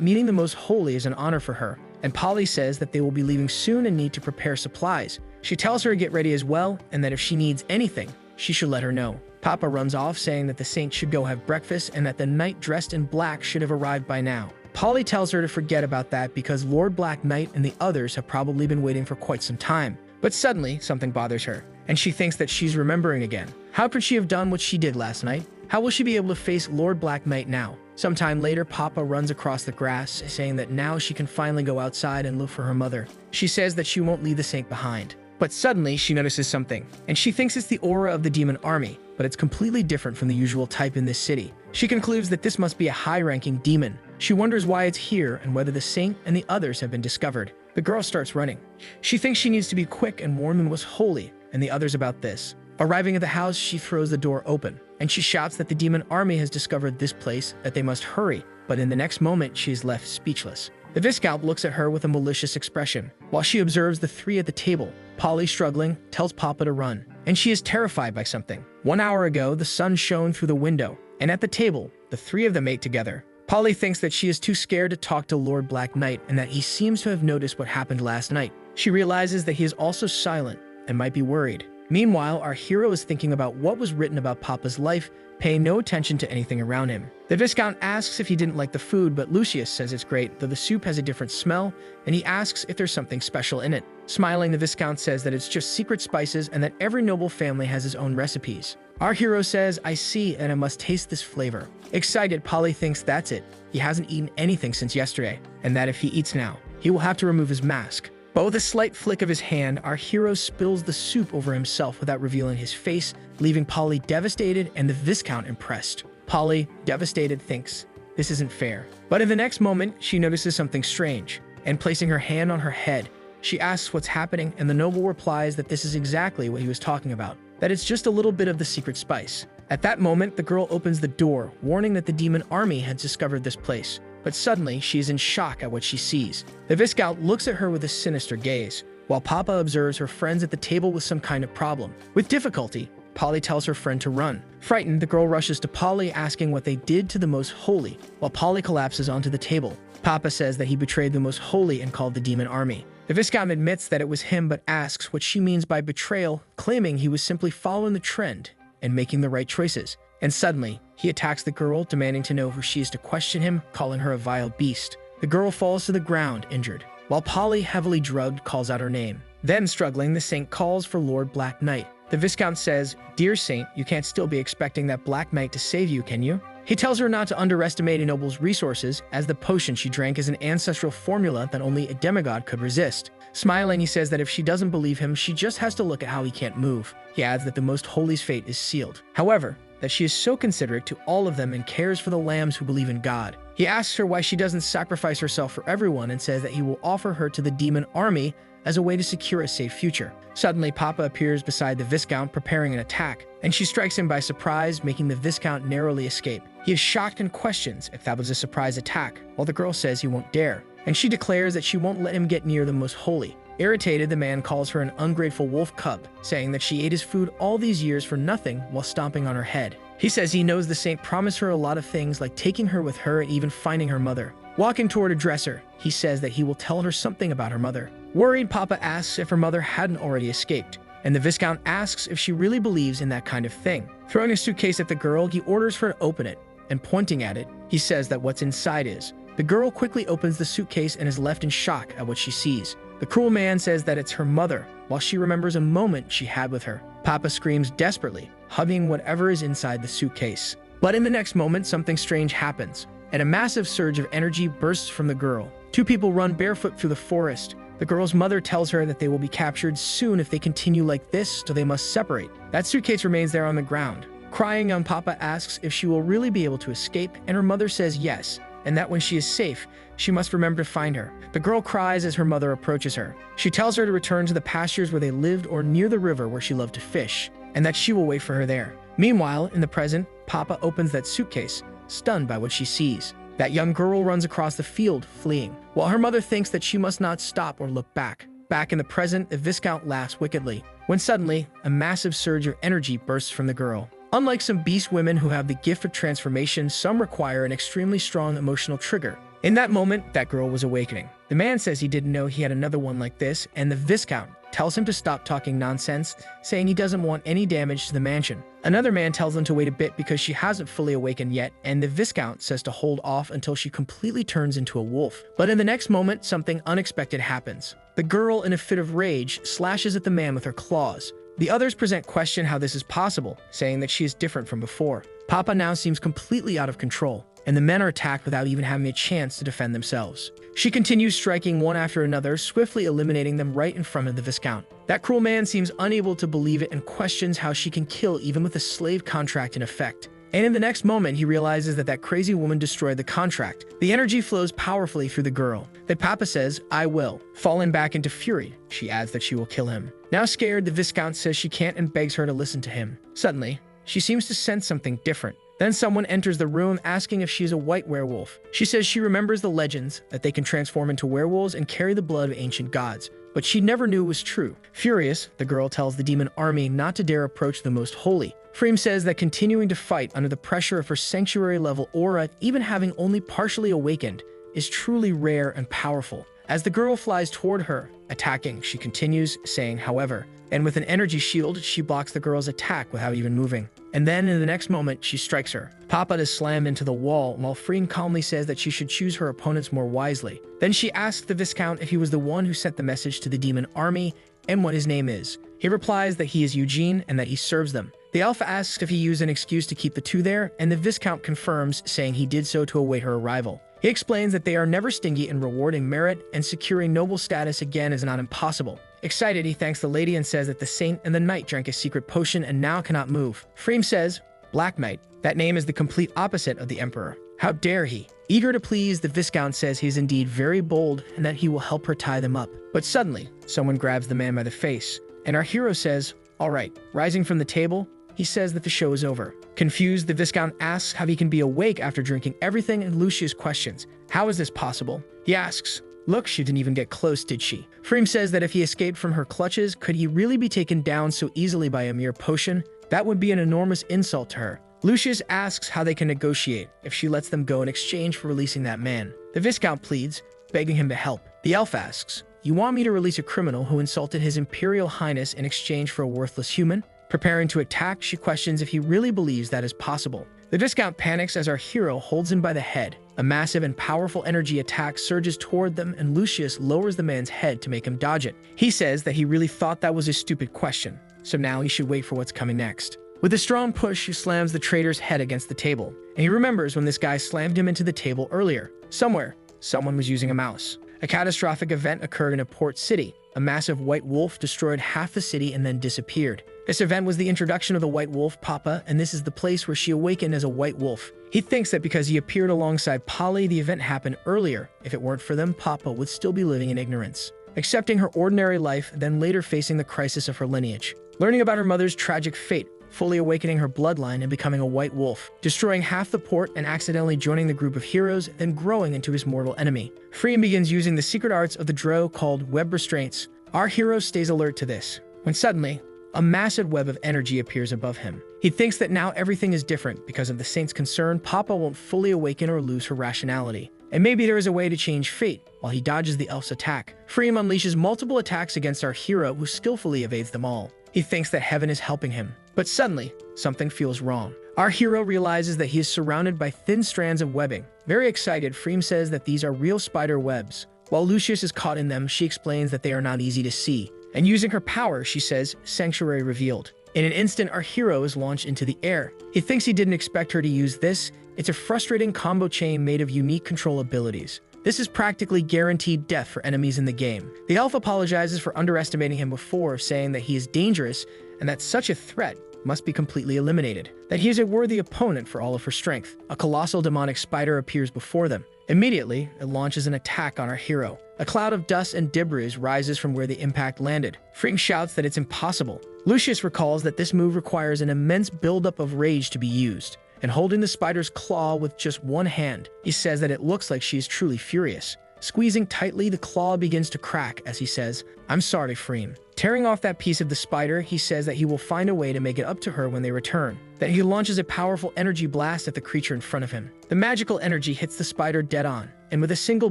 Speaker 1: meeting the most holy is an honor for her. And Polly says that they will be leaving soon and need to prepare supplies. She tells her to get ready as well, and that if she needs anything, she should let her know. Papa runs off, saying that the saint should go have breakfast and that the knight dressed in black should have arrived by now. Polly tells her to forget about that because Lord Black Knight and the others have probably been waiting for quite some time. But suddenly, something bothers her. and she thinks that she's remembering again. How could she have done what she did last night? How will she be able to face Lord Black Knight now? Sometime later, Papa runs across the grass, saying that now she can finally go outside and look for her mother. She says that she won't leave the saint behind. But suddenly, she notices something, and she thinks it's the aura of the demon army, but it's completely different from the usual type in this city. She concludes that this must be a high-ranking demon. She wonders why it's here and whether the saint and the others have been discovered. The girl starts running. She thinks she needs to be quick and warn the most holy and the others about this. Arriving at the house, she throws the door open, and she shouts that the demon army has discovered this place, that they must hurry, but in the next moment, she is left speechless. The Viscount looks at her with a malicious expression, while she observes the three at the table. Polly, struggling, tells Papa to run, and she is terrified by something. 1 hour ago, the sun shone through the window, and at the table, the three of them ate together. Polly thinks that she is too scared to talk to Lord Black Knight and that he seems to have noticed what happened last night. She realizes that he is also silent and might be worried. Meanwhile, our hero is thinking about what was written about Papa's life, paying no attention to anything around him. The Viscount asks if he didn't like the food, but Lucius says it's great, though the soup has a different smell, and he asks if there's something special in it. Smiling, the Viscount says that it's just secret spices and that every noble family has his own recipes. Our hero says, "I see, and I must taste this flavor." Excited, Polly thinks that's it. He hasn't eaten anything since yesterday, and that if he eats now, he will have to remove his mask. But with a slight flick of his hand, our hero spills the soup over himself without revealing his face, leaving Polly devastated and the Viscount impressed. Polly, devastated, thinks, this isn't fair. But in the next moment, she notices something strange, and placing her hand on her head, she asks what's happening, and the noble replies that this is exactly what he was talking about, that it's just a little bit of the secret spice. At that moment, the girl opens the door, warning that the demon army had discovered this place. But suddenly, she is in shock at what she sees. The Viscount looks at her with a sinister gaze, while Papa observes her friends at the table with some kind of problem. With difficulty, Polly tells her friend to run. Frightened, the girl rushes to Polly, asking what they did to the Most Holy, while Polly collapses onto the table. Papa says that he betrayed the Most Holy and called the demon army. The Viscount admits that it was him, but asks what she means by betrayal, claiming he was simply following the trend and making the right choices. And suddenly, he attacks the girl, demanding to know who she is to question him, calling her a vile beast. The girl falls to the ground, injured, while Polly, heavily drugged, calls out her name. Then, struggling, the saint calls for Lord Black Knight. The Viscount says, "Dear saint, you can't still be expecting that Black Knight to save you, can you?" He tells her not to underestimate a noble's resources, as the potion she drank is an ancestral formula that only a demigod could resist. Smiling, he says that if she doesn't believe him, she just has to look at how he can't move. He adds that the Most Holy's fate is sealed. However, that she is so considerate to all of them and cares for the lambs who believe in God. He asks her why she doesn't sacrifice herself for everyone and says that he will offer her to the demon army as a way to secure a safe future. Suddenly, Papa appears beside the Viscount preparing an attack, and she strikes him by surprise, making the Viscount narrowly escape. He is shocked and questions if that was a surprise attack, while the girl says he won't dare, and she declares that she won't let him get near the Most Holy. Irritated, the man calls her an ungrateful wolf cub, saying that she ate his food all these years for nothing while stomping on her head. He says he knows the saint promised her a lot of things, like taking her with her and even finding her mother. Walking toward a dresser, he says that he will tell her something about her mother. Worried, Papa asks if her mother hadn't already escaped, and the Viscount asks if she really believes in that kind of thing. Throwing a suitcase at the girl, he orders her to open it, and pointing at it, he says that what's inside is. The girl quickly opens the suitcase and is left in shock at what she sees. The cruel man says that it's her mother, while she remembers a moment she had with her. Papa screams desperately, hugging whatever is inside the suitcase. But in the next moment, something strange happens, and a massive surge of energy bursts from the girl. Two people run barefoot through the forest. The girl's mother tells her that they will be captured soon if they continue like this, so they must separate. That suitcase remains there on the ground. Crying, young Papa asks if she will really be able to escape, and her mother says yes, and that when she is safe, she must remember to find her. The girl cries as her mother approaches her. She tells her to return to the pastures where they lived or near the river where she loved to fish, and that she will wait for her there. Meanwhile, in the present, Papa opens that suitcase, stunned by what she sees. That young girl runs across the field, fleeing, while her mother thinks that she must not stop or look back. Back in the present, the Viscount laughs wickedly, when suddenly, a massive surge of energy bursts from the girl. Unlike some beast women who have the gift of transformation, some require an extremely strong emotional trigger. In that moment, that girl was awakening. The man says he didn't know he had another one like this, and the Viscount tells him to stop talking nonsense, saying he doesn't want any damage to the mansion. Another man tells them to wait a bit because she hasn't fully awakened yet, and the Viscount says to hold off until she completely turns into a wolf. But in the next moment, something unexpected happens. The girl, in a fit of rage, slashes at the man with her claws. The others question how this is possible, saying that she is different from before. Papa now seems completely out of control, and the men are attacked without even having a chance to defend themselves. She continues striking one after another, swiftly eliminating them right in front of the Viscount. That cruel man seems unable to believe it and questions how she can kill even with a slave contract in effect. And in the next moment, he realizes that crazy woman destroyed the contract. The energy flows powerfully through the girl. That Papa says, "I will." Fallen back into fury, she adds that she will kill him. Now scared, the Viscount says she can't and begs her to listen to him. Suddenly, she seems to sense something different. Then someone enters the room asking if she is a white werewolf. She says she remembers the legends that they can transform into werewolves and carry the blood of ancient gods, but she never knew it was true. Furious, the girl tells the demon army not to dare approach the most holy. Freem says that continuing to fight under the pressure of her sanctuary-level aura, even having only partially awakened, is truly rare and powerful. As the girl flies toward her, attacking, she continues, saying, however, and with an energy shield, she blocks the girl's attack without even moving. And then, in the next moment, she strikes her. Papa is slammed into the wall, while Freem calmly says that she should choose her opponents more wisely. Then she asks the Viscount if he was the one who sent the message to the demon army and what his name is. He replies that he is Eugene and that he serves them. The Alpha asks if he used an excuse to keep the two there, and the Viscount confirms, saying he did so to await her arrival. He explains that they are never stingy in rewarding merit, and securing noble status again is not impossible. Excited, he thanks the lady and says that the saint and the knight drank a secret potion and now cannot move. Freem says, Black Knight. That name is the complete opposite of the Emperor. How dare he? Eager to please, the Viscount says he is indeed very bold and that he will help her tie them up. But suddenly, someone grabs the man by the face, and our hero says, all right. Rising from the table, he says that the show is over. Confused, the Viscount asks how he can be awake after drinking everything, and Lucius questions, how is this possible? He asks, look, she didn't even get close, did she? Freem says that if he escaped from her clutches, could he really be taken down so easily by a mere potion? That would be an enormous insult to her. Lucius asks how they can negotiate if she lets them go in exchange for releasing that man. The Viscount pleads, begging him to help. The elf asks, you want me to release a criminal who insulted his Imperial Highness in exchange for a worthless human? Preparing to attack, she questions if he really believes that is possible. The Viscount panics as our hero holds him by the head. A massive and powerful energy attack surges toward them, and Lucius lowers the man's head to make him dodge it. He says that he really thought that was a stupid question, so now he should wait for what's coming next. With a strong push, he slams the traitor's head against the table, and he remembers when this guy slammed him into the table earlier. Somewhere, someone was using a mouse. A catastrophic event occurred in a port city. A massive white wolf destroyed half the city and then disappeared. This event was the introduction of the white wolf, Papa, and this is the place where she awakened as a white wolf. He thinks that because he appeared alongside Polly, the event happened earlier. If it weren't for them, Papa would still be living in ignorance, accepting her ordinary life, then later facing the crisis of her lineage. Learning about her mother's tragic fate, fully awakening her bloodline and becoming a white wolf, destroying half the port and accidentally joining the group of heroes, then growing into his mortal enemy. Freem begins using the secret arts of the Dro called web restraints. Our hero stays alert to this, when suddenly, a massive web of energy appears above him. He thinks that now everything is different because of the saint's concern. Papa won't fully awaken or lose her rationality. And maybe there is a way to change fate while he dodges the elf's attack. Freem unleashes multiple attacks against our hero, who skillfully evades them all. He thinks that heaven is helping him. But suddenly, something feels wrong. Our hero realizes that he is surrounded by thin strands of webbing. Very excited, Freem says that these are real spider webs. While Lucius is caught in them, she explains that they are not easy to see. And using her power, she says, sanctuary revealed. In an instant, our hero is launched into the air. He thinks he didn't expect her to use this. It's a frustrating combo chain made of unique control abilities. This is practically guaranteed death for enemies in the game. The elf apologizes for underestimating him before, saying that he is dangerous and that such a threat must be completely eliminated, that he is a worthy opponent for all of her strength. A colossal demonic spider appears before them. Immediately, it launches an attack on our hero. A cloud of dust and debris rises from where the impact landed. Freem shouts that it's impossible. Lucius recalls that this move requires an immense buildup of rage to be used, and holding the spider's claw with just one hand, he says that it looks like she is truly furious. Squeezing tightly, the claw begins to crack as he says, I'm sorry, Freem. Tearing off that piece of the spider, he says that he will find a way to make it up to her when they return. That he launches a powerful energy blast at the creature in front of him. The magical energy hits the spider dead on, and with a single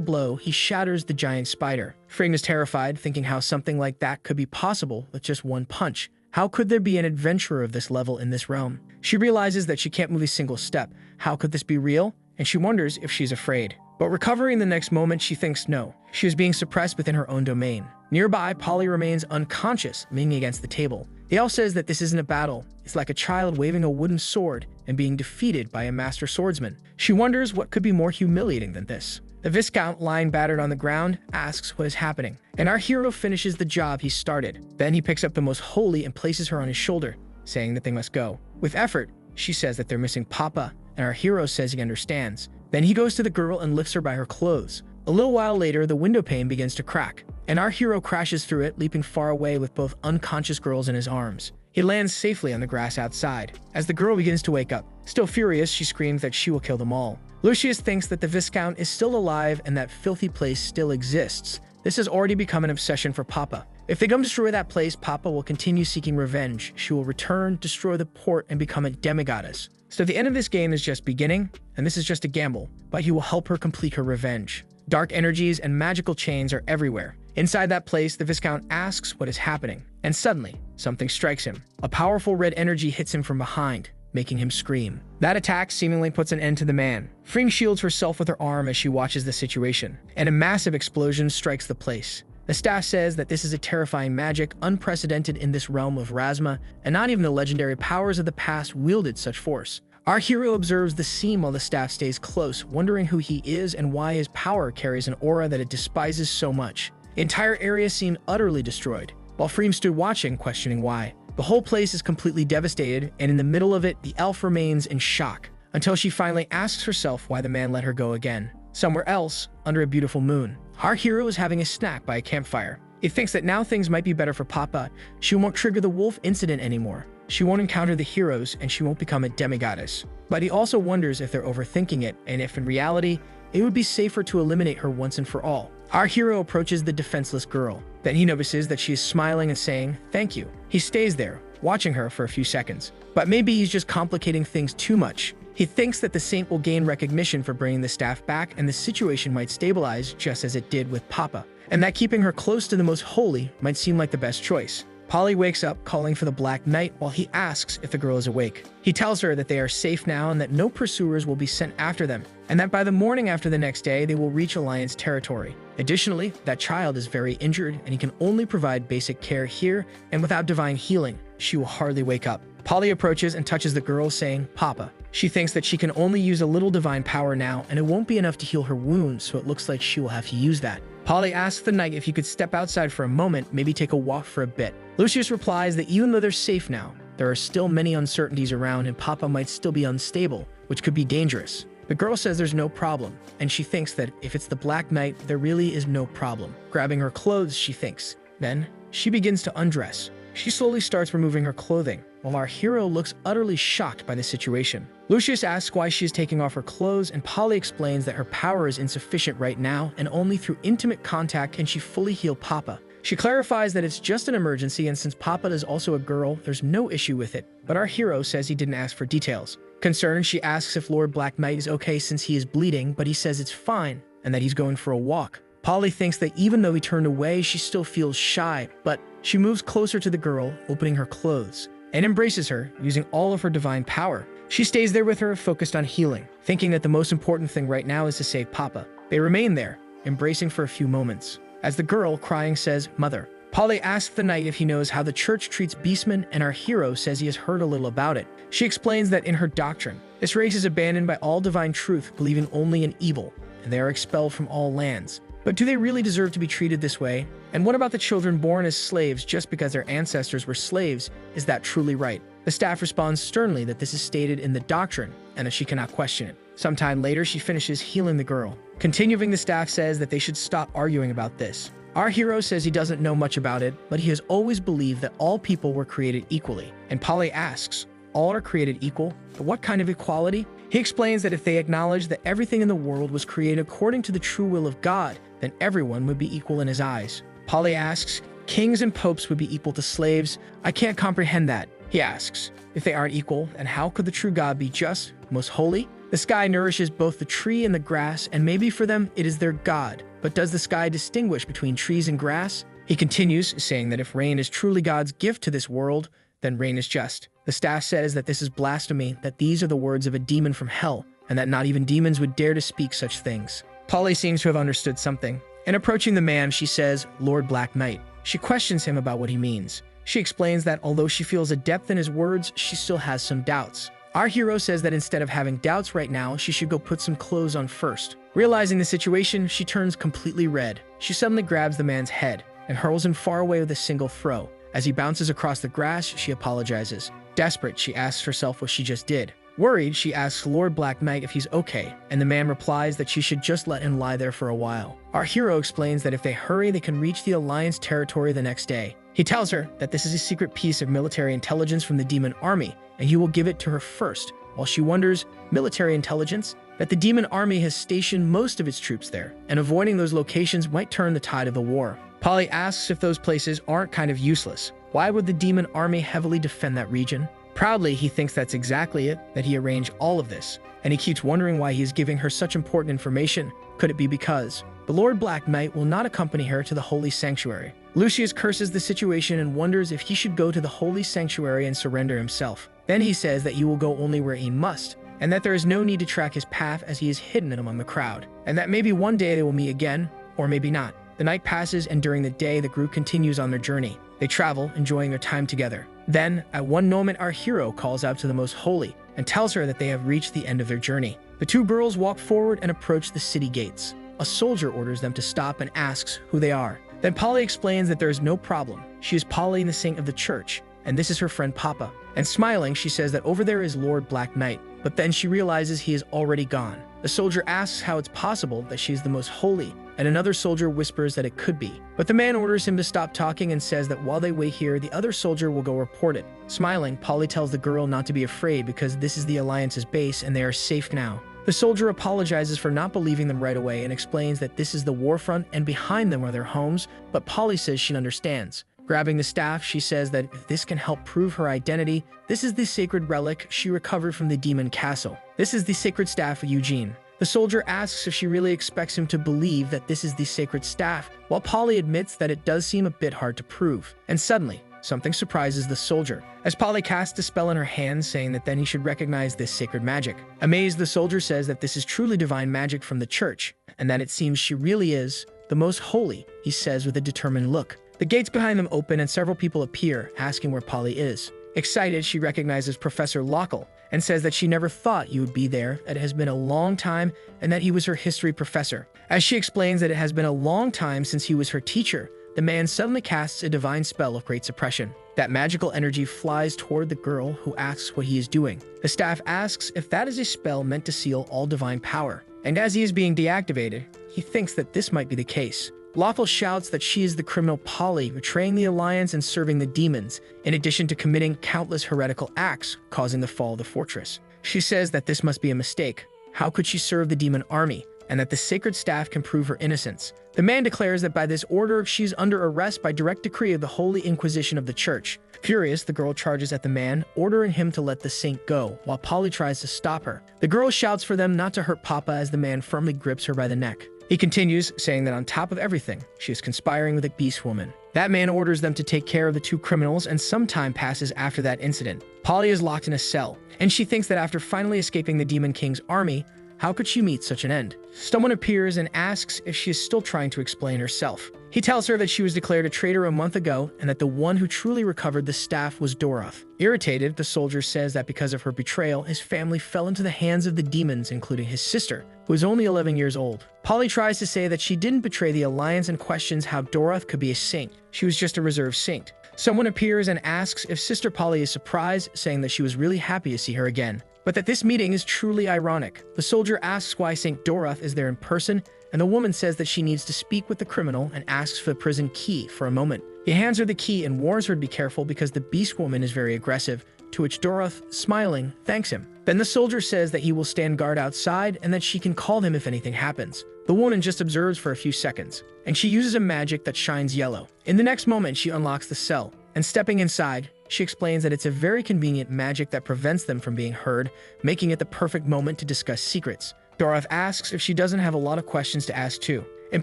Speaker 1: blow, he shatters the giant spider. Freem is terrified, thinking how something like that could be possible with just one punch. How could there be an adventurer of this level in this realm? She realizes that she can't move a single step. How could this be real? And she wonders if she's afraid. But recovering the next moment, she thinks no. She is being suppressed within her own domain. Nearby, Polly remains unconscious, leaning against the table. He also says that this isn't a battle. It's like a child waving a wooden sword and being defeated by a master swordsman. She wonders what could be more humiliating than this. The Viscount, lying battered on the ground, asks what is happening, and our hero finishes the job he started. Then he picks up the most holy and places her on his shoulder, saying that they must go. With effort, she says that they're missing Papa, and our hero says he understands. Then he goes to the girl and lifts her by her clothes. A little while later, the window pane begins to crack, and our hero crashes through it, leaping far away with both unconscious girls in his arms. He lands safely on the grass outside. As the girl begins to wake up, still furious, she screams that she will kill them all. Lucius thinks that the Viscount is still alive and that filthy place still exists. This has already become an obsession for Papa. If they come destroy that place, Papa will continue seeking revenge. She will return, destroy the port, and become a demigoddess. So the end of this game is just beginning, and this is just a gamble, but he will help her complete her revenge. Dark energies and magical chains are everywhere. Inside that place, the Viscount asks what is happening, and suddenly, something strikes him. A powerful red energy hits him from behind, making him scream. That attack seemingly puts an end to the man. Freem shields herself with her arm as she watches the situation, and a massive explosion strikes the place. The staff says that this is a terrifying magic, unprecedented in this realm of Razma, and not even the legendary powers of the past wielded such force. Our hero observes the scene while the staff stays close, wondering who he is and why his power carries an aura that it despises so much. The entire area seemed utterly destroyed, while Freem stood watching, questioning why. The whole place is completely devastated, and in the middle of it, the elf remains in shock, until she finally asks herself why the man let her go again. Somewhere else, under a beautiful moon, our hero is having a snack by a campfire. He thinks that now things might be better for Papa. She won't trigger the wolf incident anymore. She won't encounter the heroes, and she won't become a demigoddess. But he also wonders if they're overthinking it, and if in reality, it would be safer to eliminate her once and for all. Our hero approaches the defenseless girl. Then he notices that she is smiling and saying, "Thank you." He stays there, watching her for a few seconds. But maybe he's just complicating things too much. He thinks that the saint will gain recognition for bringing the staff back, and the situation might stabilize just as it did with Papa, and that keeping her close to the most holy might seem like the best choice. Polly wakes up, calling for the Black Knight while he asks if the girl is awake. He tells her that they are safe now and that no pursuers will be sent after them, and that by the morning after the next day, they will reach Alliance territory. Additionally, that child is very injured, and he can only provide basic care here, and without divine healing, she will hardly wake up. Polly approaches and touches the girl, saying, "Papa." She thinks that she can only use a little divine power now, and it won't be enough to heal her wounds, so it looks like she will have to use that. Polly asks the knight if he could step outside for a moment, maybe take a walk for a bit. Lucius replies that even though they're safe now, there are still many uncertainties around and Papa might still be unstable, which could be dangerous. The girl says there's no problem, and she thinks that if it's the Black Knight, there really is no problem. Grabbing her clothes, she thinks. Then, she begins to undress. She slowly starts removing her clothing, while our hero looks utterly shocked by the situation. Lucius asks why she is taking off her clothes, and Polly explains that her power is insufficient right now, and only through intimate contact can she fully heal Papa. She clarifies that it's just an emergency, and since Papa is also a girl, there's no issue with it. But our hero says he didn't ask for details. Concerned, she asks if Lord Black Knight is okay since he is bleeding, but he says it's fine, and that he's going for a walk. Polly thinks that even though he turned away, she still feels shy, but she moves closer to the girl, opening her clothes, and embraces her, using all of her divine power. She stays there with her, focused on healing, thinking that the most important thing right now is to save Papa. They remain there, embracing for a few moments. As the girl, crying, says, "Mother." Polly asks the knight if he knows how the church treats beastmen, and our hero says he has heard a little about it. She explains that in her doctrine, this race is abandoned by all divine truth, believing only in evil, and they are expelled from all lands. But do they really deserve to be treated this way? And what about the children born as slaves just because their ancestors were slaves? Is that truly right? The staff responds sternly that this is stated in the doctrine, and that she cannot question it. Sometime later, she finishes healing the girl. Continuing, the staff says that they should stop arguing about this. Our hero says he doesn't know much about it, but he has always believed that all people were created equally. And Polly asks, all are created equal? But what kind of equality? He explains that if they acknowledge that everything in the world was created according to the true will of God, then everyone would be equal in his eyes. Polly asks, kings and popes would be equal to slaves? I can't comprehend that. He asks, if they aren't equal, then how could the true God be just, most holy? The sky nourishes both the tree and the grass, and maybe for them it is their God. But does the sky distinguish between trees and grass? He continues, saying that if rain is truly God's gift to this world, then rain is just. The staff says that this is blasphemy, that these are the words of a demon from hell, and that not even demons would dare to speak such things. Polly seems to have understood something, and approaching the man, she says, Lord Black Knight. She questions him about what he means. She explains that although she feels a depth in his words, she still has some doubts. Our hero says that instead of having doubts right now, she should go put some clothes on first. Realizing the situation, she turns completely red. She suddenly grabs the man's head and hurls him far away with a single throw. As he bounces across the grass, she apologizes. Desperate, she asks herself what she just did. Worried, she asks Lord Black Knight if he's okay, and the man replies that she should just let him lie there for a while. Our hero explains that if they hurry, they can reach the Alliance territory the next day. He tells her that this is a secret piece of military intelligence from the demon army, and he will give it to her first. While she wonders, military intelligence? That the demon army has stationed most of its troops there, and avoiding those locations might turn the tide of the war. Polly asks if those places aren't kind of useless. Why would the demon army heavily defend that region? Proudly, he thinks that's exactly it, that he arranged all of this, and he keeps wondering why he is giving her such important information. Could it be because the Lord Black Knight will not accompany her to the Holy Sanctuary? Lucius curses the situation and wonders if he should go to the Holy Sanctuary and surrender himself. Then he says that he will go only where he must, and that there is no need to track his path as he is hidden among the crowd, and that maybe one day they will meet again, or maybe not. The night passes, and during the day, the group continues on their journey. They travel, enjoying their time together. Then, at one moment, our hero calls out to the Most Holy and tells her that they have reached the end of their journey. The two girls walk forward and approach the city gates. A soldier orders them to stop and asks who they are. Then Polly explains that there is no problem. She is Polly, the saint of the church, and this is her friend Papa. And smiling, she says that over there is Lord Black Knight, but then she realizes he is already gone. The soldier asks how it's possible that she is the Most Holy, and another soldier whispers that it could be. But the man orders him to stop talking and says that while they wait here, the other soldier will go report it. Smiling, Polly tells the girl not to be afraid because this is the Alliance's base and they are safe now. The soldier apologizes for not believing them right away and explains that this is the war front and behind them are their homes, but Polly says she understands. Grabbing the staff, she says that if this can help prove her identity, this is the sacred relic she recovered from the demon castle. This is the sacred staff of Eugene. The soldier asks if she really expects him to believe that this is the sacred staff, while Polly admits that it does seem a bit hard to prove. And suddenly, something surprises the soldier, as Polly casts a spell in her hand saying that then he should recognize this sacred magic. Amazed, the soldier says that this is truly divine magic from the church, and that it seems she really is the Most Holy, he says with a determined look. The gates behind them open and several people appear, asking where Polly is. Excited, she recognizes Professor Lockle and says that she never thought you would be there, that it has been a long time, and that he was her history professor. As she explains that it has been a long time since he was her teacher, the man suddenly casts a divine spell of great suppression. That magical energy flies toward the girl, who asks what he is doing. The staff asks if that is a spell meant to seal all divine power, and as he is being deactivated, he thinks that this might be the case. Lothal shouts that she is the criminal Polly, betraying the Alliance and serving the demons, in addition to committing countless heretical acts, causing the fall of the fortress. She says that this must be a mistake. How could she serve the demon army? And that the sacred staff can prove her innocence. The man declares that by this order, she's under arrest by direct decree of the Holy Inquisition of the Church. Furious, the girl charges at the man, ordering him to let the saint go, while Polly tries to stop her. The girl shouts for them not to hurt Papa as the man firmly grips her by the neck. He continues, saying that on top of everything, she is conspiring with a beast woman. That man orders them to take care of the two criminals, and some time passes after that incident. Polly is locked in a cell, and she thinks that after finally escaping the Demon King's army, how could she meet such an end? Someone appears and asks if she is still trying to explain herself. He tells her that she was declared a traitor a month ago and that the one who truly recovered the staff was Doroth. Irritated, the soldier says that because of her betrayal, his family fell into the hands of the demons, including his sister, who is only 11 years old. Polly tries to say that she didn't betray the Alliance and questions how Doroth could be a saint. She was just a reserve saint. Someone appears and asks if Sister Polly is surprised, saying that she was really happy to see her again, but that this meeting is truly ironic. The soldier asks why Saint Doroth is there in person, and the woman says that she needs to speak with the criminal and asks for the prison key for a moment. He hands her the key and warns her to be careful because the beast woman is very aggressive, to which Doroth, smiling, thanks him. Then the soldier says that he will stand guard outside and that she can call him if anything happens. The woman just observes for a few seconds, and she uses a magic that shines yellow. In the next moment, she unlocks the cell, and stepping inside, she explains that it's a very convenient magic that prevents them from being heard, making it the perfect moment to discuss secrets. Doroth asks if she doesn't have a lot of questions to ask too, and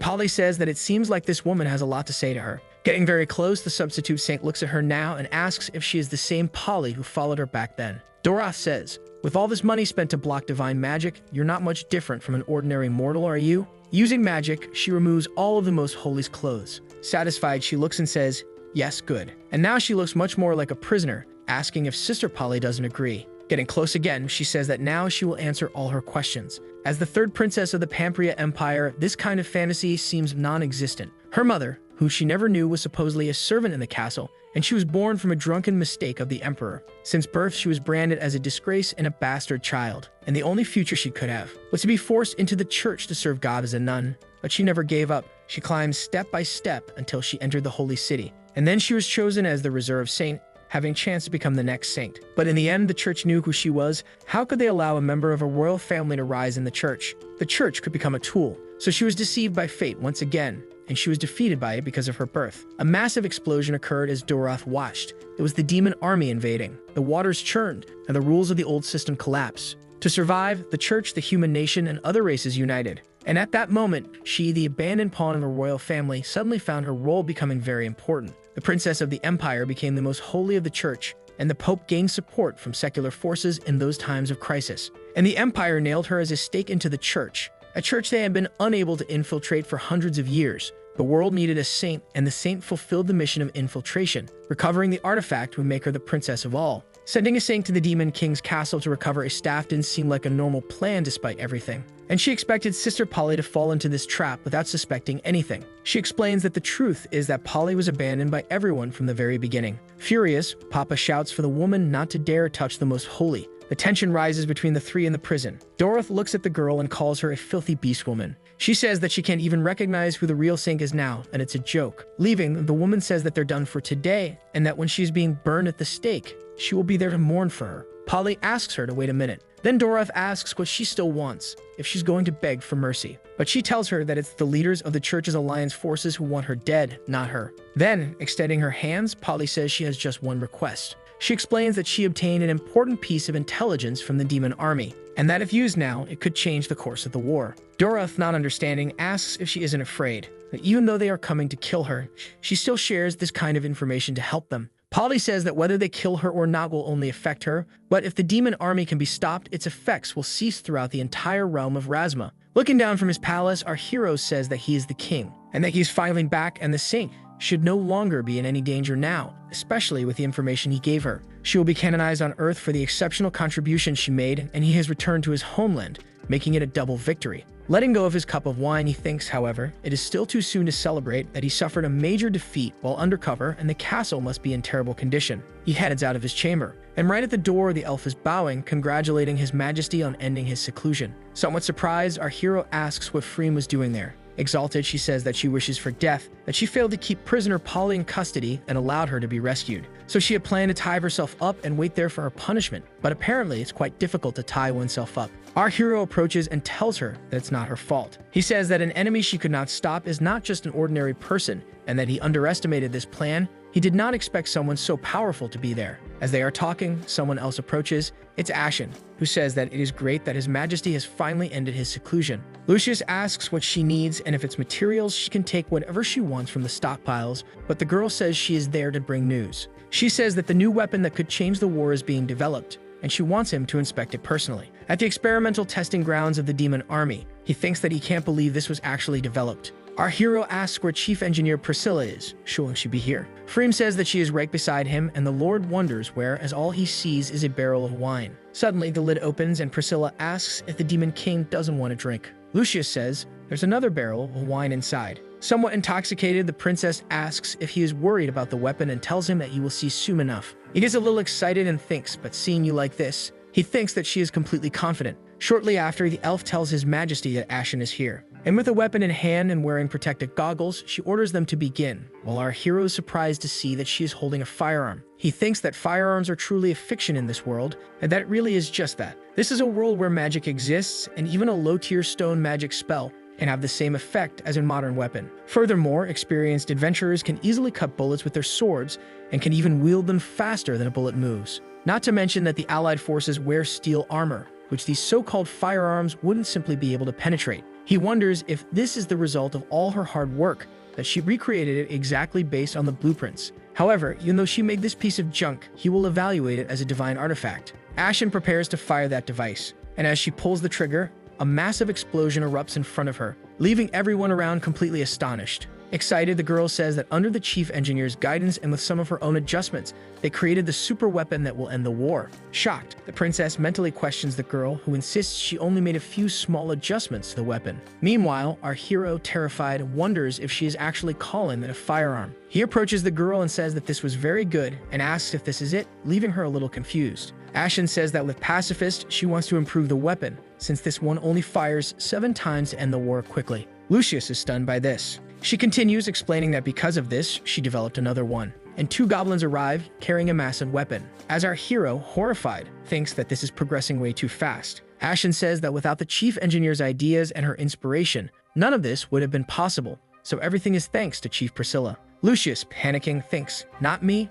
Speaker 1: Polly says that it seems like this woman has a lot to say to her. Getting very close, the substitute saint looks at her now and asks if she is the same Polly who followed her back then. Doroth says, "With all this money spent to block divine magic, you're not much different from an ordinary mortal, are you?" Using magic, she removes all of the Most Holy's clothes. Satisfied, she looks and says, Yes, good. And now she looks much more like a prisoner, asking if Sister Polly doesn't agree. Getting close again, she says that now she will answer all her questions. As the third princess of the Pampria Empire, this kind of fantasy seems non-existent. Her mother, who she never knew, was supposedly a servant in the castle, and she was born from a drunken mistake of the emperor. Since birth, she was branded as a disgrace and a bastard child, and the only future she could have was to be forced into the church to serve God as a nun. But she never gave up. She climbed step by step until she entered the holy city, and then she was chosen as the reserve saint, having a chance to become the next saint. But in the end, the church knew who she was. How could they allow a member of a royal family to rise in the church? The church could become a tool. So she was deceived by fate once again, and she was defeated by it because of her birth. A massive explosion occurred as Doroth watched. It was the demon army invading. The waters churned, and the rules of the old system collapsed. To survive, the church, the human nation, and other races united. And at that moment, she, the abandoned pawn of a royal family, suddenly found her role becoming very important. The princess of the empire became the most holy of the church, and the pope gained support from secular forces in those times of crisis. And the empire nailed her as a stake into the church, a church they had been unable to infiltrate for hundreds of years. The world needed a saint, and the saint fulfilled the mission of infiltration. Recovering the artifact would make her the princess of all. Sending a saint to the Demon King's castle to recover a staff didn't seem like a normal plan despite everything. And she expected Sister Polly to fall into this trap without suspecting anything. She explains that the truth is that Polly was abandoned by everyone from the very beginning. Furious, Papa shouts for the woman not to dare touch the most holy. The tension rises between the three in the prison. Doroth looks at the girl and calls her a filthy beast woman. She says that she can't even recognize who the real saint is now, and it's a joke. Leaving, the woman says that they're done for today, and that when she's being burned at the stake, she will be there to mourn for her. Polly asks her to wait a minute. Then Doroth asks what she still wants, if she's going to beg for mercy. But she tells her that it's the leaders of the church's alliance forces who want her dead, not her. Then, extending her hands, Polly says she has just one request. She explains that she obtained an important piece of intelligence from the demon army, and that if used now, it could change the course of the war. Doroth, not understanding, asks if she isn't afraid, that even though they are coming to kill her, she still shares this kind of information to help them. Polly says that whether they kill her or not will only affect her, but if the demon army can be stopped, its effects will cease throughout the entire realm of Razma. Looking down from his palace, our hero says that he is the king, and that he's finally back, and the saint should no longer be in any danger now, especially with the information he gave her. She will be canonized on Earth for the exceptional contribution she made, and he has returned to his homeland, making it a double victory. Letting go of his cup of wine, he thinks, however, it is still too soon to celebrate that he suffered a major defeat while undercover and the castle must be in terrible condition. He heads out of his chamber, and right at the door, the elf is bowing, congratulating his majesty on ending his seclusion. Somewhat surprised, our hero asks what Freem was doing there. Exalted, she says that she wishes for death, that she failed to keep prisoner Polly in custody and allowed her to be rescued. So she had planned to tie herself up and wait there for her punishment, but apparently it's quite difficult to tie oneself up. Our hero approaches and tells her that it's not her fault. He says that an enemy she could not stop is not just an ordinary person, and that he underestimated this plan. He did not expect someone so powerful to be there. As they are talking, someone else approaches. It's Ashen, who says that it is great that His Majesty has finally ended his seclusion. Lucius asks what she needs, and if it's materials, she can take whatever she wants from the stockpiles, but the girl says she is there to bring news. She says that the new weapon that could change the war is being developed, and she wants him to inspect it personally. At the experimental testing grounds of the demon army, he thinks that he can't believe this was actually developed. Our hero asks where Chief Engineer Priscilla is. Shouldn't she be here? Freem says that she is right beside him, and the Lord wonders where, as all he sees is a barrel of wine. Suddenly, the lid opens, and Priscilla asks if the Demon King doesn't want a drink. Lucius says there's another barrel of wine inside. Somewhat intoxicated, the princess asks if he is worried about the weapon and tells him that he will see soon enough. He gets a little excited and thinks, but seeing you like this, he thinks that she is completely confident. Shortly after, the elf tells His Majesty that Ashen is here. And with a weapon in hand and wearing protective goggles, she orders them to begin, while our hero is surprised to see that she is holding a firearm. He thinks that firearms are truly a fiction in this world, and that it really is just that. This is a world where magic exists, and even a low-tier stone magic spell can have the same effect as a modern weapon. Furthermore, experienced adventurers can easily cut bullets with their swords, and can even wield them faster than a bullet moves. Not to mention that the Allied forces wear steel armor, which these so-called firearms wouldn't simply be able to penetrate. He wonders if this is the result of all her hard work, that she recreated it exactly based on the blueprints. However, even though she made this piece of junk, he will evaluate it as a divine artifact. Ashen prepares to fire that device, and as she pulls the trigger, a massive explosion erupts in front of her, leaving everyone around completely astonished. Excited, the girl says that under the chief engineer's guidance and with some of her own adjustments, they created the super weapon that will end the war. Shocked, the princess mentally questions the girl, who insists she only made a few small adjustments to the weapon. Meanwhile, our hero, terrified, wonders if she is actually calling it a firearm. He approaches the girl and says that this was very good and asks if this is it, leaving her a little confused. Ashen says that with Pacifist, she wants to improve the weapon, since this one only fires 7 times to end the war quickly. Lucius is stunned by this. She continues, explaining that because of this, she developed another one. And 2 goblins arrive, carrying a massive weapon. As our hero, horrified, thinks that this is progressing way too fast. Ashen says that without the chief engineer's ideas and her inspiration, none of this would have been possible, so everything is thanks to Chief Priscilla. Lucius, panicking, thinks, not me,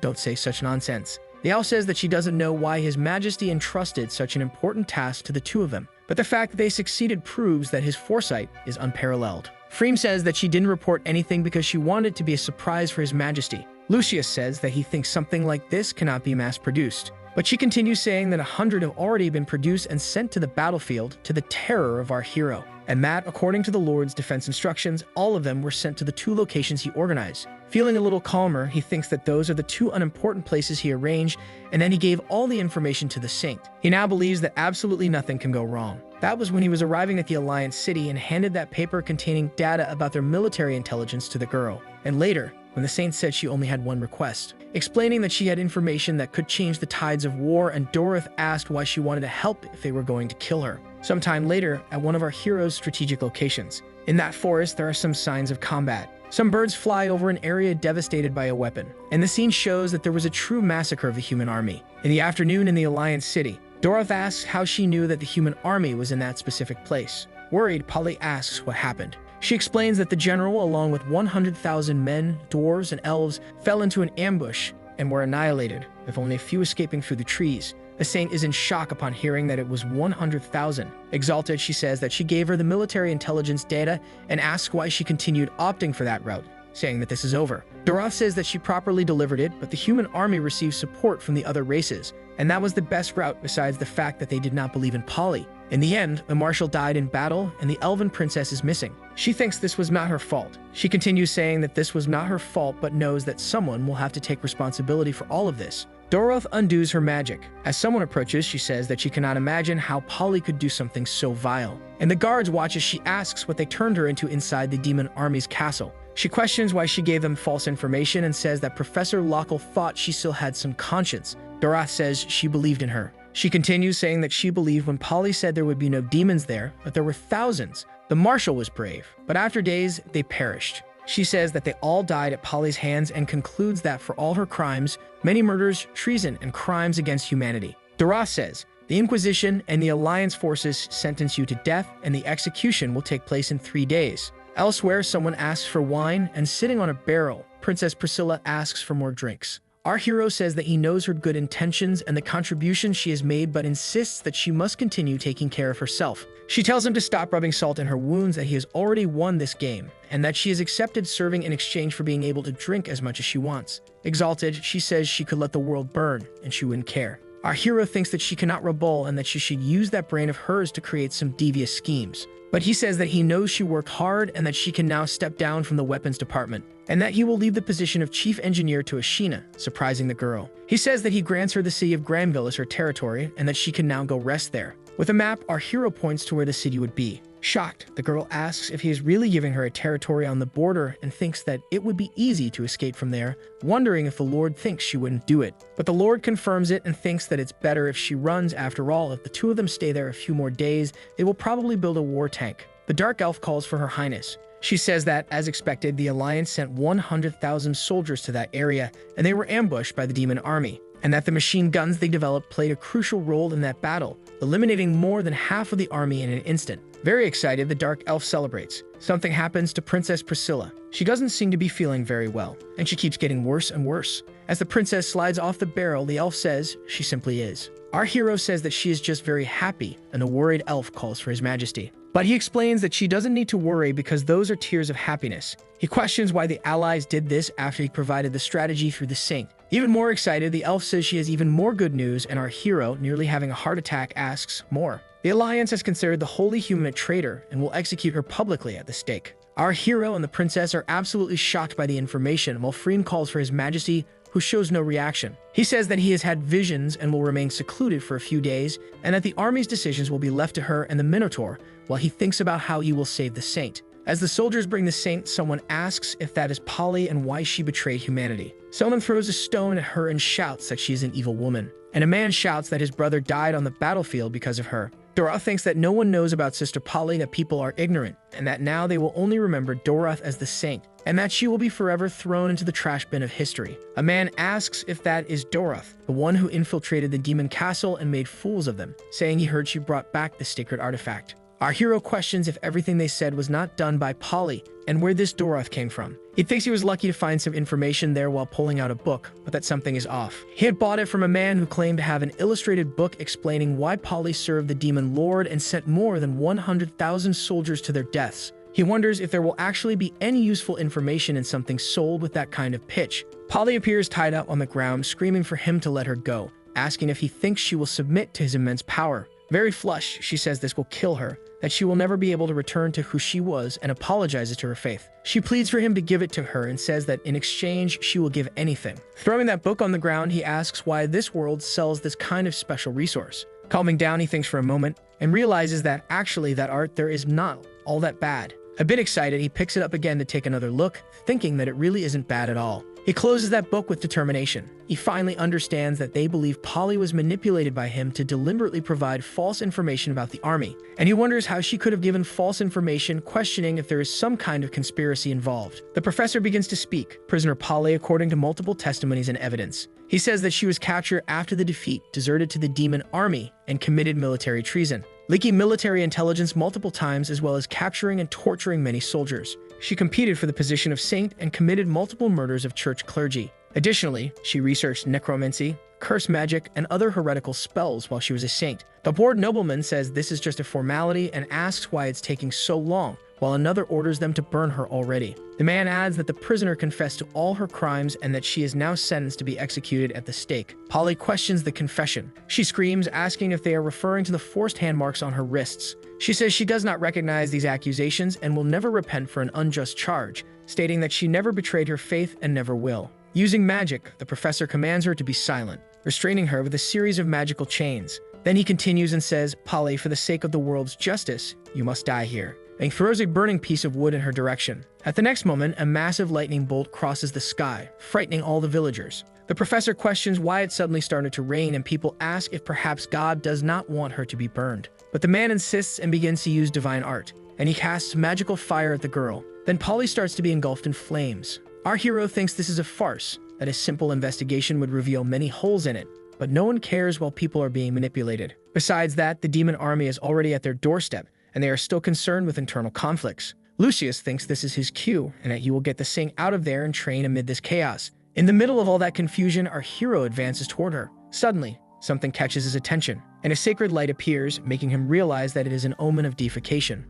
Speaker 1: don't say such nonsense. The elf says that she doesn't know why His Majesty entrusted such an important task to the 2 of them, but the fact that they succeeded proves that his foresight is unparalleled. Freem says that she didn't report anything because she wanted it to be a surprise for His Majesty. Lucius says that he thinks something like this cannot be mass-produced, but she continues saying that 100 have already been produced and sent to the battlefield, to the terror of our hero. And that, according to the Lord's defense instructions, all of them were sent to the 2 locations he organized. Feeling a little calmer, he thinks that those are the 2 unimportant places he arranged, and then he gave all the information to the Saint. He now believes that absolutely nothing can go wrong. That was when he was arriving at the Alliance City and handed that paper containing data about their military intelligence to the girl. And later, when the Saint said she only had one request, explaining that she had information that could change the tides of war, and Doroth asked why she wanted to help if they were going to kill her. Sometime later, at one of our hero's strategic locations. In that forest, there are some signs of combat. Some birds fly over an area devastated by a weapon, and the scene shows that there was a true massacre of the human army. In the afternoon in the Alliance City, Doroth asks how she knew that the human army was in that specific place. Worried, Polly asks what happened. She explains that the general, along with 100,000 men, dwarves, and elves, fell into an ambush and were annihilated, with only a few escaping through the trees. The Saint is in shock upon hearing that it was 100,000. Exalted, she says that she gave her the military intelligence data and asks why she continued opting for that route, saying that this is over. Doroth says that she properly delivered it, but the human army received support from the other races, and that was the best route besides the fact that they did not believe in Polly. In the end, the marshal died in battle, and the elven princess is missing. She thinks this was not her fault. She continues saying that this was not her fault, but knows that someone will have to take responsibility for all of this. Doroth undoes her magic. As someone approaches, she says that she cannot imagine how Polly could do something so vile. And the guards watch as she asks what they turned her into inside the demon army's castle. She questions why she gave them false information and says that Professor Lockle thought she still had some conscience. Doroth says she believed in her. She continues saying that she believed when Polly said there would be no demons there, but there were thousands. The marshal was brave, but after days, they perished. She says that they all died at Polly's hands and concludes that for all her crimes, many murders, treason, and crimes against humanity. Doroth says, the Inquisition and the Alliance forces sentence you to death, and the execution will take place in 3 days. Elsewhere, someone asks for wine, and sitting on a barrel, Princess Priscilla asks for more drinks. Our hero says that he knows her good intentions and the contributions she has made, but insists that she must continue taking care of herself. She tells him to stop rubbing salt in her wounds, that he has already won this game, and that she has accepted serving in exchange for being able to drink as much as she wants. Exalted, she says she could let the world burn, and she wouldn't care. Our hero thinks that she cannot rebel and that she should use that brain of hers to create some devious schemes. But he says that he knows she worked hard and that she can now step down from the weapons department, and that he will leave the position of chief engineer to Ashina, surprising the girl. He says that he grants her the city of Granville as her territory and that she can now go rest there. With a map, our hero points to where the city would be. Shocked, the girl asks if he is really giving her a territory on the border and thinks that it would be easy to escape from there, wondering if the Lord thinks she wouldn't do it. But the Lord confirms it and thinks that it's better if she runs. After all, if the 2 of them stay there a few more days, they will probably build a war tank. The Dark Elf calls for Her Highness. She says that, as expected, the Alliance sent 100,000 soldiers to that area, and they were ambushed by the demon army, and that the machine guns they developed played a crucial role in that battle, eliminating more than half of the army in an instant. Very excited, the Dark Elf celebrates. Something happens to Princess Priscilla. She doesn't seem to be feeling very well, and she keeps getting worse and worse. As the princess slides off the barrel, the elf says she simply is. Our hero says that she is just very happy, and the worried elf calls for His Majesty. But he explains that she doesn't need to worry because those are tears of happiness. He questions why the allies did this after he provided the strategy through the Saint. Even more excited, the elf says she has even more good news, and our hero, nearly having a heart attack, asks more. The Alliance has considered the Holy Human a traitor and will execute her publicly at the stake. Our hero and the princess are absolutely shocked by the information, while Freen calls for His Majesty, who shows no reaction. He says that he has had visions and will remain secluded for a few days, and that the army's decisions will be left to her and the Minotaur, while he thinks about how he will save the saint. As the soldiers bring the saint, someone asks if that is Polly and why she betrayed humanity. Someone throws a stone at her and shouts that she is an evil woman. And a man shouts that his brother died on the battlefield because of her. Doroth thinks that no one knows about Sister Polly, that people are ignorant, and that now they will only remember Doroth as the saint, and that she will be forever thrown into the trash bin of history. A man asks if that is Doroth, the one who infiltrated the demon castle and made fools of them, saying he heard she brought back the sacred artifact. Our hero questions if everything they said was not done by Polly, and where this Doroth came from. He thinks he was lucky to find some information there while pulling out a book, but that something is off. He had bought it from a man who claimed to have an illustrated book explaining why Polly served the demon lord and sent more than 100,000 soldiers to their deaths. He wonders if there will actually be any useful information in something sold with that kind of pitch. Polly appears tied up on the ground, screaming for him to let her go, asking if he thinks she will submit to his immense power. Very flushed, she says this will kill her, that she will never be able to return to who she was, and apologizes to her faith. She pleads for him to give it to her and says that in exchange she will give anything. Throwing that book on the ground, he asks why this world sells this kind of special resource. Calming down, he thinks for a moment and realizes that actually that art there is not all that bad. A bit excited, he picks it up again to take another look, thinking that it really isn't bad at all. He closes that book with determination. He finally understands that they believe Polly was manipulated by him to deliberately provide false information about the army, and he wonders how she could have given false information, questioning if there is some kind of conspiracy involved. The professor begins to speak. Prisoner Polly, according to multiple testimonies and evidence. He says that she was captured after the defeat, deserted to the demon army, and committed military treason, leaking military intelligence multiple times as well as capturing and torturing many soldiers. She competed for the position of saint and committed multiple murders of church clergy. Additionally, she researched necromancy, curse magic, and other heretical spells while she was a saint. The bored nobleman says this is just a formality and asks why it's taking so long, while another orders them to burn her already. The man adds that the prisoner confessed to all her crimes and that she is now sentenced to be executed at the stake. Polly questions the confession. She screams, asking if they are referring to the forced hand marks on her wrists. She says she does not recognize these accusations and will never repent for an unjust charge, stating that she never betrayed her faith and never will. Using magic, the professor commands her to be silent, restraining her with a series of magical chains. Then he continues and says, "Polly, for the sake of the world's justice, you must die here," and he throws a burning piece of wood in her direction. At the next moment, a massive lightning bolt crosses the sky, frightening all the villagers. The professor questions why it suddenly started to rain, and people ask if perhaps God does not want her to be burned. But the man insists and begins to use divine art, and he casts magical fire at the girl. Then Polly starts to be engulfed in flames. Our hero thinks this is a farce, that a simple investigation would reveal many holes in it, but no one cares while people are being manipulated. Besides that, the demon army is already at their doorstep, and they are still concerned with internal conflicts. Lucius thinks this is his cue, and that he will get the Sing out of there and train amid this chaos. In the middle of all that confusion, our hero advances toward her. Suddenly, something catches his attention, and a sacred light appears, making him realize that it is an omen of defecation.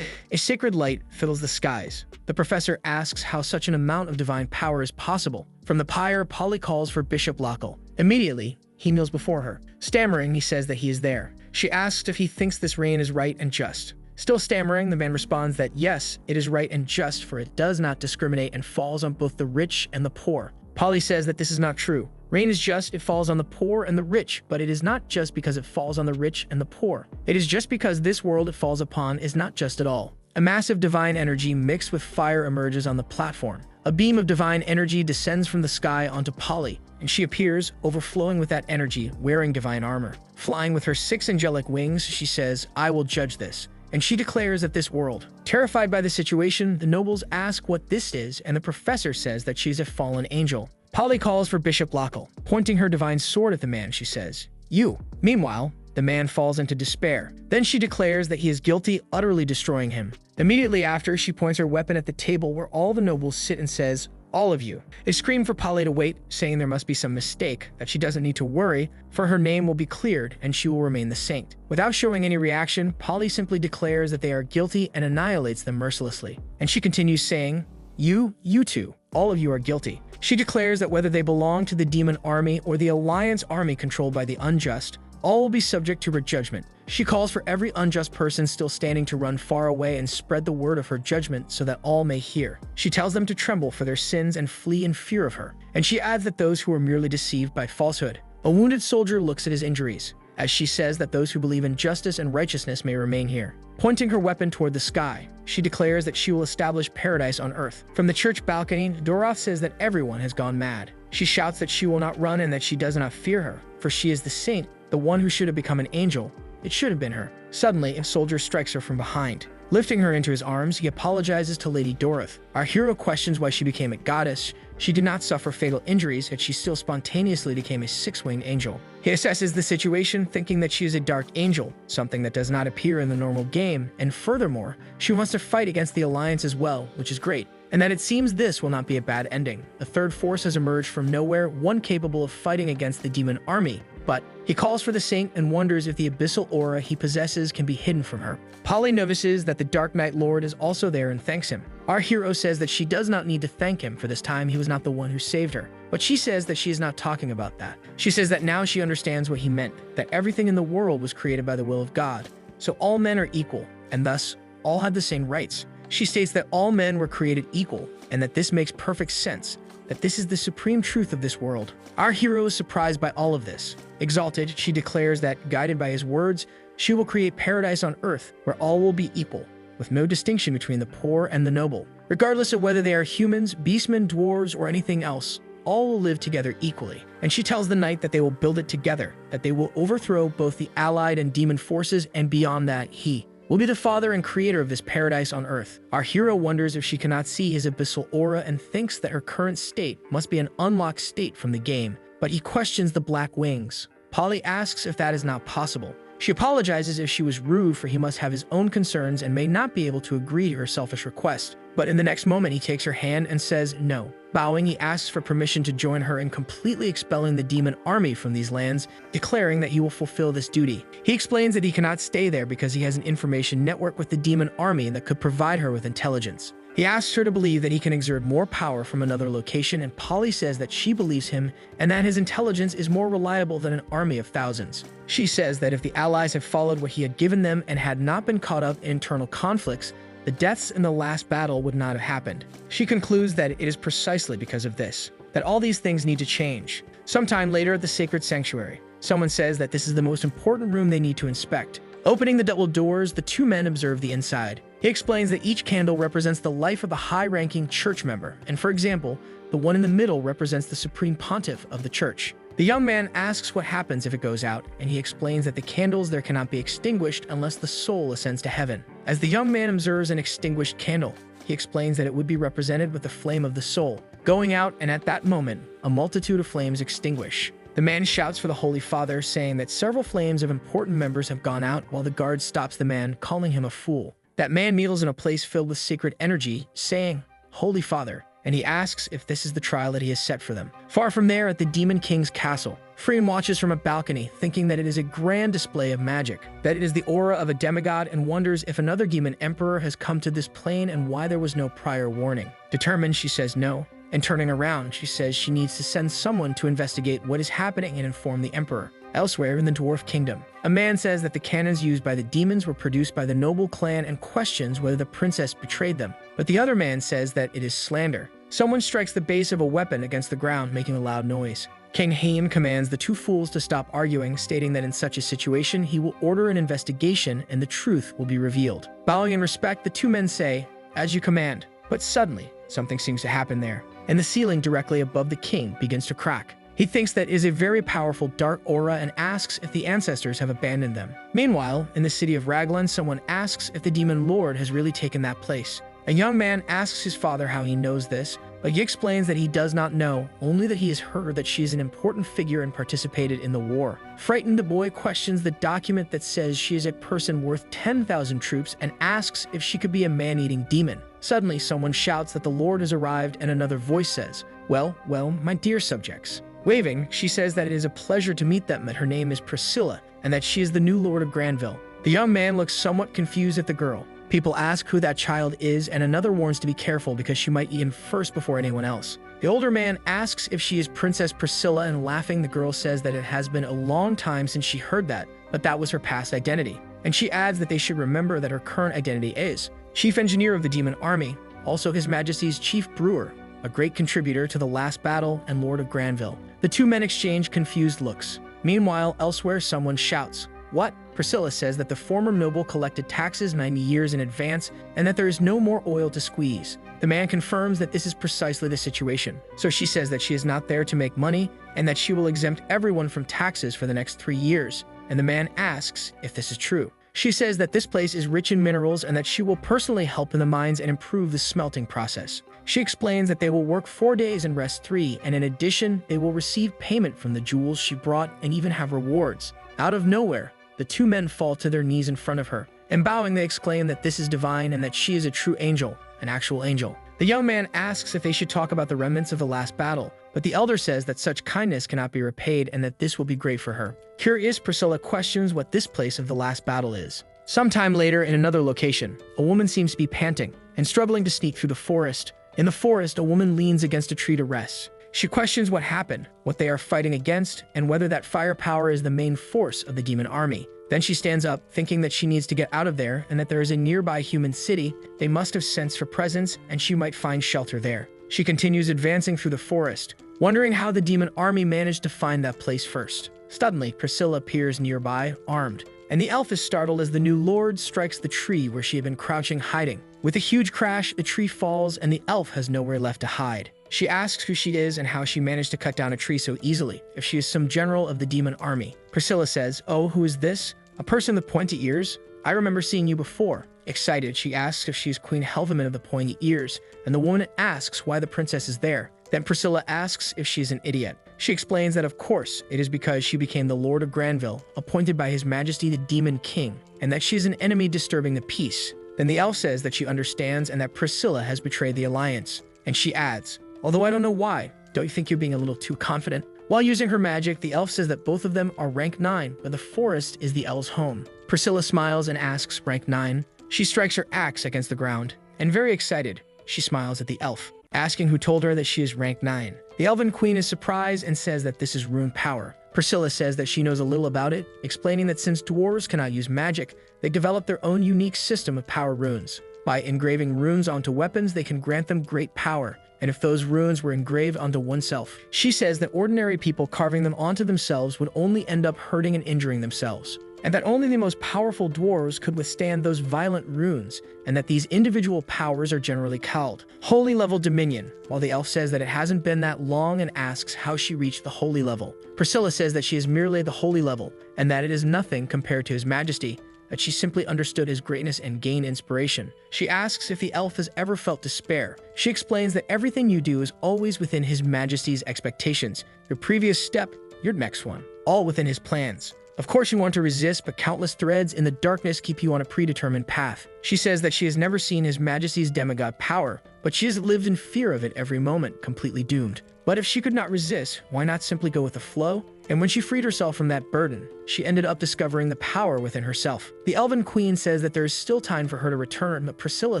Speaker 1: A sacred light fills the skies. The professor asks how such an amount of divine power is possible. From the pyre, Polly calls for Bishop Lockle. Immediately, he kneels before her. Stammering, he says that he is there. She asks if he thinks this reign is right and just. Still stammering, the man responds that yes, it is right and just, for it does not discriminate and falls on both the rich and the poor. Polly says that this is not true. Rain is just, it falls on the poor and the rich, but it is not just because it falls on the rich and the poor. It is just because this world it falls upon is not just at all. A massive divine energy mixed with fire emerges on the platform. A beam of divine energy descends from the sky onto Polly, and she appears, overflowing with that energy, wearing divine armor. Flying with her 6 angelic wings, she says, "I will judge this." And she declares that this world. Terrified by the situation, the nobles ask what this is, and the professor says that she's a fallen angel. Polly calls for Bishop Lockle. Pointing her divine sword at the man, she says, "You." Meanwhile, the man falls into despair. Then she declares that he is guilty, utterly destroying him. Immediately after, she points her weapon at the table where all the nobles sit and says, "All of you." They scream for Polly to wait, saying there must be some mistake, that she doesn't need to worry, for her name will be cleared and she will remain the saint. Without showing any reaction, Polly simply declares that they are guilty and annihilates them mercilessly. And she continues saying, You two, all of you are guilty." She declares that whether they belong to the demon army or the alliance army controlled by the unjust, all will be subject to her judgment. She calls for every unjust person still standing to run far away and spread the word of her judgment so that all may hear. She tells them to tremble for their sins and flee in fear of her. And she adds that those who are merely deceived by falsehood. A wounded soldier looks at his injuries, as she says that those who believe in justice and righteousness may remain here. Pointing her weapon toward the sky, she declares that she will establish paradise on earth. From the church balcony, Doroth says that everyone has gone mad. She shouts that she will not run and that she does not fear her, for she is the saint, the one who should have become an angel. It should have been her. Suddenly, a soldier strikes her from behind. Lifting her into his arms, he apologizes to Lady Doroth. Our hero questions why she became a goddess. She did not suffer fatal injuries, yet she still spontaneously became a six-winged angel. He assesses the situation, thinking that she is a dark angel, something that does not appear in the normal game, and furthermore, she wants to fight against the Alliance as well, which is great. And that it seems this will not be a bad ending. A third force has emerged from nowhere, one capable of fighting against the demon army. But he calls for the saint and wonders if the abyssal aura he possesses can be hidden from her. Polly notices that the Dark Knight Lord is also there and thanks him. Our hero says that she does not need to thank him, for this time he was not the one who saved her. But she says that she is not talking about that. She says that now she understands what he meant, that everything in the world was created by the will of God. So all men are equal, and thus all had the same rights. She states that all men were created equal, and that this makes perfect sense, that this is the supreme truth of this world. Our hero is surprised by all of this. Exalted, she declares that, guided by his words, she will create paradise on earth where all will be equal, with no distinction between the poor and the noble. Regardless of whether they are humans, beastmen, dwarves, or anything else, all will live together equally. And she tells the knight that they will build it together, that they will overthrow both the allied and demon forces, and beyond that, he will be the father and creator of this paradise on earth. Our hero wonders if she cannot see his abyssal aura and thinks that her current state must be an unlocked state from the game, but he questions the black wings. Polly asks if that is not possible. She apologizes if she was rude, for he must have his own concerns and may not be able to agree to her selfish request. But in the next moment, he takes her hand and says no. Bowing, he asks for permission to join her in completely expelling the demon army from these lands, declaring that he will fulfill this duty. He explains that he cannot stay there because he has an information network with the demon army that could provide her with intelligence. He asks her to believe that he can exert more power from another location, and Polly says that she believes him and that his intelligence is more reliable than an army of thousands. She says that if the allies had followed what he had given them and had not been caught up in internal conflicts, the deaths in the last battle would not have happened. She concludes that it is precisely because of this that all these things need to change. Sometime later at the sacred sanctuary, someone says that this is the most important room they need to inspect. Opening the double doors, the two men observe the inside. He explains that each candle represents the life of a high-ranking church member, and for example, the one in the middle represents the supreme pontiff of the church. The young man asks what happens if it goes out, and he explains that the candles there cannot be extinguished unless the soul ascends to heaven. As the young man observes an extinguished candle, he explains that it would be represented with the flame of the soul going out, and at that moment, a multitude of flames extinguish. The man shouts for the Holy Father, saying that several flames of important members have gone out, while the guard stops the man, calling him a fool. That man kneels in a place filled with sacred energy, saying, "Holy Father," and he asks if this is the trial that he has set for them. Far from there, at the Demon King's castle, Freeman watches from a balcony, thinking that it is a grand display of magic, that it is the aura of a demigod, and wonders if another demon emperor has come to this plane and why there was no prior warning. Determined, she says no, and turning around, she says she needs to send someone to investigate what is happening and inform the emperor. Elsewhere in the Dwarf Kingdom, a man says that the cannons used by the demons were produced by the noble clan and questions whether the princess betrayed them. But the other man says that it is slander. Someone strikes the base of a weapon against the ground, making a loud noise. King Haim commands the two fools to stop arguing, stating that in such a situation, he will order an investigation and the truth will be revealed. Bowing in respect, the two men say, "As you command." But suddenly, something seems to happen there, and the ceiling directly above the king begins to crack. He thinks that is a very powerful dark aura and asks if the ancestors have abandoned them. Meanwhile, in the city of Raglan, someone asks if the demon lord has really taken that place. A young man asks his father how he knows this, but he explains that he does not know, only that he has heard that she is an important figure and participated in the war. Frightened, the boy questions the document that says she is a person worth 10,000 troops and asks if she could be a man-eating demon. Suddenly, someone shouts that the lord has arrived, and another voice says, well, my dear subjects." Waving, she says that it is a pleasure to meet them, that her name is Priscilla, and that she is the new lord of Granville. The young man looks somewhat confused at the girl. People ask who that child is, and another warns to be careful because she might eat him first before anyone else. The older man asks if she is Princess Priscilla, and laughing, the girl says that it has been a long time since she heard that, but that was her past identity. And she adds that they should remember that her current identity is Chief Engineer of the Demon Army, also His Majesty's Chief Brewer, a great contributor to the last battle, and Lord of Granville. The two men exchange confused looks. Meanwhile, elsewhere, someone shouts, "What?" Priscilla says that the former noble collected taxes 90 years in advance and that there is no more oil to squeeze. The man confirms that this is precisely the situation. So she says that she is not there to make money and that she will exempt everyone from taxes for the next 3 years. And the man asks if this is true. She says that this place is rich in minerals and that she will personally help in the mines and improve the smelting process. She explains that they will work 4 days and rest 3, and in addition, they will receive payment from the jewels she brought and even have rewards. Out of nowhere, the two men fall to their knees in front of her, and bowing they exclaim that this is divine and that she is a true angel, an actual angel. The young man asks if they should talk about the remnants of the last battle, but the elder says that such kindness cannot be repaid and that this will be great for her. Curious, Priscilla questions what this place of the last battle is. Sometime later, in another location, a woman seems to be panting and struggling to sneak through the forest. In the forest, a woman leans against a tree to rest. She questions what happened, what they are fighting against, and whether that firepower is the main force of the demon army. Then she stands up, thinking that she needs to get out of there and that there is a nearby human city. They must have sensed her presence and she might find shelter there. She continues advancing through the forest, wondering how the demon army managed to find that place first. Suddenly, Priscilla appears nearby, armed, and the elf is startled as the new lord strikes the tree where she had been crouching, hiding. With a huge crash, the tree falls and the elf has nowhere left to hide. She asks who she is and how she managed to cut down a tree so easily, if she is some general of the demon army. Priscilla says, "Oh, who is this? A person with pointy ears? I remember seeing you before." Excited, she asks if she is Queen Helveman of the pointy ears, and the woman asks why the princess is there. Then Priscilla asks if she is an idiot. She explains that of course, it is because she became the Lord of Granville, appointed by His Majesty the Demon King, and that she is an enemy disturbing the peace. Then the elf says that she understands and that Priscilla has betrayed the alliance. And she adds, "Although I don't know why, don't you think you're being a little too confident?" While using her magic, the elf says that both of them are rank 9, but the forest is the elf's home. Priscilla smiles and asks rank 9. She strikes her axe against the ground, and very excited, she smiles at the elf, asking who told her that she is rank 9. The elven queen is surprised and says that this is rune power. Priscilla says that she knows a little about it, explaining that since dwarves cannot use magic, they developed their own unique system of power runes. By engraving runes onto weapons, they can grant them great power, and if those runes were engraved onto oneself. She says that ordinary people carving them onto themselves would only end up hurting and injuring themselves, and that only the most powerful dwarves could withstand those violent runes, and that these individual powers are generally called holy level dominion, while the elf says that it hasn't been that long and asks how she reached the holy level. Priscilla says that she is merely the holy level, and that it is nothing compared to His Majesty, that she simply understood his greatness and gained inspiration. She asks if the elf has ever felt despair. She explains that everything you do is always within His Majesty's expectations. Your previous step, your next one, all within His plans. Of course you want to resist, but countless threads in the darkness keep you on a predetermined path. She says that she has never seen His Majesty's demigod power, but she has lived in fear of it every moment, completely doomed. But if she could not resist, why not simply go with the flow? And when she freed herself from that burden, she ended up discovering the power within herself. The Elven Queen says that there is still time for her to return, but Priscilla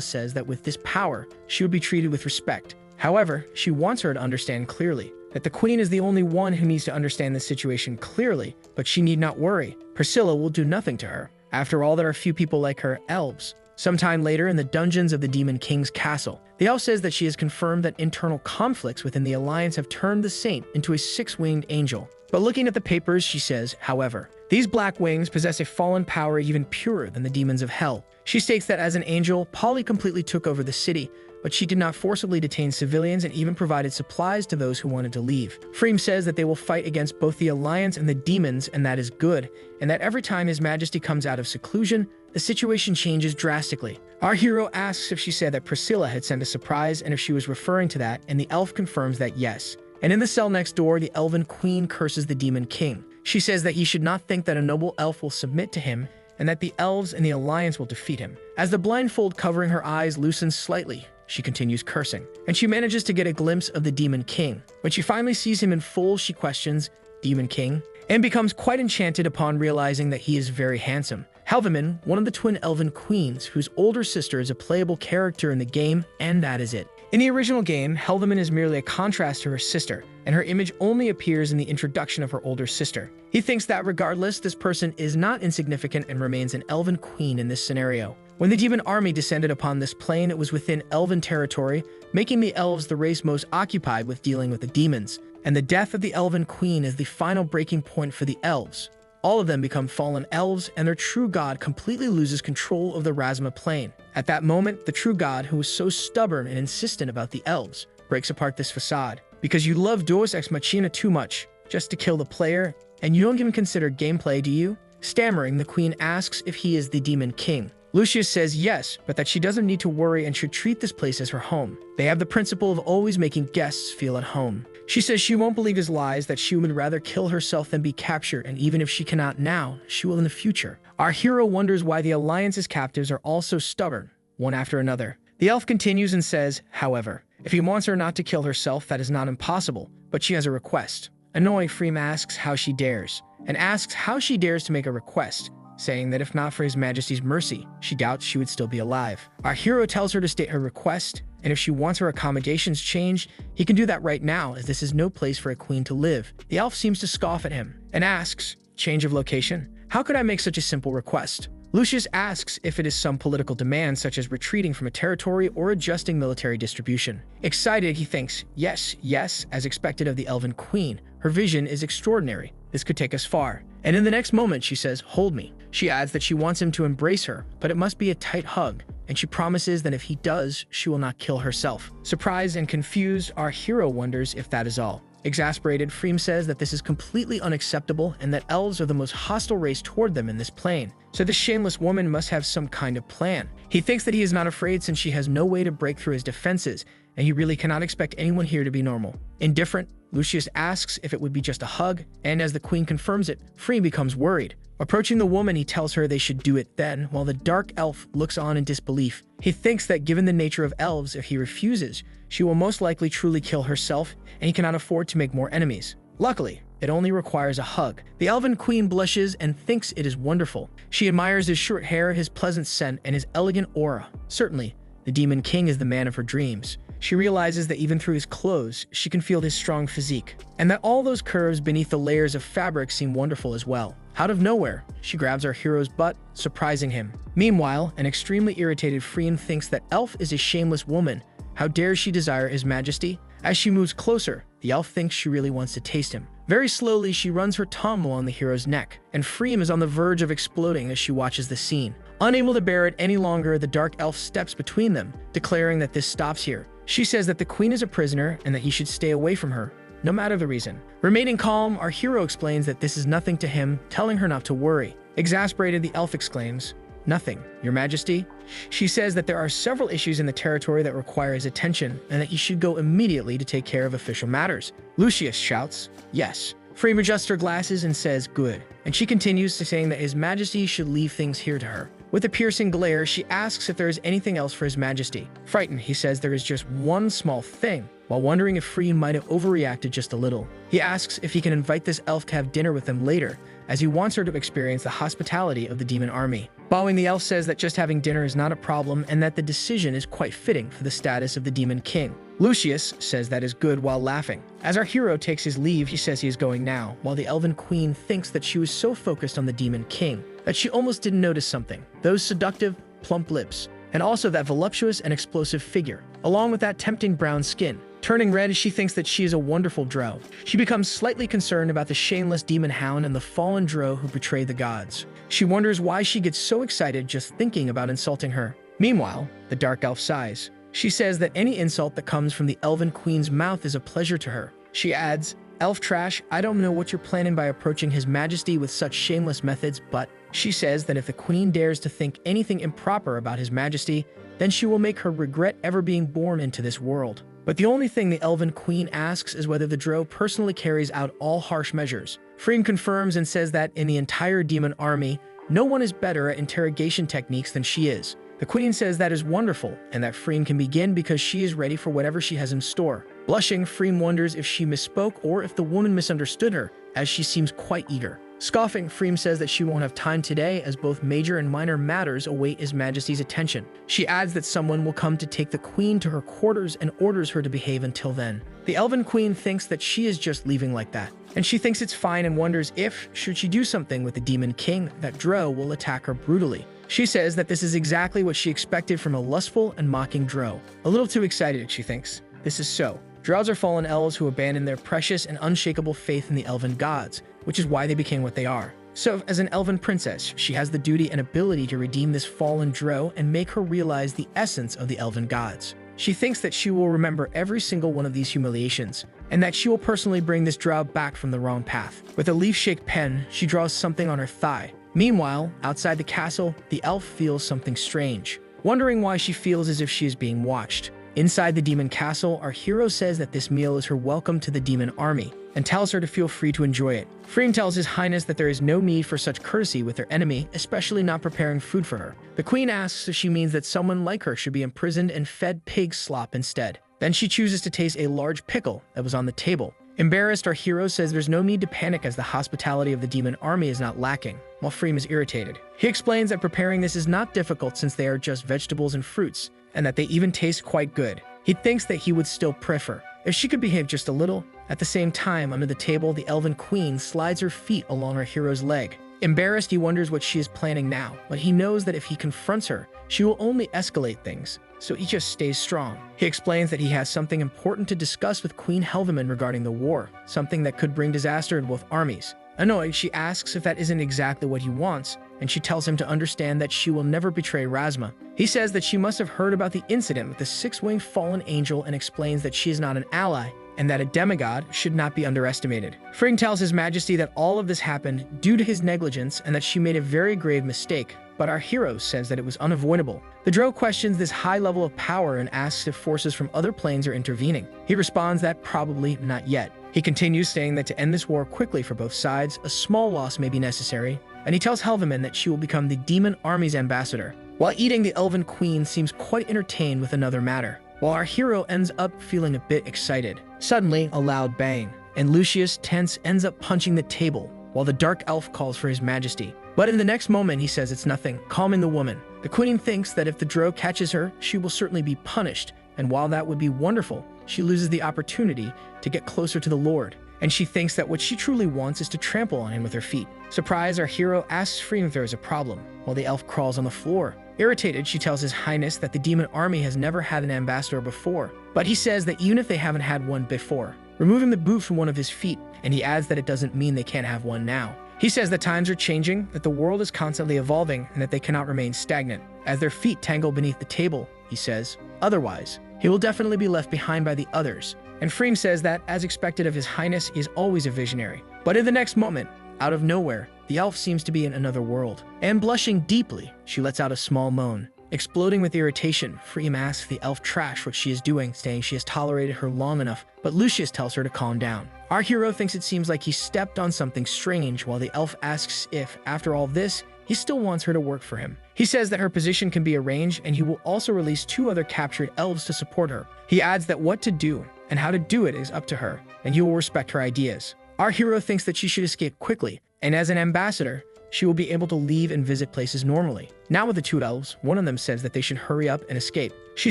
Speaker 1: says that with this power, she would be treated with respect. However, she wants her to understand clearly that the Queen is the only one who needs to understand the situation clearly, but she need not worry. Priscilla will do nothing to her. After all, there are few people like her, elves. Sometime later, in the dungeons of the Demon King's castle, the elf says that she has confirmed that internal conflicts within the Alliance have turned the saint into a 6-winged angel. But looking at the papers, she says, however, these black wings possess a fallen power even purer than the demons of hell. She states that as an angel, Polly completely took over the city, but she did not forcibly detain civilians and even provided supplies to those who wanted to leave. Freem says that they will fight against both the Alliance and the demons, and that is good, and that every time His Majesty comes out of seclusion, the situation changes drastically. Our hero asks if she said that Priscilla had sent a surprise and if she was referring to that, and the elf confirms that yes. And in the cell next door, the Elven Queen curses the Demon King. She says that he should not think that a noble elf will submit to him, and that the elves and the Alliance will defeat him. As the blindfold covering her eyes loosens slightly, she continues cursing, and she manages to get a glimpse of the Demon King. When she finally sees him in full, she questions, "Demon King?" and becomes quite enchanted upon realizing that he is very handsome. Helveman, one of the twin Elven Queens, whose older sister is a playable character in the game, and that is it. In the original game, Helveman is merely a contrast to her sister, and her image only appears in the introduction of her older sister. He thinks that regardless, this person is not insignificant and remains an elven queen in this scenario. When the demon army descended upon this plane, it was within elven territory, making the elves the race most occupied with dealing with the demons, and the death of the elven queen is the final breaking point for the elves. All of them become fallen elves, and their true god completely loses control of the Razma plane. At that moment, the true god, who was so stubborn and insistent about the elves, breaks apart this facade. Because you love Deus Ex Machina too much, just to kill the player, and you don't even consider gameplay, do you? Stammering, the queen asks if he is the demon king. Lucius says yes, but that she doesn't need to worry and should treat this place as her home. They have the principle of always making guests feel at home. She says she won't believe his lies, that she would rather kill herself than be captured, and even if she cannot now, she will in the future. Our hero wonders why the Alliance's captives are all so stubborn, one after another. The elf continues and says, however, if he wants her not to kill herself, that is not impossible, but she has a request. Annoyed, Freem asks how she dares, and asks how she dares to make a request, saying that if not for His Majesty's mercy, she doubts she would still be alive. Our hero tells her to state her request, and if she wants her accommodations changed, he can do that right now, as this is no place for a queen to live. The elf seems to scoff at him, and asks, change of location? How could I make such a simple request? Lucius asks if it is some political demand, such as retreating from a territory or adjusting military distribution. Excited, he thinks, yes, yes, as expected of the elven queen. Her vision is extraordinary. This could take us far. And in the next moment, she says, hold me. She adds that she wants him to embrace her, but it must be a tight hug, and she promises that if he does, she will not kill herself. Surprised and confused, our hero wonders if that is all. Exasperated, Freem says that this is completely unacceptable and that elves are the most hostile race toward them in this plane. So this shameless woman must have some kind of plan. He thinks that he is not afraid since she has no way to break through his defenses, and he really cannot expect anyone here to be normal. Indifferent, Lucius asks if it would be just a hug, and as the queen confirms it, Freem becomes worried. Approaching the woman, he tells her they should do it then, while the dark elf looks on in disbelief. He thinks that given the nature of elves, if he refuses, she will most likely truly kill herself, and he cannot afford to make more enemies. Luckily, it only requires a hug. The elven queen blushes and thinks it is wonderful. She admires his short hair, his pleasant scent, and his elegant aura. Certainly, the demon king is the man of her dreams. She realizes that even through his clothes, she can feel his strong physique, and that all those curves beneath the layers of fabric seem wonderful as well. Out of nowhere, she grabs our hero's butt, surprising him. Meanwhile, an extremely irritated Freem thinks that Elf is a shameless woman. How dare she desire His Majesty? As she moves closer, the elf thinks she really wants to taste him. Very slowly, she runs her tongue along the hero's neck, and Freem is on the verge of exploding as she watches the scene. Unable to bear it any longer, the dark elf steps between them, declaring that this stops here. She says that the queen is a prisoner and that he should stay away from her, no matter the reason. Remaining calm, our hero explains that this is nothing to him, telling her not to worry. Exasperated, the elf exclaims, "Nothing, Your Majesty?" She says that there are several issues in the territory that require his attention and that he should go immediately to take care of official matters. Lucius shouts, "Yes." Freem adjusts her glasses and says, "Good." And she continues to saying that His Majesty should leave things here to her. With a piercing glare, she asks if there is anything else for His Majesty. Frightened, he says there is just one small thing, while wondering if Freem might have overreacted just a little. He asks if he can invite this elf to have dinner with him later, as he wants her to experience the hospitality of the demon army. Bowing, the elf says that just having dinner is not a problem and that the decision is quite fitting for the status of the demon king. Lucius says that is good while laughing. As our hero takes his leave, he says he is going now, while the elven queen thinks that she was so focused on the demon king that she almost didn't notice something. Those seductive, plump lips, and also that voluptuous and explosive figure, along with that tempting brown skin. Turning red, she thinks that she is a wonderful drow. She becomes slightly concerned about the shameless demon hound and the fallen drow who betrayed the gods. She wonders why she gets so excited just thinking about insulting her. Meanwhile, the dark elf sighs. She says that any insult that comes from the elven queen's mouth is a pleasure to her. She adds, "Elf trash, I don't know what you're planning by approaching His Majesty with such shameless methods, but..." She says that if the queen dares to think anything improper about His Majesty, then she will make her regret ever being born into this world. But the only thing the elven queen asks is whether the drow personally carries out all harsh measures. Freem confirms and says that in the entire demon army, no one is better at interrogation techniques than she is. The queen says that is wonderful, and that Freem can begin because she is ready for whatever she has in store. Blushing, Freem wonders if she misspoke or if the woman misunderstood her, as she seems quite eager. Scoffing, Freem says that she won't have time today as both major and minor matters await His Majesty's attention. She adds that someone will come to take the queen to her quarters and orders her to behave until then. The elven queen thinks that she is just leaving like that, and she thinks it's fine and wonders if, should she do something with the demon king, that Dro will attack her brutally. She says that this is exactly what she expected from a lustful and mocking Dro. A little too excited, she thinks. This is so. Drows are fallen elves who abandoned their precious and unshakable faith in the elven gods, which is why they became what they are. So, as an elven princess, she has the duty and ability to redeem this fallen Dro and make her realize the essence of the elven gods. She thinks that she will remember every single one of these humiliations, and that she will personally bring this Drow back from the wrong path. With a leaf-shaped pen, she draws something on her thigh. Meanwhile, outside the castle, the elf feels something strange, wondering why she feels as if she is being watched. Inside the demon castle, our hero says that this meal is her welcome to the demon army, and tells her to feel free to enjoy it. Freem tells His Highness that there is no need for such courtesy with her enemy, especially not preparing food for her. The queen asks if she means that someone like her should be imprisoned and fed pig slop instead. Then she chooses to taste a large pickle that was on the table. Embarrassed, our hero says there's no need to panic as the hospitality of the demon army is not lacking, while Freem is irritated. He explains that preparing this is not difficult since they are just vegetables and fruits, and that they even taste quite good. He thinks that he would still prefer if she could behave just a little. At the same time, under the table, the elven queen slides her feet along our hero's leg. Embarrassed, he wonders what she is planning now, but he knows that if he confronts her, she will only escalate things, so he just stays strong. He explains that he has something important to discuss with Queen Helveman regarding the war, something that could bring disaster in both armies. Annoyed, she asks if that isn't exactly what he wants, and she tells him to understand that she will never betray Razma. He says that she must have heard about the incident with the six-winged fallen angel and explains that she is not an ally, and that a demigod should not be underestimated. Frigg tells His Majesty that all of this happened due to his negligence and that she made a very grave mistake, but our hero says that it was unavoidable. The Dro questions this high level of power and asks if forces from other planes are intervening. He responds that probably not yet. He continues saying that to end this war quickly for both sides, a small loss may be necessary, and he tells Helveman that she will become the demon army's ambassador. While eating, the elven queen seems quite entertained with another matter, while our hero ends up feeling a bit excited. Suddenly, a loud bang, and Lucius, tense, ends up punching the table, while the dark elf calls for His Majesty. But in the next moment, he says it's nothing, calming the woman. The queen thinks that if the Dro catches her, she will certainly be punished, and while that would be wonderful, she loses the opportunity to get closer to the Lord, and she thinks that what she truly wants is to trample on him with her feet. Surprised, our hero asks Freem if there is a problem, while the elf crawls on the floor. Irritated, she tells His Highness that the demon army has never had an ambassador before, but he says that even if they haven't had one before, removing the boot from one of his feet, and he adds that it doesn't mean they can't have one now. He says that times are changing, that the world is constantly evolving, and that they cannot remain stagnant. As their feet tangle beneath the table, he says, otherwise, he will definitely be left behind by the others. And Freem says that, as expected of His Highness, he is always a visionary. But in the next moment, out of nowhere, the elf seems to be in another world. And blushing deeply, she lets out a small moan. Exploding with irritation, Freem asks the elf trash what she is doing, saying she has tolerated her long enough, but Lucius tells her to calm down. Our hero thinks it seems like he stepped on something strange, while the elf asks if, after all this, he still wants her to work for him. He says that her position can be arranged, and he will also release 2 other captured elves to support her. He adds that what to do and how to do it is up to her, and he will respect her ideas. Our hero thinks that she should escape quickly, and as an ambassador, she will be able to leave and visit places normally. Now with the 2 elves, one of them says that they should hurry up and escape. She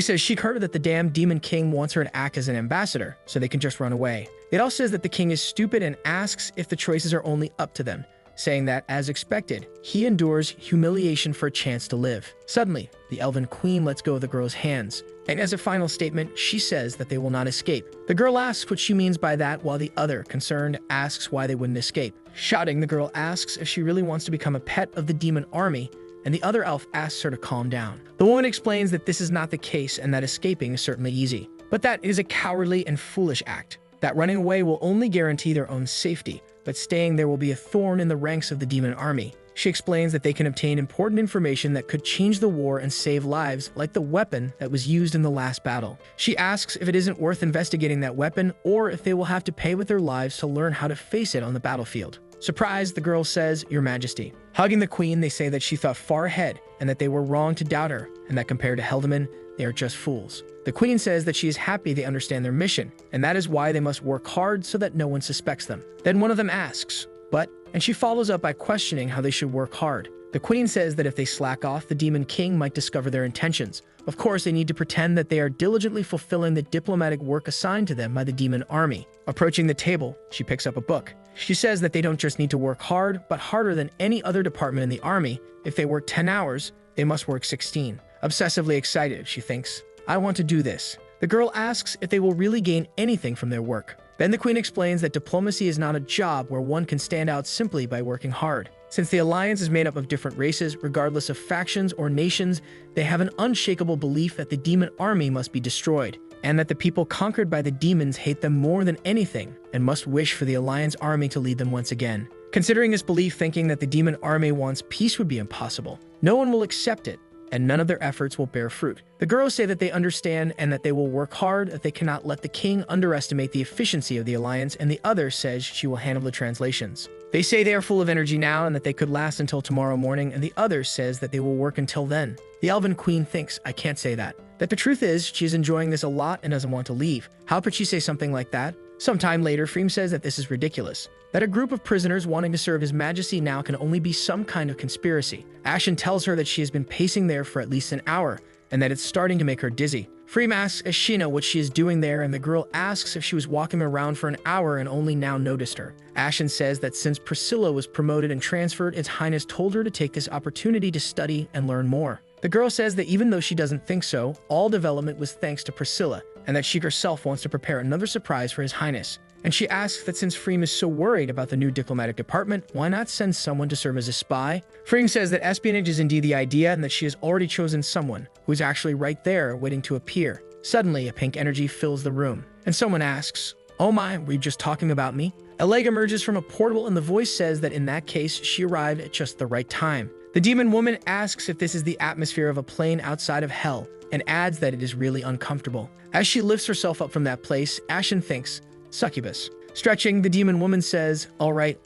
Speaker 1: says she heard that the damn demon king wants her to act as an ambassador, so they can just run away. It also says that the king is stupid and asks if the choices are only up to them, saying that, as expected, he endures humiliation for a chance to live. Suddenly, the elven queen lets go of the girl's hands, and as a final statement, she says that they will not escape. The girl asks what she means by that, while the other, concerned, asks why they wouldn't escape. Shouting, the girl asks if she really wants to become a pet of the demon army, and the other elf asks her to calm down. The woman explains that this is not the case and that escaping is certainly easy, but that it is a cowardly and foolish act, that running away will only guarantee their own safety, but staying there will be a thorn in the ranks of the demon army. She explains that they can obtain important information that could change the war and save lives, like the weapon that was used in the last battle. She asks if it isn't worth investigating that weapon, or if they will have to pay with their lives to learn how to face it on the battlefield. Surprised, the girl says, "Your Majesty." Hugging the queen, they say that she thought far ahead, and that they were wrong to doubt her, and that compared to Heldeman, they are just fools. The queen says that she is happy they understand their mission, and that is why they must work hard so that no one suspects them. Then one of them asks, "But and she follows up by questioning how they should work hard. The queen says that if they slack off, the demon king might discover their intentions. Of course, they need to pretend that they are diligently fulfilling the diplomatic work assigned to them by the demon army. Approaching the table, she picks up a book. She says that they don't just need to work hard, but harder than any other department in the army. If they work 10 hours, they must work 16. Obsessively excited, she thinks, "I want to do this." The girl asks if they will really gain anything from their work. Then the queen explains that diplomacy is not a job where one can stand out simply by working hard. Since the alliance is made up of different races, regardless of factions or nations, they have an unshakable belief that the demon army must be destroyed, and that the people conquered by the demons hate them more than anything and must wish for the alliance army to lead them once again. Considering this belief, thinking that the demon army wants peace would be impossible. No one will accept it, and none of their efforts will bear fruit. The girls say that they understand and that they will work hard, that they cannot let the king underestimate the efficiency of the alliance, and the other says she will handle the translations. They say they are full of energy now and that they could last until tomorrow morning, and the other says that they will work until then. The elven queen thinks, "I can't say that." That the truth is, she is enjoying this a lot and doesn't want to leave. How could she say something like that? Sometime later, Freem says that this is ridiculous, that a group of prisoners wanting to serve His Majesty now can only be some kind of conspiracy. Ashen tells her that she has been pacing there for at least an hour, and that it's starting to make her dizzy. Freem asks Ashina what she is doing there, and the girl asks if she was walking around for an hour and only now noticed her. Ashen says that since Priscilla was promoted and transferred, Its Highness told her to take this opportunity to study and learn more. The girl says that even though she doesn't think so, all development was thanks to Priscilla, and that she herself wants to prepare another surprise for His Highness. And she asks that since Freem is so worried about the new diplomatic department, why not send someone to serve as a spy? Freem says that espionage is indeed the idea and that she has already chosen someone who is actually right there waiting to appear. Suddenly, a pink energy fills the room, and someone asks, "Oh my, were you just talking about me?" A leg emerges from a portal and the voice says that in that case, she arrived at just the right time. The demon woman asks if this is the atmosphere of a plane outside of hell, and adds that it is really uncomfortable. As she lifts herself up from that place, Ashen thinks, "Succubus." Stretching, the demon woman says, all right.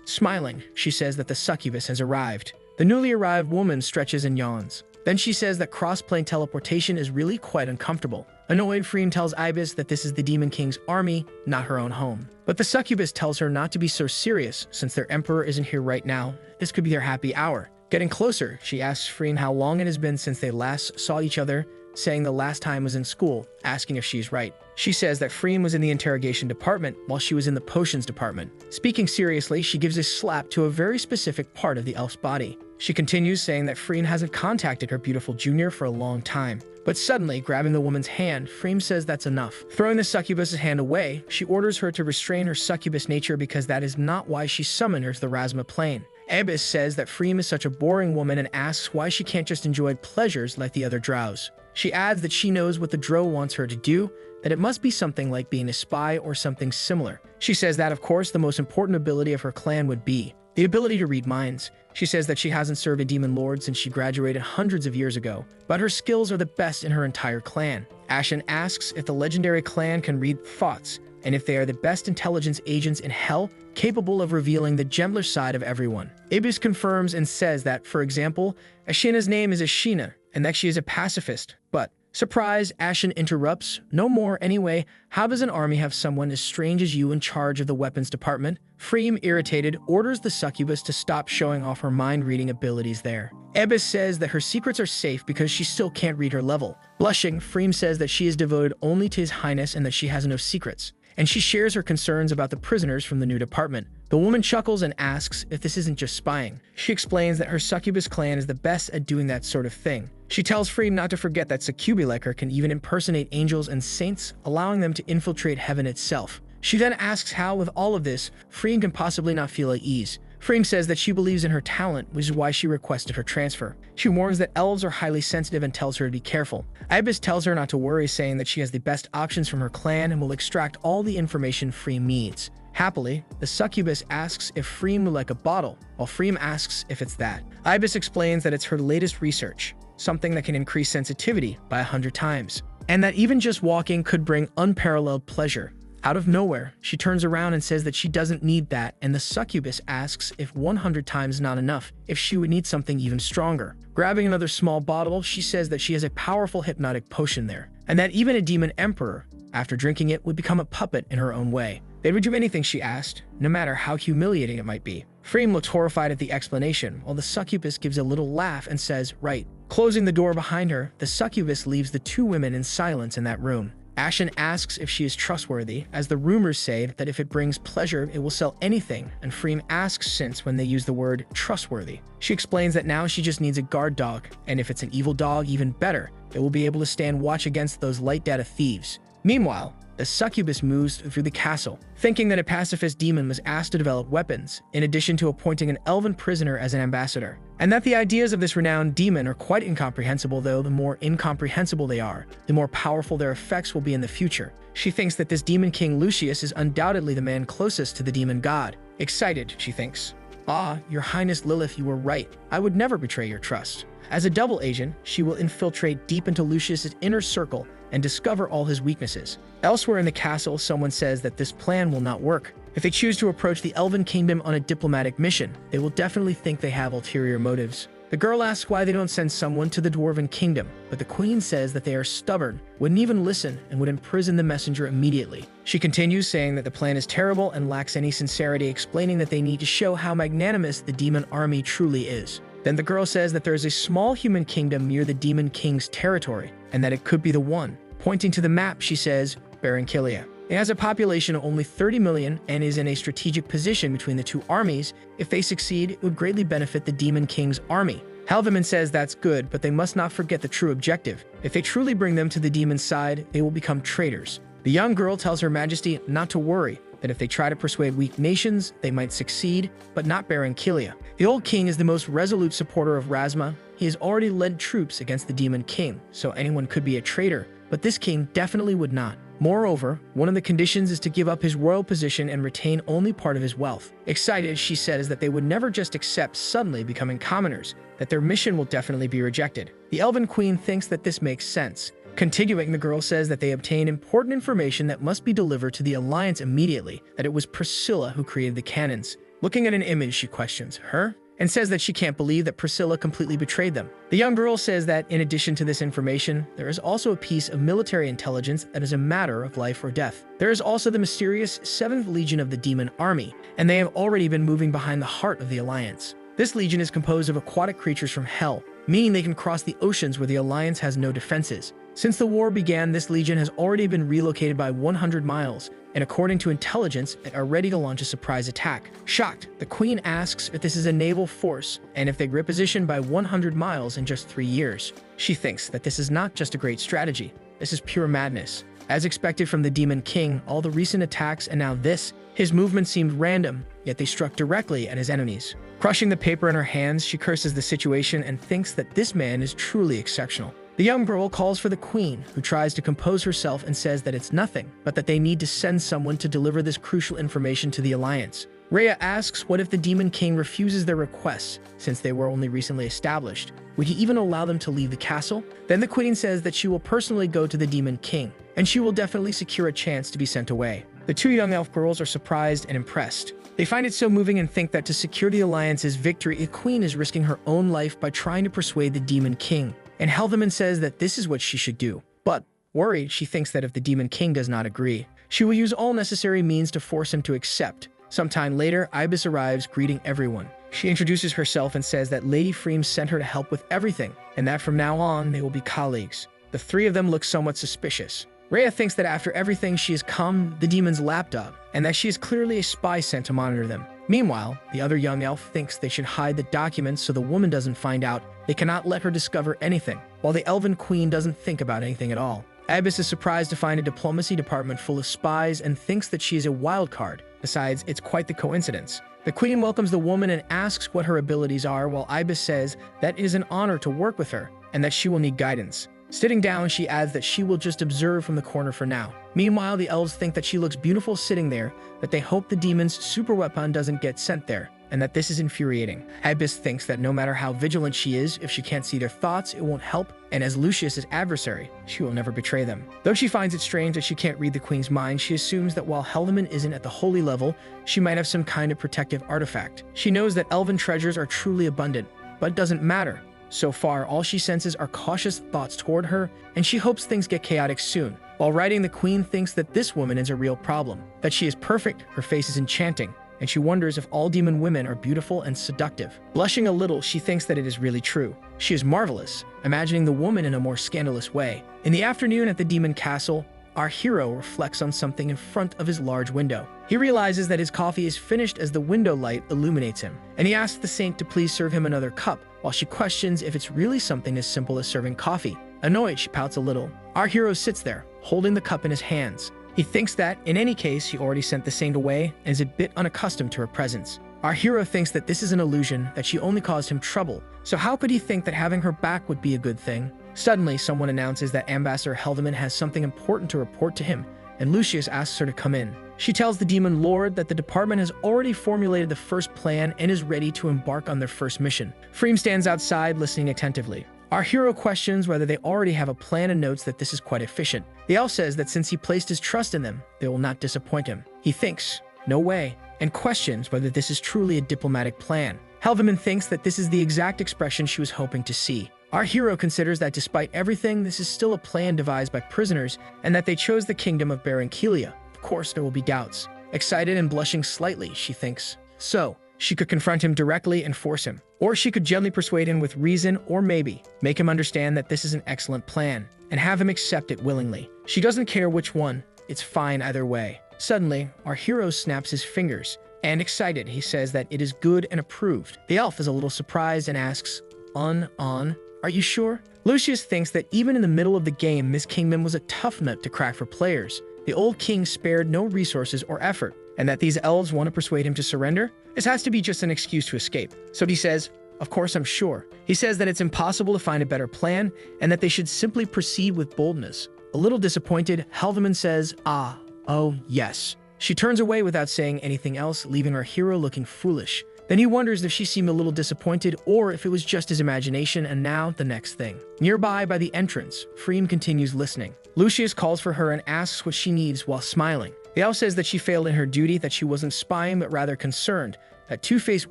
Speaker 1: Smiling, she says that the succubus has arrived. The newly arrived woman stretches and yawns. Then she says that cross-plane teleportation is really quite uncomfortable. Annoyed, Freem tells Ibis that this is the Demon King's army, not her own home. But the succubus tells her not to be so serious, since their emperor isn't here right now. This could be their happy hour. Getting closer, she asks Freem how long it has been since they last saw each other, saying the last time was in school, asking if she's right. She says that Freem was in the interrogation department while she was in the potions department. Speaking seriously, she gives a slap to a very specific part of the elf's body. She continues saying that Freem hasn't contacted her beautiful junior for a long time. But suddenly, grabbing the woman's hand, Freem says that's enough. Throwing the succubus's hand away, she orders her to restrain her succubus nature because that is not why she summoned her to the Rasma plane. Ibis says that Freem is such a boring woman and asks why she can't just enjoy pleasures like the other drows. She adds that she knows what the drow wants her to do, that it must be something like being a spy or something similar. She says that, of course, the most important ability of her clan would be the ability to read minds. She says that she hasn't served a demon lord since she graduated hundreds of years ago, but her skills are the best in her entire clan. Ashen asks if the legendary clan can read thoughts, and if they are the best intelligence agents in hell, capable of revealing the gentler side of everyone. Ibis confirms and says that, for example, Ashina's name is Ashina, and that she is a pacifist, but surprise, Ashen interrupts, "No more anyway. How does an army have someone as strange as you in charge of the weapons department?" Freem, irritated, orders the succubus to stop showing off her mind-reading abilities there. Ibis says that her secrets are safe because she still can't read her level. Blushing, Freem says that she is devoted only to His Highness and that she has no secrets. And she shares her concerns about the prisoners from the new department. The woman chuckles and asks if this isn't just spying. She explains that her succubus clan is the best at doing that sort of thing. She tells Freem not to forget that succubi like her can even impersonate angels and saints, allowing them to infiltrate heaven itself. She then asks how, with all of this, Freem can possibly not feel at ease. Freem says that she believes in her talent, which is why she requested her transfer. She warns that elves are highly sensitive and tells her to be careful. Ibis tells her not to worry, saying that she has the best options from her clan and will extract all the information Freem needs. Happily, the succubus asks if Freem would like a bottle, while Freem asks if it's that. Ibis explains that it's her latest research, something that can increase sensitivity by 100 times, and that even just walking could bring unparalleled pleasure. Out of nowhere, she turns around and says that she doesn't need that, and the succubus asks if 100 times not enough, if she would need something even stronger. Grabbing another small bottle, she says that she has a powerful hypnotic potion there, and that even a demon emperor, after drinking it, would become a puppet in her own way. They would do anything, she asked, no matter how humiliating it might be. Freem looked horrified at the explanation, while the succubus gives a little laugh and says, right. Closing the door behind her, the succubus leaves the two women in silence in that room. Ashen asks if she is trustworthy, as the rumors say that if it brings pleasure, it will sell anything, and Freem asks since when they use the word trustworthy. She explains that now she just needs a guard dog, and if it's an evil dog, even better, it will be able to stand watch against those light data thieves. Meanwhile, the succubus moves through the castle, thinking that a pacifist demon was asked to develop weapons, in addition to appointing an elven prisoner as an ambassador. And that the ideas of this renowned demon are quite incomprehensible, though the more incomprehensible they are, the more powerful their effects will be in the future. She thinks that this demon king Lucius is undoubtedly the man closest to the demon god. Excited, she thinks. Ah, your highness Lilith, you were right. I would never betray your trust. As a double agent, she will infiltrate deep into Lucius's inner circle and discover all his weaknesses. Elsewhere in the castle, someone says that this plan will not work. If they choose to approach the Elven Kingdom on a diplomatic mission, they will definitely think they have ulterior motives. The girl asks why they don't send someone to the Dwarven Kingdom, but the queen says that they are stubborn, wouldn't even listen, and would imprison the messenger immediately. She continues saying that the plan is terrible and lacks any sincerity, explaining that they need to show how magnanimous the demon army truly is. Then the girl says that there is a small human kingdom near the demon king's territory, and that it could be the one. Pointing to the map, she says, Barranquilla. It has a population of only 30 million and is in a strategic position between the two armies. If they succeed, it would greatly benefit the Demon King's army. Helveman says that's good, but they must not forget the true objective. If they truly bring them to the demon's side, they will become traitors. The young girl tells Her Majesty not to worry, that if they try to persuade weak nations, they might succeed, but not Barranquilla. The old king is the most resolute supporter of Razma. He has already led troops against the Demon King, so anyone could be a traitor, but this king definitely would not. Moreover, one of the conditions is to give up his royal position and retain only part of his wealth. Excited, she says that they would never just accept suddenly becoming commoners, that their mission will definitely be rejected. The Elven Queen thinks that this makes sense. Continuing, the girl says that they obtain important information that must be delivered to the Alliance immediately, that it was Priscilla who created the cannons. Looking at an image, she questions, her? And says that she can't believe that Priscilla completely betrayed them. The young girl says that, in addition to this information, there is also a piece of military intelligence that is a matter of life or death. There is also the mysterious 7th Legion of the Demon Army, and they have already been moving behind the heart of the Alliance. This legion is composed of aquatic creatures from Hell, meaning they can cross the oceans where the Alliance has no defenses. Since the war began, this legion has already been relocated by 100 miles, and according to intelligence, they are ready to launch a surprise attack. Shocked, the Queen asks if this is a naval force, and if they reposition by 100 miles in just 3 years. She thinks that this is not just a great strategy, this is pure madness. As expected from the Demon King, all the recent attacks and now this, his movement seemed random, yet they struck directly at his enemies. Crushing the paper in her hands, she curses the situation and thinks that this man is truly exceptional. The young girl calls for the queen, who tries to compose herself and says that it's nothing, but that they need to send someone to deliver this crucial information to the Alliance. Rhea asks what if the Demon King refuses their requests, since they were only recently established. Would he even allow them to leave the castle? Then the queen says that she will personally go to the Demon King, and she will definitely secure a chance to be sent away. The two young elf girls are surprised and impressed. They find it so moving and think that to secure the Alliance's victory, the queen is risking her own life by trying to persuade the Demon King. And Helveman says that this is what she should do. But, worried, she thinks that if the Demon King does not agree, she will use all necessary means to force him to accept. Sometime later, Ibis arrives, greeting everyone. She introduces herself and says that Lady Freem sent her to help with everything, and that from now on, they will be colleagues. The three of them look somewhat suspicious. Rhea thinks that after everything she has come the demon's lapdog, and that she is clearly a spy sent to monitor them. Meanwhile, the other young elf thinks they should hide the documents so the woman doesn't find out. They cannot let her discover anything, while the Elven Queen doesn't think about anything at all. Ibis is surprised to find a diplomacy department full of spies and thinks that she is a wild card. Besides, it's quite the coincidence. The Queen welcomes the woman and asks what her abilities are, while Ibis says that it is an honor to work with her and that she will need guidance. Sitting down, she adds that she will just observe from the corner for now. Meanwhile, the elves think that she looks beautiful sitting there, that they hope the demon's super weapon doesn't get sent there, and that this is infuriating. Ibis thinks that no matter how vigilant she is, if she can't see their thoughts, it won't help, and as Lucius's adversary, she will never betray them. Though she finds it strange that she can't read the Queen's mind, she assumes that while Helveman isn't at the holy level, she might have some kind of protective artifact. She knows that elven treasures are truly abundant, but it doesn't matter. So far, all she senses are cautious thoughts toward her, and she hopes things get chaotic soon. While writing, the queen thinks that this woman is a real problem, that she is perfect, her face is enchanting, and she wonders if all demon women are beautiful and seductive. Blushing a little, she thinks that it is really true. She is marvelous, imagining the woman in a more scandalous way. In the afternoon at the demon castle, our hero reflects on something in front of his large window. He realizes that his coffee is finished as the window light illuminates him, and he asks the saint to please serve him another cup, while she questions if it's really something as simple as serving coffee. Annoyed, she pouts a little. Our hero sits there, holding the cup in his hands. He thinks that, in any case, he already sent the saint away and is a bit unaccustomed to her presence. Our hero thinks that this is an illusion, that she only caused him trouble, so how could he think that having her back would be a good thing? Suddenly, someone announces that Ambassador Helveman has something important to report to him, and Lucius asks her to come in. She tells the demon lord that the department has already formulated the first plan and is ready to embark on their first mission. Freem stands outside, listening attentively. Our hero questions whether they already have a plan and notes that this is quite efficient. The elf says that since he placed his trust in them, they will not disappoint him. He thinks, no way, and questions whether this is truly a diplomatic plan. Helveman thinks that this is the exact expression she was hoping to see. Our hero considers that despite everything, this is still a plan devised by prisoners and that they chose the kingdom of Barankilia. Of course, there will be doubts. Excited and blushing slightly, she thinks. So, she could confront him directly and force him. Or she could gently persuade him with reason or maybe make him understand that this is an excellent plan and have him accept it willingly. She doesn't care which one. It's fine either way. Suddenly, our hero snaps his fingers and excited, he says that it is good and approved. The elf is a little surprised and asks, are you sure? Lucius thinks that even in the middle of the game, this kingdom was a tough nut to crack for players. The old king spared no resources or effort, and that these elves want to persuade him to surrender? This has to be just an excuse to escape. So he says, of course I'm sure. He says that it's impossible to find a better plan, and that they should simply proceed with boldness. A little disappointed, Helveman says, oh yes. She turns away without saying anything else, leaving our hero looking foolish. Then he wonders if she seemed a little disappointed or if it was just his imagination, and now the next thing. Nearby by the entrance, Freem continues listening. Lucius calls for her and asks what she needs while smiling. The elf says that she failed in her duty, that she wasn't spying but rather concerned, that two-faced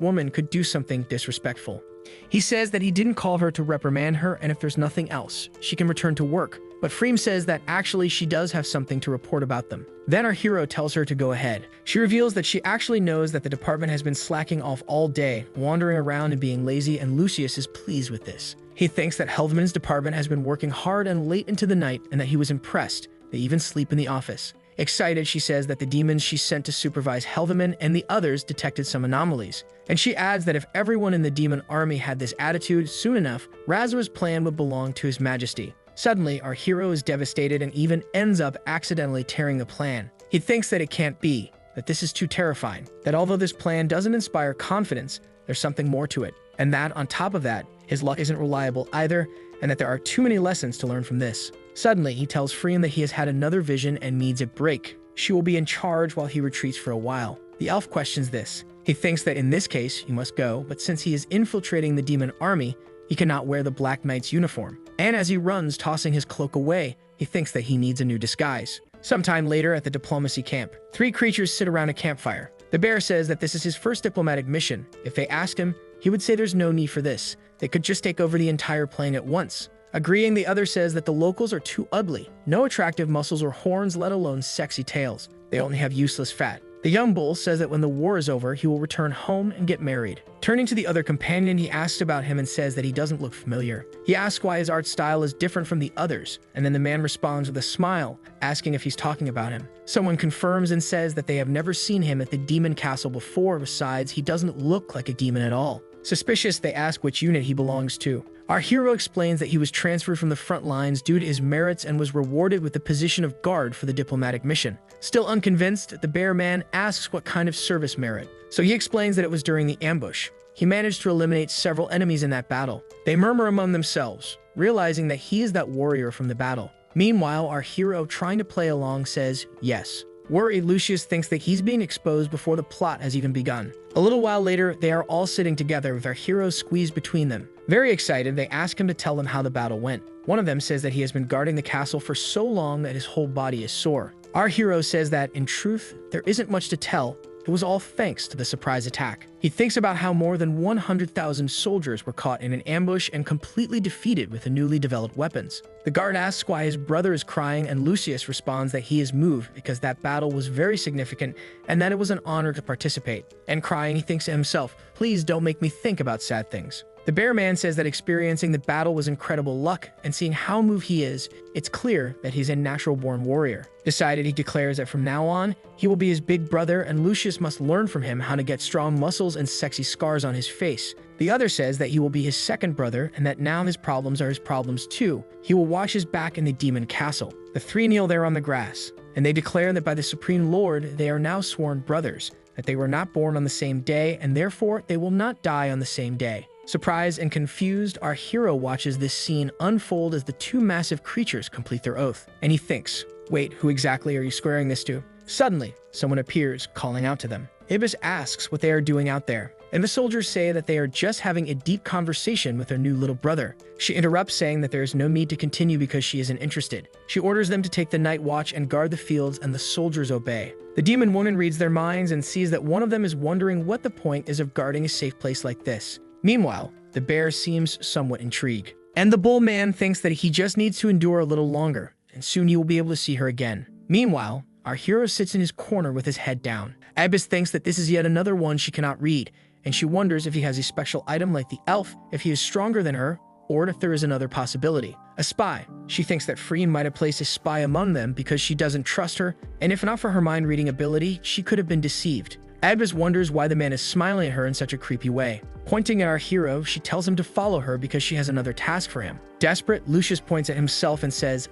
Speaker 1: woman could do something disrespectful. He says that he didn't call her to reprimand her, and if there's nothing else, she can return to work. But Freem says that actually she does have something to report about them. Then our hero tells her to go ahead. She reveals that she actually knows that the department has been slacking off all day, wandering around and being lazy, and Lucius is pleased with this. He thinks that Helveman's department has been working hard and late into the night, and that he was impressed. They even sleep in the office. Excited, she says that the demons she sent to supervise Helveman and the others detected some anomalies. And she adds that if everyone in the demon army had this attitude, soon enough, Razor's plan would belong to his majesty. Suddenly, our hero is devastated and even ends up accidentally tearing the plan. He thinks that it can't be, that this is too terrifying, that although this plan doesn't inspire confidence, there's something more to it, and that, on top of that, his luck isn't reliable either, and that there are too many lessons to learn from this. Suddenly, he tells Freem that he has had another vision and needs a break. She will be in charge while he retreats for a while. The elf questions this. He thinks that in this case, he must go, but since he is infiltrating the demon army, he cannot wear the Black Knight's uniform. And as he runs, tossing his cloak away, he thinks that he needs a new disguise. Sometime later at the diplomacy camp, three creatures sit around a campfire. The bear says that this is his first diplomatic mission. If they ask him, he would say there's no need for this. They could just take over the entire plane at once. Agreeing, the other says that the locals are too ugly. No attractive muscles or horns, let alone sexy tails. They only have useless fat. The young bull says that when the war is over, he will return home and get married. Turning to the other companion, he asks about him and says that he doesn't look familiar. He asks why his art style is different from the others, and then the man responds with a smile, asking if he's talking about him. Someone confirms and says that they have never seen him at the demon castle before. Besides, he doesn't look like a demon at all. Suspicious, they ask which unit he belongs to. Our hero explains that he was transferred from the front lines due to his merits and was rewarded with the position of guard for the diplomatic mission. Still unconvinced, the bear man asks what kind of service merit. So he explains that it was during the ambush. He managed to eliminate several enemies in that battle. They murmur among themselves, realizing that he is that warrior from the battle. Meanwhile, our hero, trying to play along, says yes. Worried, Lucius thinks that he's being exposed before the plot has even begun. A little while later, they are all sitting together with our hero squeezed between them. Very excited, they ask him to tell them how the battle went. One of them says that he has been guarding the castle for so long that his whole body is sore. Our hero says that, in truth, there isn't much to tell, it was all thanks to the surprise attack. He thinks about how more than 100,000 soldiers were caught in an ambush and completely defeated with the newly developed weapons. The guard asks why his brother is crying, and Lucius responds that he is moved because that battle was very significant and that it was an honor to participate. And crying, he thinks to himself, "Please don't make me think about sad things." The bear man says that experiencing the battle was incredible luck, and seeing how moved he is, it's clear that he's a natural-born warrior. Decided, he declares that from now on, he will be his big brother, and Lucius must learn from him how to get strong muscles and sexy scars on his face. The other says that he will be his second brother, and that now his problems are his problems too. He will watch his back in the demon castle. The three kneel there on the grass, and they declare that by the Supreme Lord, they are now sworn brothers, that they were not born on the same day, and therefore they will not die on the same day. Surprised and confused, our hero watches this scene unfold as the two massive creatures complete their oath. And he thinks, wait, who exactly are you squaring this to? Suddenly, someone appears, calling out to them. Ibis asks what they are doing out there, and the soldiers say that they are just having a deep conversation with their new little brother. She interrupts, saying that there is no need to continue because she isn't interested. She orders them to take the night watch and guard the fields, and the soldiers obey. The demon woman reads their minds and sees that one of them is wondering what the point is of guarding a safe place like this. Meanwhile, the bear seems somewhat intrigued, and the bull man thinks that he just needs to endure a little longer, and soon he will be able to see her again. Meanwhile, our hero sits in his corner with his head down. Ibis thinks that this is yet another one she cannot read, and she wonders if he has a special item like the elf, if he is stronger than her, or if there is another possibility. A spy. She thinks that Freen might have placed a spy among them because she doesn't trust her, and if not for her mind-reading ability, she could have been deceived. Ibis wonders why the man is smiling at her in such a creepy way. Pointing at our hero, she tells him to follow her because she has another task for him. Desperate, Lucius points at himself and says,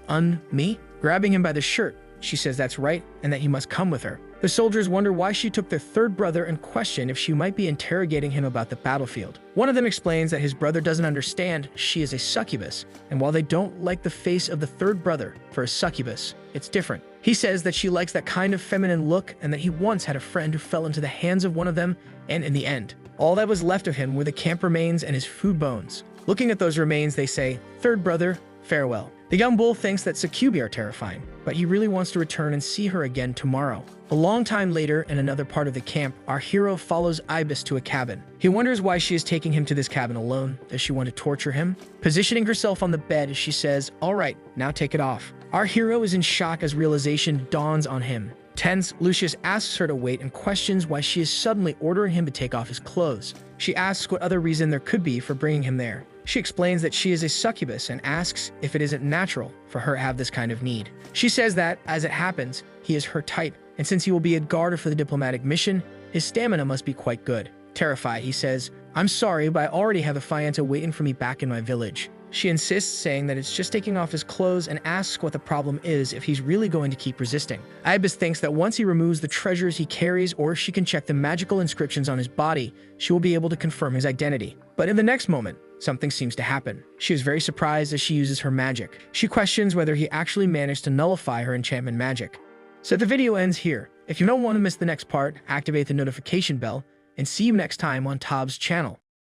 Speaker 1: me? Grabbing him by the shirt, she says that's right and that he must come with her. The soldiers wonder why she took their third brother and question if she might be interrogating him about the battlefield. One of them explains that his brother doesn't understand she is a succubus, and while they don't like the face of the third brother for a succubus, it's different. He says that she likes that kind of feminine look and that he once had a friend who fell into the hands of one of them, and in the end, all that was left of him were the camp remains and his food bones. Looking at those remains, they say, "Third brother, farewell." The young bull thinks that succubi are terrifying, but he really wants to return and see her again tomorrow. A long time later, in another part of the camp, our hero follows Ibis to a cabin. He wonders why she is taking him to this cabin alone. Does she want to torture him? Positioning herself on the bed, she says, "All right, now take it off." Our hero is in shock as realization dawns on him. Tense, Lucius asks her to wait and questions why she is suddenly ordering him to take off his clothes. She asks what other reason there could be for bringing him there. She explains that she is a succubus and asks if it isn't natural for her to have this kind of need. She says that, as it happens, he is her type, and since he will be a guard for the diplomatic mission, his stamina must be quite good. Terrified, he says, "I'm sorry, but I already have a fiancé waiting for me back in my village." She insists, saying that it's just taking off his clothes, and asks what the problem is if he's really going to keep resisting. Ibis thinks that once he removes the treasures he carries, or if she can check the magical inscriptions on his body, she will be able to confirm his identity. But in the next moment, something seems to happen. She is very surprised as she uses her magic. She questions whether he actually managed to nullify her enchantment magic. So the video ends here. If you don't want to miss the next part, activate the notification bell, and see you next time on Tob's channel.